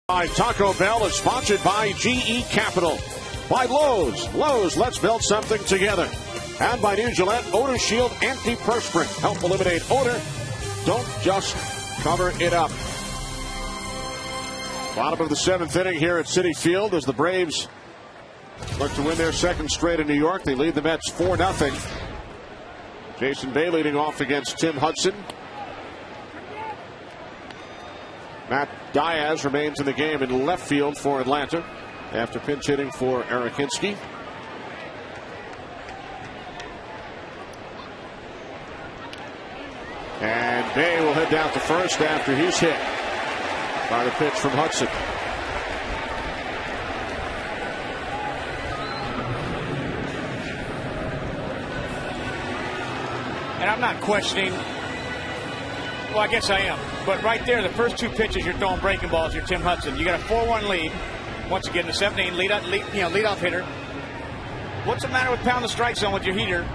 Taco Bell is sponsored by GE Capital. By Lowe's. Lowe's, let's build something together. And by New Gillette Odor Shield Antiperspirant. Help eliminate odor. Don't just cover it up. Bottom of the 7th inning here at Citi Field as the Braves look to win their 2nd straight in New York. They lead the Mets 4-0. Jason Bay leading off against Tim Hudson. Matt Diaz remains in the game in left field for Atlanta after pinch hitting for Eric Hinsky. And Bay will head down to first after he's hit by the pitch from Hudson. And I'm not questioning. Well, I guess I am. But right there, the first 2 pitches you're throwing breaking balls. You're Tim Hudson. You got a 4-1 lead. Once again, the 7-8 leadoff hitter. What's the matter with pound the strike zone with your heater?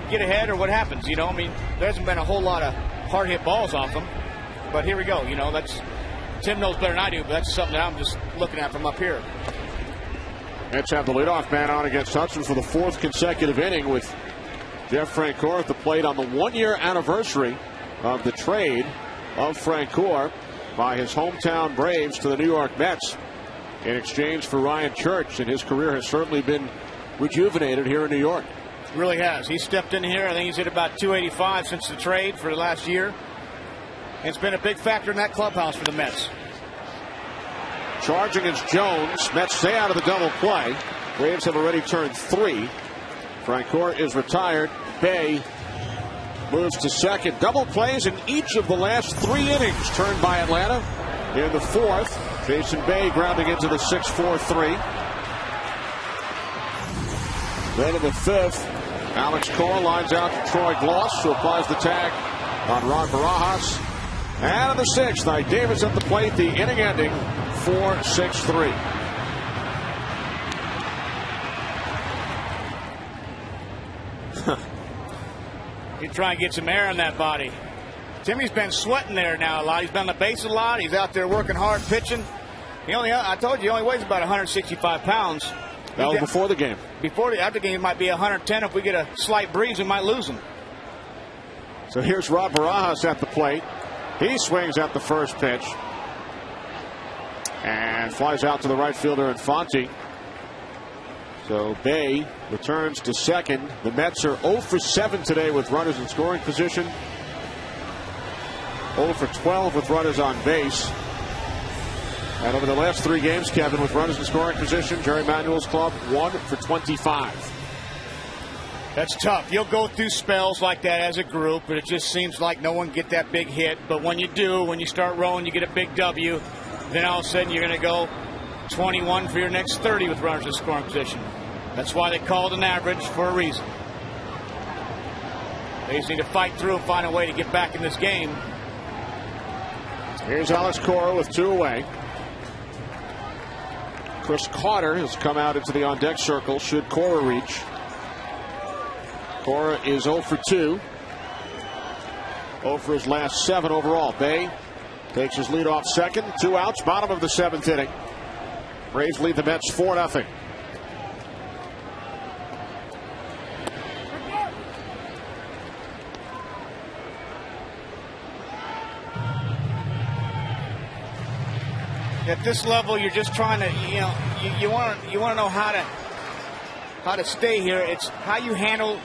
Get ahead or what happens? You know, I mean, there hasn't been a whole lot of hard hit balls off him. But here we go. You know, that's Tim knows better than I do. But that's something that I'm just looking at from up here. Mets have the leadoff man on against Hudson for the 4th consecutive inning with Jeff Francoeur at the plate on the 1-year anniversary of the trade of Francoeur by his hometown Braves to the New York Mets in exchange for Ryan Church, and his career has certainly been rejuvenated here in New York. Really has. He stepped in here. I think he's hit about 285 since the trade for the last year. It's been a big factor in that clubhouse for the Mets. Charging is Jones. Mets stay out of the double play. Braves have already turned 3. Francoeur is retired. Bay moves to second. Double plays in each of the last 3 innings turned by Atlanta. In the 4th, Jason Bay grounding into the 6-4-3. Then in the 5th, Alex Cora lines out to Troy Gloss, who applies the tag on Ron Barajas. And in the 6th, Knight Davis at the plate, the inning ending 4-6-3. You try and get some air in that body. Timmy's been sweating there now a lot. He's been on the base a lot. He's out there working hard, pitching. I told you, he only weighs about 165 pounds. That was before the game. After the game, it might be 110. If we get a slight breeze, we might lose him. So here's Rob Barajas at the plate. He swings at the first pitch and flies out to the right fielder Infante. So Bay returns to second. The Mets are 0 for 7 today with runners in scoring position. 0 for 12 with runners on base. And over the last 3 games, Kevin, with runners in scoring position, Jerry Manuel's club 1 for 25. That's tough. You'll go through spells like that as a group, but it just seems like no one get that big hit. But when you do, when you start rolling, you get a big W. Then all of a sudden you're going to go 21 for your next 30 with runners in scoring position. That's why they call it an average for a reason. They just need to fight through and find a way to get back in this game. Here's Alex Cora with 2 away. Chris Carter has come out into the on-deck circle should Cora reach. Cora is 0 for 2. 0 for his last 7 overall. Bay takes his lead off second. 2 outs, bottom of the 7th inning. Braves lead the Mets 4-0. At this level, you're just trying to, you want to know how to stay here. It's how you handle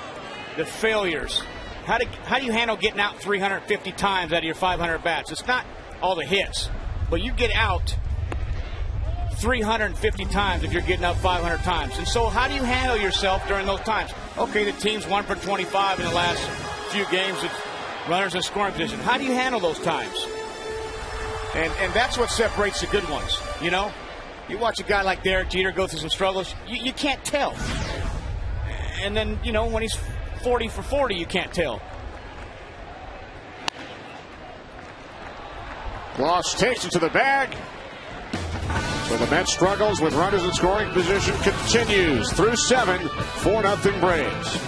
the failures. How do you handle getting out 350 times out of your 500 bats? It's not all the hits, but you get out 350 times if you're getting up 500 times. And so how do you handle yourself during those times? Okay, the team's 1 for 25 in the last few games. It's runners in scoring position. How do you handle those times? And that's what separates the good ones, You watch a guy like Derek Jeter go through some struggles, you can't tell. And then, when he's 40 for 40, you can't tell. Gloss takes it to the bag. So the Mets struggles with runners in scoring position continues through 7, 4-0 Braves.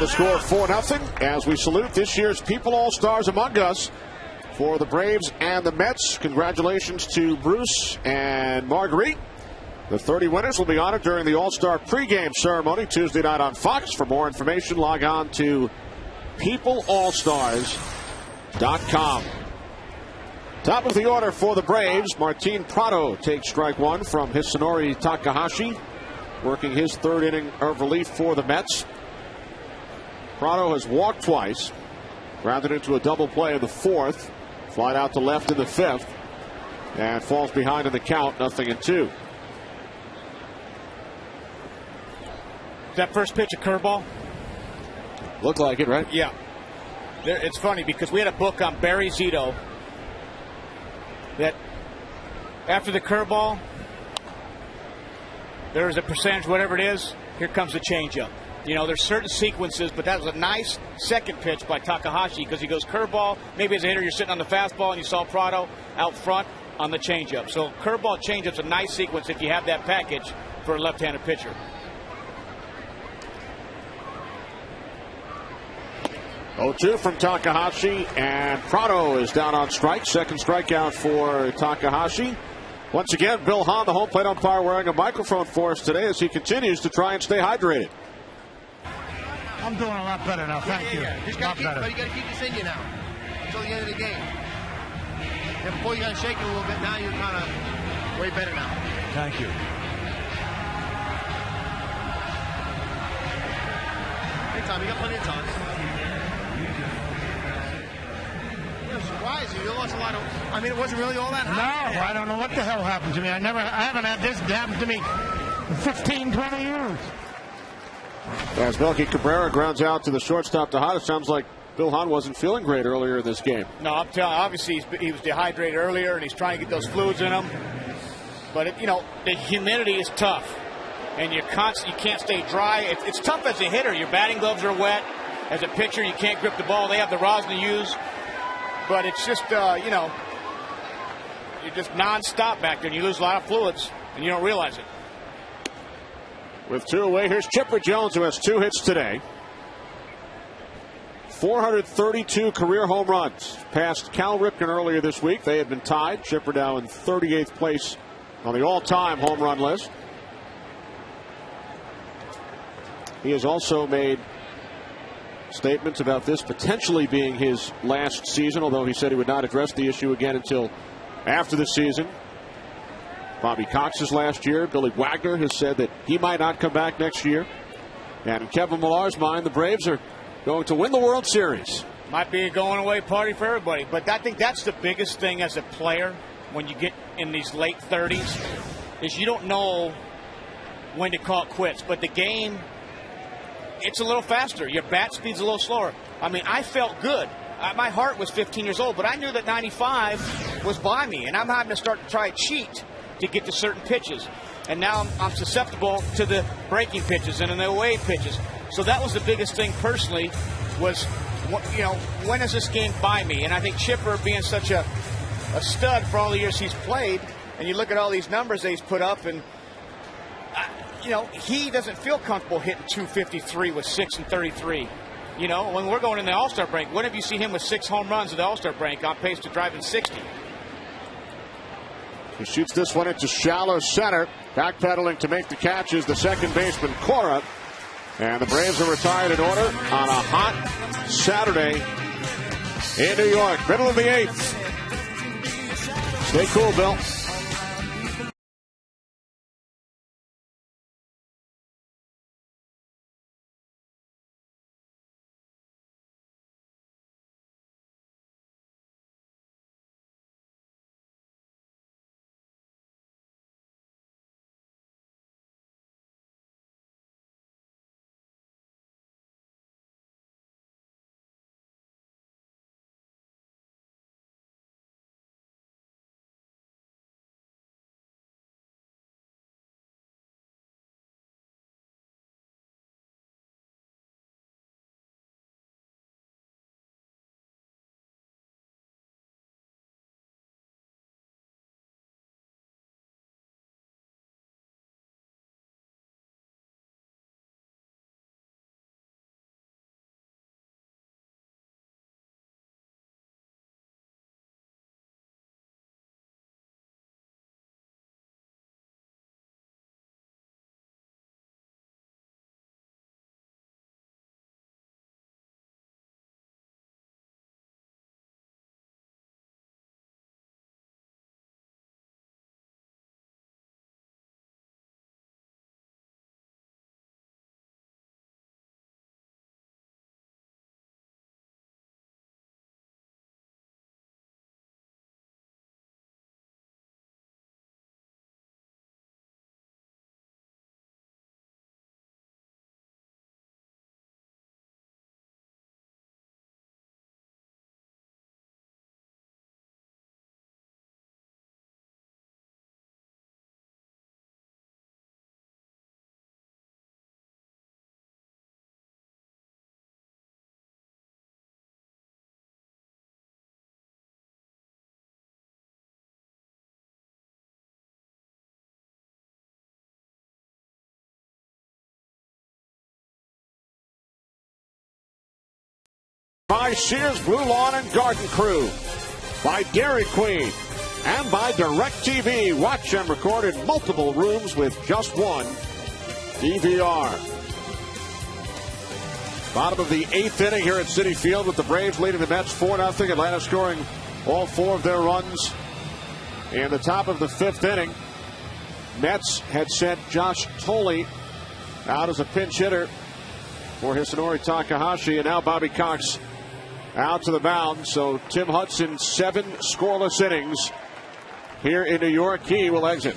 the score 4-0 as we salute this year's People All-Stars among us for the Braves and the Mets. Congratulations to Bruce and Marguerite. The 30 winners will be honored during the All-Star pregame ceremony Tuesday night on Fox. For more information, log on to peopleallstars.com. Top of the order for the Braves, Martin Prado takes strike one from Hisanori Takahashi, working his third inning of relief for the Mets. Prado has walked twice, grounded into a double play in the fourth, flied out to left in the fifth, and falls behind in the count, 0-2. That first pitch a curveball? Looked like it, right? Yeah. It's funny because we had a book on Barry Zito that after the curveball, there's a percentage, whatever it is, here comes the changeup. You know, there's certain sequences, but that was a nice second pitch by Takahashi because he goes curveball. Maybe as a hitter, you're sitting on the fastball and you saw Prado out front on the changeup. So curveball changeup's a nice sequence if you have that package for a left-handed pitcher. 0-2 from Takahashi, and Prado is down on strike. Second strikeout for Takahashi. Once again, Bill Hahn, the home plate umpire, wearing a microphone for us today as he continues to try and stay hydrated. I'm doing a lot better now, thank you. Just gotta but you got to keep this in you now until the end of the game. And before you got to shake it a little bit, now you're kind of way better now. Thank you. Hey, Tom, you got plenty of time. I'm surprised you lost a lot of. I mean, it wasn't really all that high. No, I don't know what the hell happened to me. I haven't had this happen to me in 15, 20 years. As Melky Cabrera grounds out to the shortstop Tejada, it sounds like Bill Hahn wasn't feeling great earlier in this game. No, I'm telling you, obviously he was dehydrated earlier and he's trying to get those fluids in him. But, you know, the humidity is tough. And you can't stay dry. It's tough as a hitter. Your batting gloves are wet. As a pitcher, you can't grip the ball. They have the rosin to use. But it's just, you know, you're just nonstop back there. And you lose a lot of fluids, and you don't realize it. With two away, here's Chipper Jones, who has 2 hits today. 432 career home runs. Passed Cal Ripken earlier this week. They had been tied. Chipper now in 38th place on the all-time home run list. He has also made statements about this potentially being his last season, although he said he would not address the issue again until after the season. Bobby Cox's last year. Billy Wagner has said that he might not come back next year. And in Kevin Millar's mind, the Braves are going to win the World Series. Might be a going-away party for everybody. But I think that's the biggest thing as a player when you get in these late 30s is you don't know when to call it quits. But the game, it's a little faster. Your bat speed's a little slower. I mean, I felt good. My heart was 15 years old, but I knew that 95 was by me, and I'm having to start to try to cheat to get to certain pitches. And now I'm susceptible to the breaking pitches and the away pitches. So that was the biggest thing personally was, you know, when is this game by me? And I think Chipper being such a stud for all the years he's played, and you look at all these numbers that he's put up, and, you know, he doesn't feel comfortable hitting 253 with 6 and 33. You know, when we're going in the All-Star break, when have you seen him with 6 home runs at the All-Star break on pace to driving 60? He shoots this one into shallow center. Backpedaling to make the catch is the second baseman, Cora. And the Braves are retired in order on a hot Saturday in New York. Middle of the 8th. Stay cool, Bill. By Sears Blue Lawn and Garden Crew, by Dairy Queen, and by DirecTV. Watch and record in multiple rooms with just one DVR. Bottom of the 8th inning here at Citi Field with the Braves leading the Mets 4-0. Atlanta scoring all 4 of their runs in the top of the 5th inning. Mets had sent Josh Thole out as a pinch hitter for Hisanori Takahashi, and now Bobby Cox out to the mound. So Tim Hudson, 7 scoreless innings here in New York. He will exit.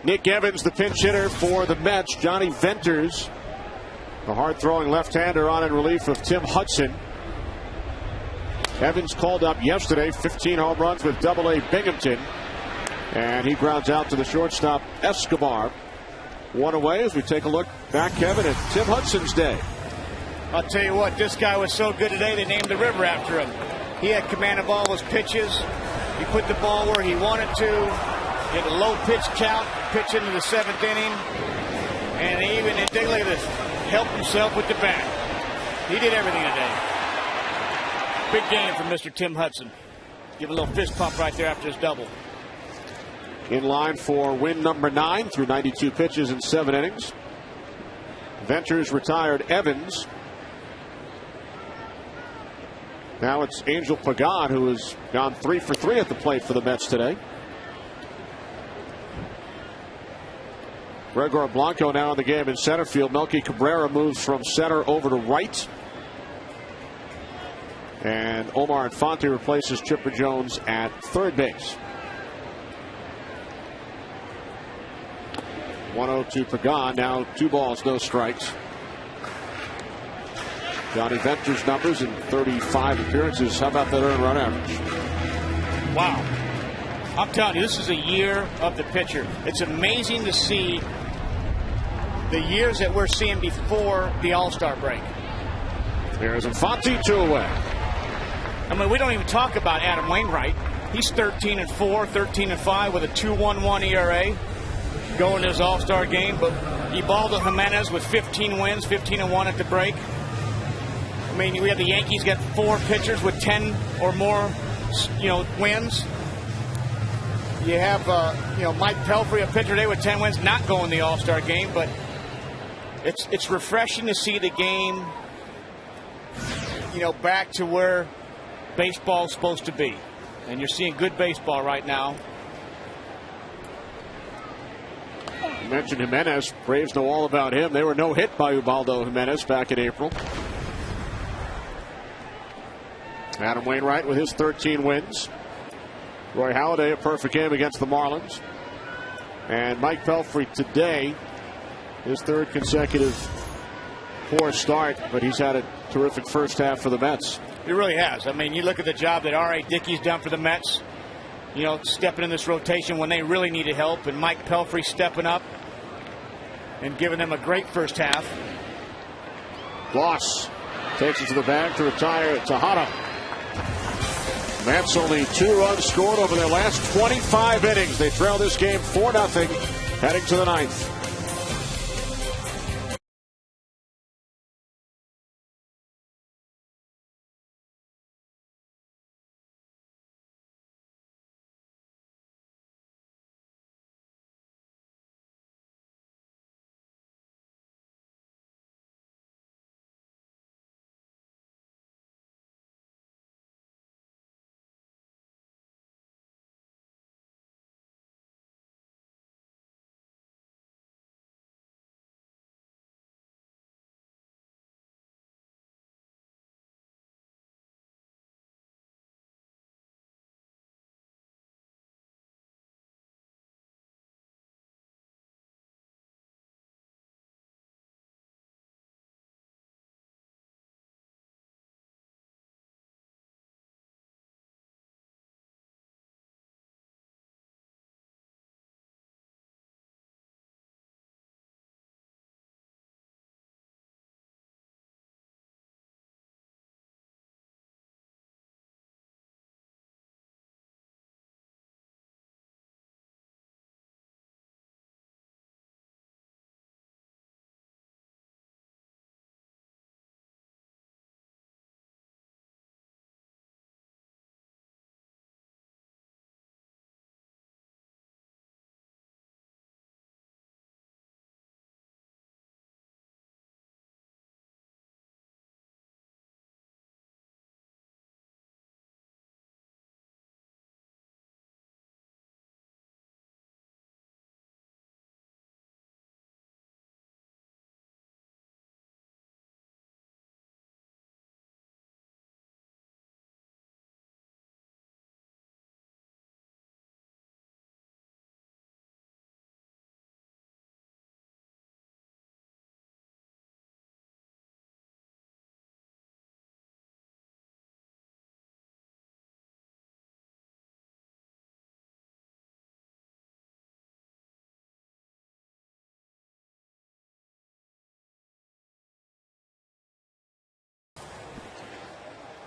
Nick Evans, the pinch hitter for the Mets. Johnny Venters, the hard-throwing left-hander, on in relief of Tim Hudson. Evans called up yesterday, 15 home runs with Double-A Binghamton. And he grounds out to the shortstop, Escobar. One away as we take a look back, Kevin, at Tim Hudson's day. I'll tell you what, this guy was so good today, they named the river after him. He had command of all his pitches. He put the ball where he wanted to. He had a low pitch count, pitch into the 7th inning. And he even, take a look at this, helped himself with the bat. He did everything today. Big game from Mr. Tim Hudson. Give a little fist pump right there after his double. In line for win number 9 through 92 pitches in 7 innings. Venters retired Evans. Now it's Angel Pagan, who has gone 3 for 3 at the plate for the Mets today. Gregor Blanco now in the game in center field. Melky Cabrera moves from center over to right. And Omar Infante replaces Chipper Jones at third base. 1-0 to Pagan. Now 2 balls, no strikes. Johnny Venters' numbers in 35 appearances. How about that earned run average? Wow. I'm telling you, this is a year of the pitcher. It's amazing to see the years that we're seeing before the All-Star break. There's Infante, 2 away. I mean, we don't even talk about Adam Wainwright. He's 13-4, 13-5 with a 2.11 ERA going to his All-Star game. But Ubaldo Jimenez with 15 wins, 15-1 at the break. I mean, we have the Yankees got 4 pitchers with 10 or more, wins. You have, Mike Pelfrey, a pitcher today with 10 wins, not going to the All-Star game, but it's refreshing to see the game, back to where baseball's supposed to be. And you're seeing good baseball right now. mentioned Jimenez. Braves know all about him. They were no hit by Ubaldo Jimenez back in April. Adam Wainwright with his 13 wins. Roy Halladay, a perfect game against the Marlins. And Mike Pelfrey today, his third consecutive poor start, but he's had a terrific first half for the Mets. He really has. I mean, you look at the job that R.A. Dickey's done for the Mets, you know, stepping in this rotation when they really needed help, and Mike Pelfrey stepping up and giving them a great first half. Gloss takes it to the bag to retire Tejada. Mets only 2 runs scored over their last 25 innings. They trail this game 4-0 heading to the 9th.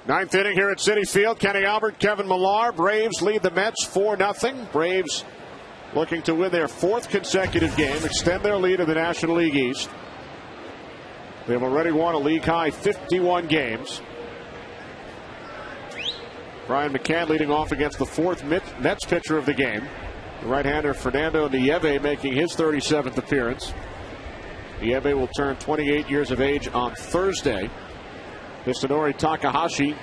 Ninth inning here at Citi Field. Kenny Albert, Kevin Millar. Braves lead the Mets 4-0. Braves looking to win their 4th consecutive game, extend their lead in the National League East. They've already won a league-high 51 games. Brian McCann leading off against the 4th Mets pitcher of the game. The right-hander Fernando Nieve making his 37th appearance. Nieve will turn 28 years of age on Thursday. Hisanori Takahashi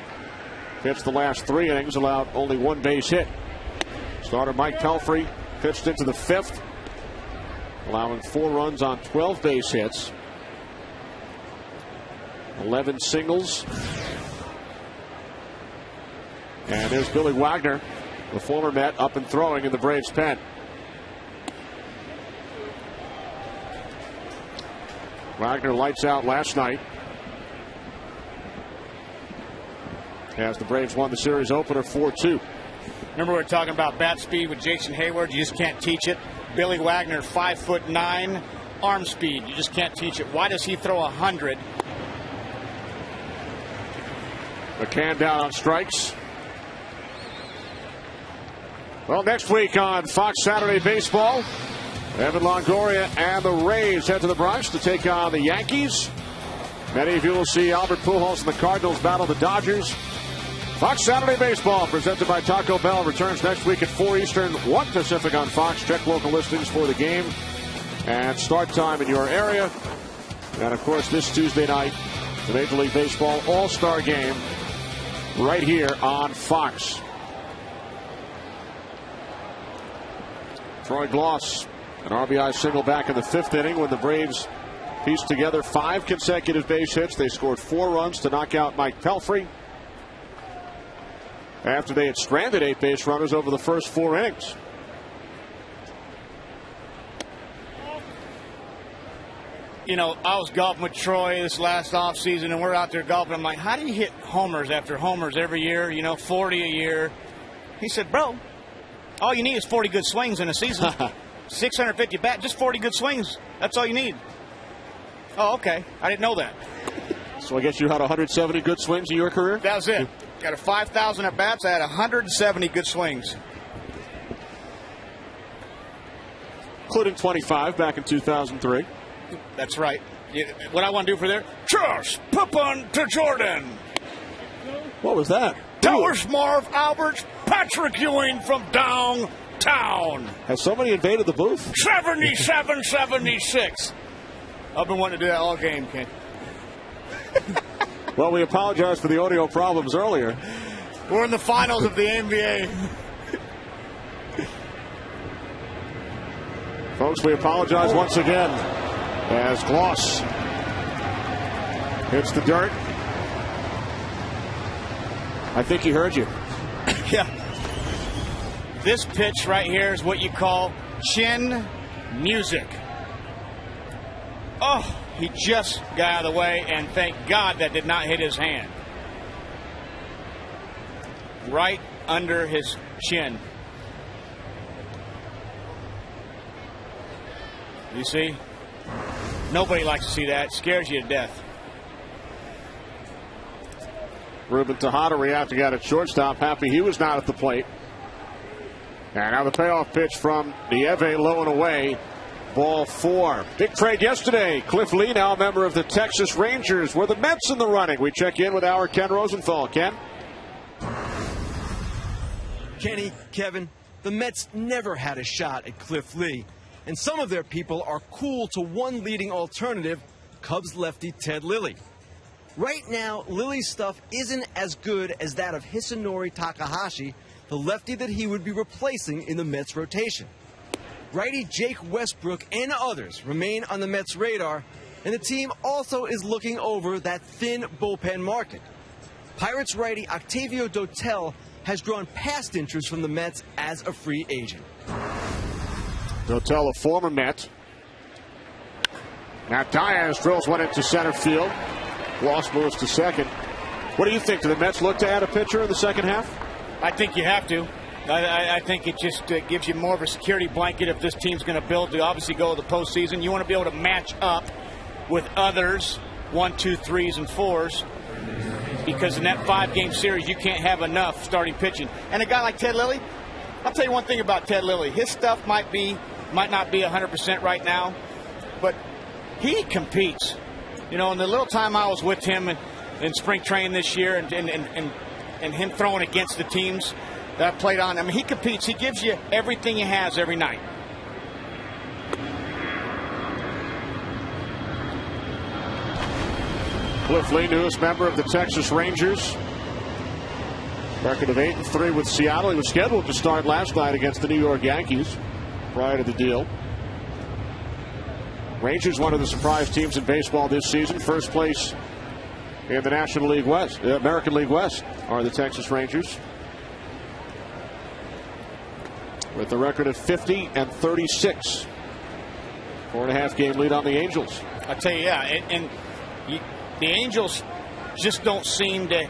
pitched the last 3 innings, allowed only 1 base hit. Starter Mike Pelfrey pitched into the 5th, allowing 4 runs on 12 base hits, 11 singles. And there's Billy Wagner, the former Met, up and throwing in the Braves pen. Wagner lights out last night as the Braves won the series opener 4-2. Remember, we were talking about bat speed with Jason Hayward. You just can't teach it. Billy Wagner, 5'9", arm speed. You just can't teach it. Why does he throw 100? McCann down on strikes. Well, next week on Fox Saturday Baseball, Evan Longoria and the Rays head to the Bronx to take on the Yankees. Many of you will see Albert Pujols and the Cardinals battle the Dodgers. Fox Saturday Baseball, presented by Taco Bell, returns next week at 4 Eastern, 1 Pacific on Fox. Check local listings for the game and start time in your area. And, of course, this Tuesday night, the Major League Baseball All-Star Game right here on Fox. Troy Gloss An RBI single back in the 5th inning when the Braves pieced together 5 consecutive base hits. They scored 4 runs to knock out Mike Pelfrey after they had stranded 8 base runners over the first 4 innings. You know, I was golfing with Troy this last offseason, and we're out there golfing. I'm like, how do you hit homers after homers every year, 40 a year? He said, bro, all you need is 40 good swings in a season. 650 bat, just 40 good swings. That's all you need. Oh, okay. I didn't know that. So I guess you had 170 good swings in your career? That was it. Got a 5,000 at bats. I had 170 good swings. Including 25 back in 2003. That's right. What I want to do for there? Charles Pippen to Jordan. What was that? Towers Marv Alberts, Patrick Ewing from downtown. Has somebody invaded the booth? 77-76. I've been wanting to do that all game, Ken. Well, we apologize for the audio problems earlier. We're in the finals of the NBA. Folks, we apologize once again as Gloss hits the dirt. I think he heard you. Yeah. This pitch right here is what you call chin music. Oh, he just got out of the way, and thank God that did not hit his hand. Right under his chin. You see? Nobody likes to see that. It scares you to death. Ruben Tejada reacting out at shortstop, happy he was not at the plate. And now the payoff pitch from Nieve, low and away. Ball 4. Big trade yesterday. Cliff Lee, now a member of the Texas Rangers. Were the Mets in the running? We check in with our Ken Rosenthal. Ken? Kenny, Kevin, the Mets never had a shot at Cliff Lee. And some of their people are cool to one leading alternative, Cubs lefty Ted Lilly. Right now, Lilly's stuff isn't as good as that of Hisanori Takahashi, the lefty that he would be replacing in the Mets rotation. Righty Jake Westbrook and others remain on the Mets' radar, and the team also is looking over that thin bullpen market. Pirates righty Octavio Dotel has drawn past interest from the Mets as a free agent. Dotel, a former Met. Now Diaz drills one into center field. Lost moves to second. What do you think? Do the Mets look to add a pitcher in the second half? I think you have to. I think it just gives you more of a security blanket if this team's going to build to obviously go to the postseason. You want to be able to match up with others, 1, 2, 3s, and 4s, because in that 5-game series you can't have enough starting pitching. And a guy like Ted Lilly, I'll tell you one thing about Ted Lilly. His stuff might not be 100% right now, but he competes. You know, in the little time I was with him in spring training this year and him throwing against the teams that I played on, I mean, he competes. He gives you everything he has every night. Cliff Lee, newest member of the Texas Rangers. Record of 8-3 with Seattle. He was scheduled to start last night against the New York Yankees prior to the deal. Rangers, one of the surprise teams in baseball this season. First place in the National League West, American League West, are the Texas Rangers, with a record of 50-36. 4.5-game lead on the Angels. I tell you, yeah, and the Angels just don't seem to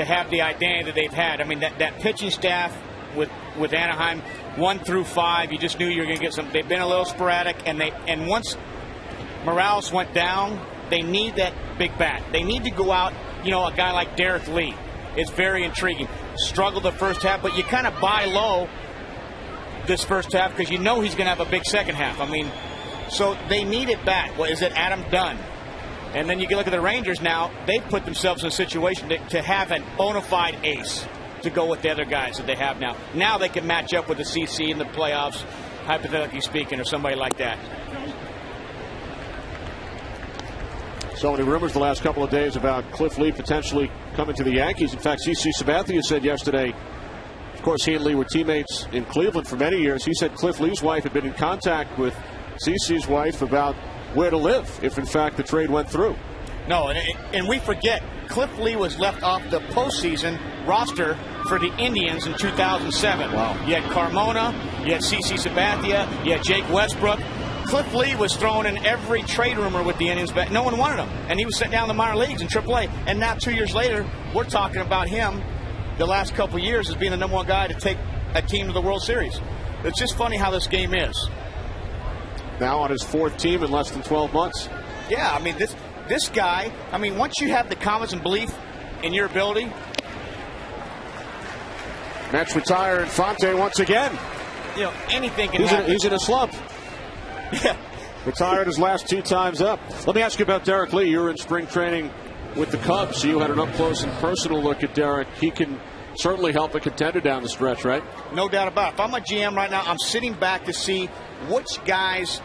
have the identity that they've had. I mean, that pitching staff with Anaheim, 1 through 5, you just knew you were going to get some. They've been a little sporadic, and once Morales went down, they need that big bat. They need to go out. You know, a guy like Derek Lee is very intriguing. Struggled the first half, but you kind of buy low this first half because you know he's going to have a big second half. I mean, so they need it back. Well, is it Adam Dunn? And then you can look at the Rangers now. They've put themselves in a situation to have an bona fide ace to go with the other guys that they have now. Now they can match up with the CC in the playoffs, hypothetically speaking, or somebody like that. So many rumors the last couple of days about Cliff Lee potentially coming to the Yankees. In fact, CC Sabathia said yesterday Of course, he and Lee were teammates in Cleveland for many years. He said Cliff Lee's wife had been in contact with CeCe's wife about where to live if, in fact, the trade went through. No, and we forget, Cliff Lee was left off the postseason roster for the Indians in 2007. Wow. You had Carmona, you had CeCe Sabathia, you had Jake Westbrook. Cliff Lee was thrown in every trade rumor with the Indians, but no one wanted him. And he was sent down to the minor leagues in AAA. And now 2 years later, we're talking about him the last couple of years as being the number one guy to take a team to the World Series. It's just funny how this game is. Now on his 4th team in less than 12 months. Yeah, I mean, this guy, I mean, once you have the confidence and belief in your ability. Mets retire Infante once again. You know, anything can happen. He's in a slump. Yeah. Retired his last 2 times up. Let me ask you about Derek Lee. You were in spring training with the Cubs, so you had an up-close and personal look at Derek. He can certainly help a contender down the stretch, right? No doubt about it. If I'm a GM right now, I'm sitting back to see which guys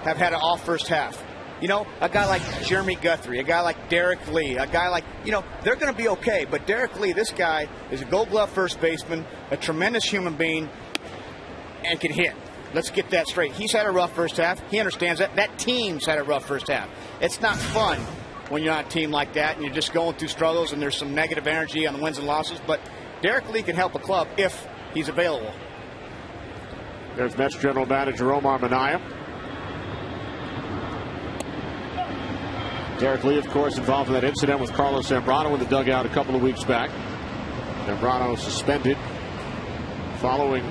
have had an off first half. You know, a guy like Jeremy Guthrie, a guy like Derek Lee, a guy like, you know, they're going to be okay. But Derek Lee, this guy is a Gold Glove first baseman, a tremendous human being, and can hit. Let's get that straight. He's had a rough first half. He understands that. That team's had a rough first half. It's not fun when you're on a team like that and you're just going through struggles and there's some negative energy on the wins and losses. But Derek Lee can help a club if he's available. There's Mets General Manager Omar Minaya. Derek Lee, of course, involved in that incident with Carlos Zambrano in the dugout a couple of weeks back. Zambrano suspended following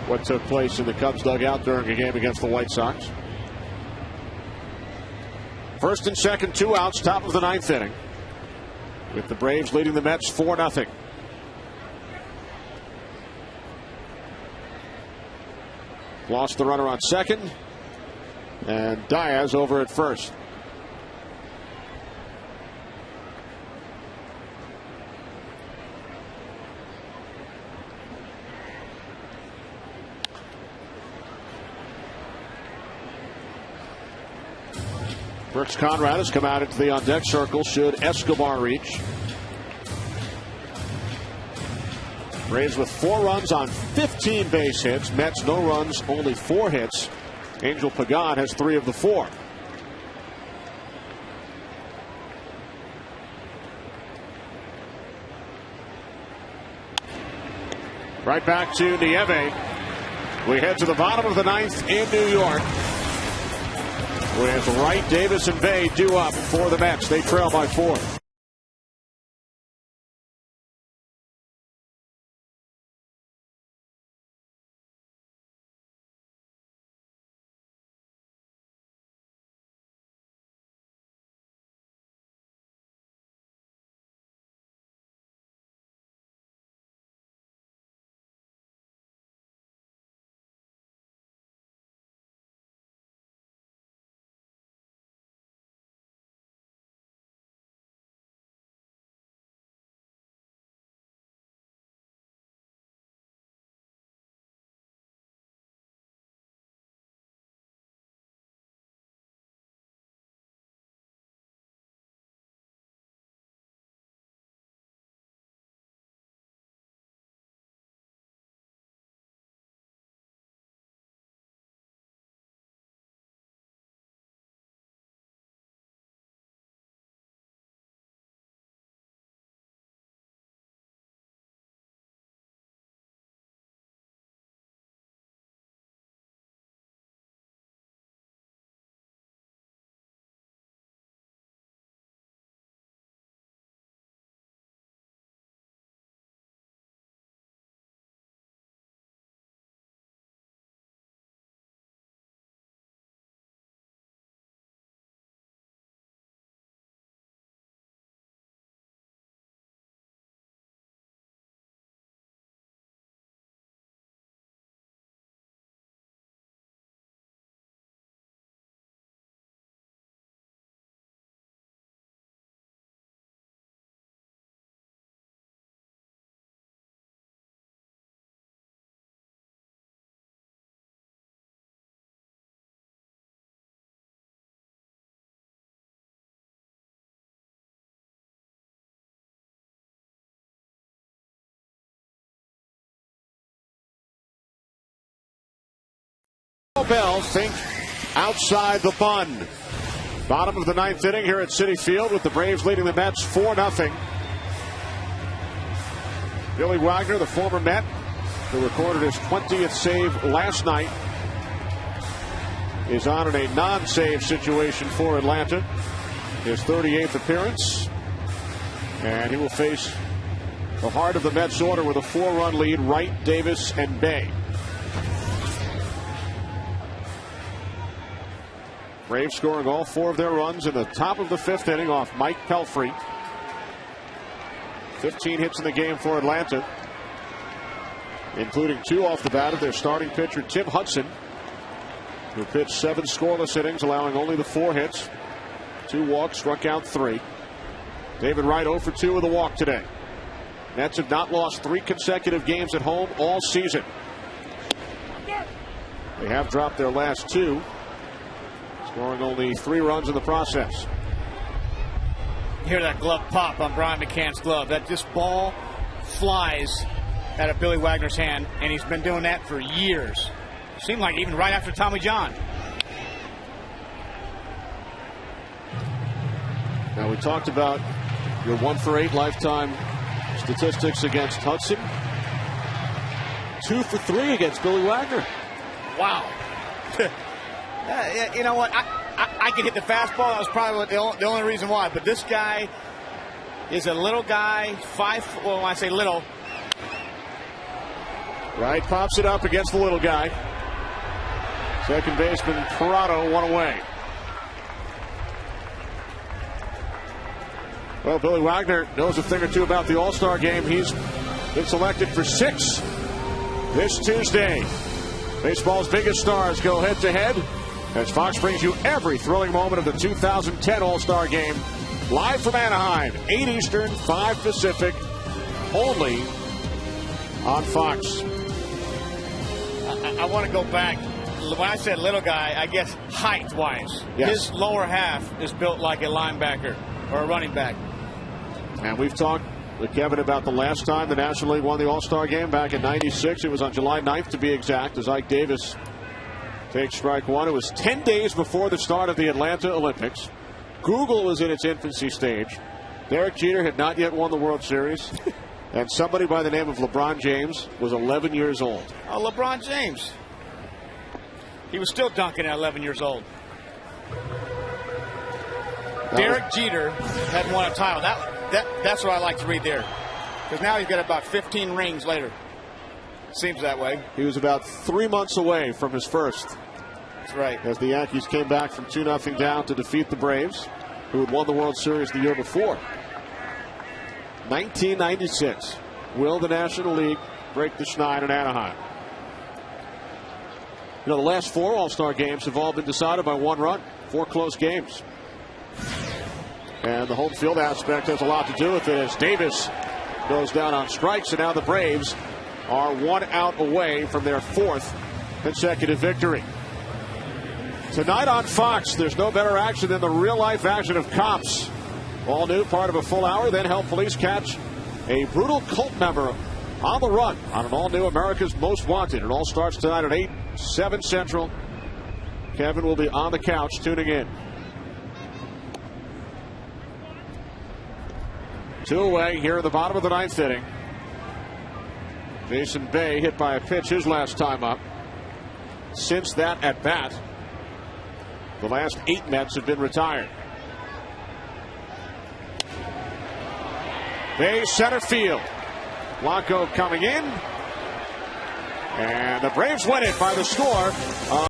what took place in the Cubs dugout during a game against the White Sox. First and second, 2 outs, top of the 9th inning, with the Braves leading the Mets 4-0. Lost the runner on second, and Diaz over at first. Brooks Conrad has come out into the on-deck circle should Escobar reach. Braves with 4 runs on 15 base hits. Mets no runs, only 4 hits. Angel Pagan has 3 of the 4. Right back to Nieve. We head to the bottom of the 9th in New York, with Wright, Davis, and Bay due up for the Mets. They trail by 4. bell. Think outside the bun. Bottom of the ninth inning here at Citi Field with the Braves leading the Mets 4-0. Billy Wagner, the former Met, who recorded his 20th save last night, is on in a non-save situation for Atlanta. His 38th appearance. And he will face the heart of the Mets order with a 4-run lead: Wright, Davis, and Bay. Braves scoring all 4 of their runs in the top of the 5th inning off Mike Pelfrey. 15 hits in the game for Atlanta, including 2 off the bat of their starting pitcher Tim Hudson, who pitched 7 scoreless innings, allowing only the 4 hits. 2 walks, struck out 3. David Wright 0 for 2 with a walk today. Mets have not lost 3 consecutive games at home all season. They have dropped their last 2, scoring only 3 runs in the process. Hear that glove pop on Brian McCann's glove. That just ball flies out of Billy Wagner's hand, and he's been doing that for years. Seemed like even right after Tommy John. Now, we talked about your 1 for 8 lifetime statistics against Hudson. 2 for 3 against Billy Wagner. Wow. You know what? I could hit the fastball. That was probably the only reason why. But this guy is a little guy. Well, when I say little. Wright pops it up against the little guy. Second baseman Parado 1 away. Well, Billy Wagner knows a thing or two about the All-Star game. He's been selected for 6 this Tuesday. Baseball's biggest stars go head-to-head as Fox brings you every thrilling moment of the 2010 All-Star game. Live from Anaheim, 8 Eastern, 5 Pacific, only on Fox. I want to go back. When I said little guy, I guess height-wise. Yes. His lower half is built like a linebacker or a running back. And we've talked with Kevin about the last time the National League won the All-Star game back in '96. It was on July 9th, to be exact, as Ike Davis takes strike 1. It was 10 days before the start of the Atlanta Olympics. Google was in its infancy stage. Derek Jeter had not yet won the World Series. And somebody by the name of LeBron James was 11 years old. Oh, LeBron James. He was still dunking at 11 years old. Derek Jeter had won a title. That's what I like to read there. Because now he's got about 15 rings later. Seems that way. He was about 3 months away from his first. That's right. As the Yankees came back from 2-0 down to defeat the Braves, who had won the World Series the year before. 1996. Will the National League break the schneid in Anaheim? You know, the last 4 All-Star games have all been decided by 1 run. 4 close games. And the home field aspect has a lot to do with it as Davis goes down on strikes, and now the Braves are 1 out away from their 4th consecutive victory. Tonight on Fox, there's no better action than the real-life action of Cops. All new, part of a full hour, then help police catch a brutal cult member on the run on an all-new America's Most Wanted. It all starts tonight at 8, 7 Central. Kevin will be on the couch tuning in. 2 away here in the bottom of the 9th inning. Jason Bay hit by a pitch his last time up. Since that at bat, the last 8 Mets have been retired. Bay center field. Blanco coming in. And the Braves win it by the score of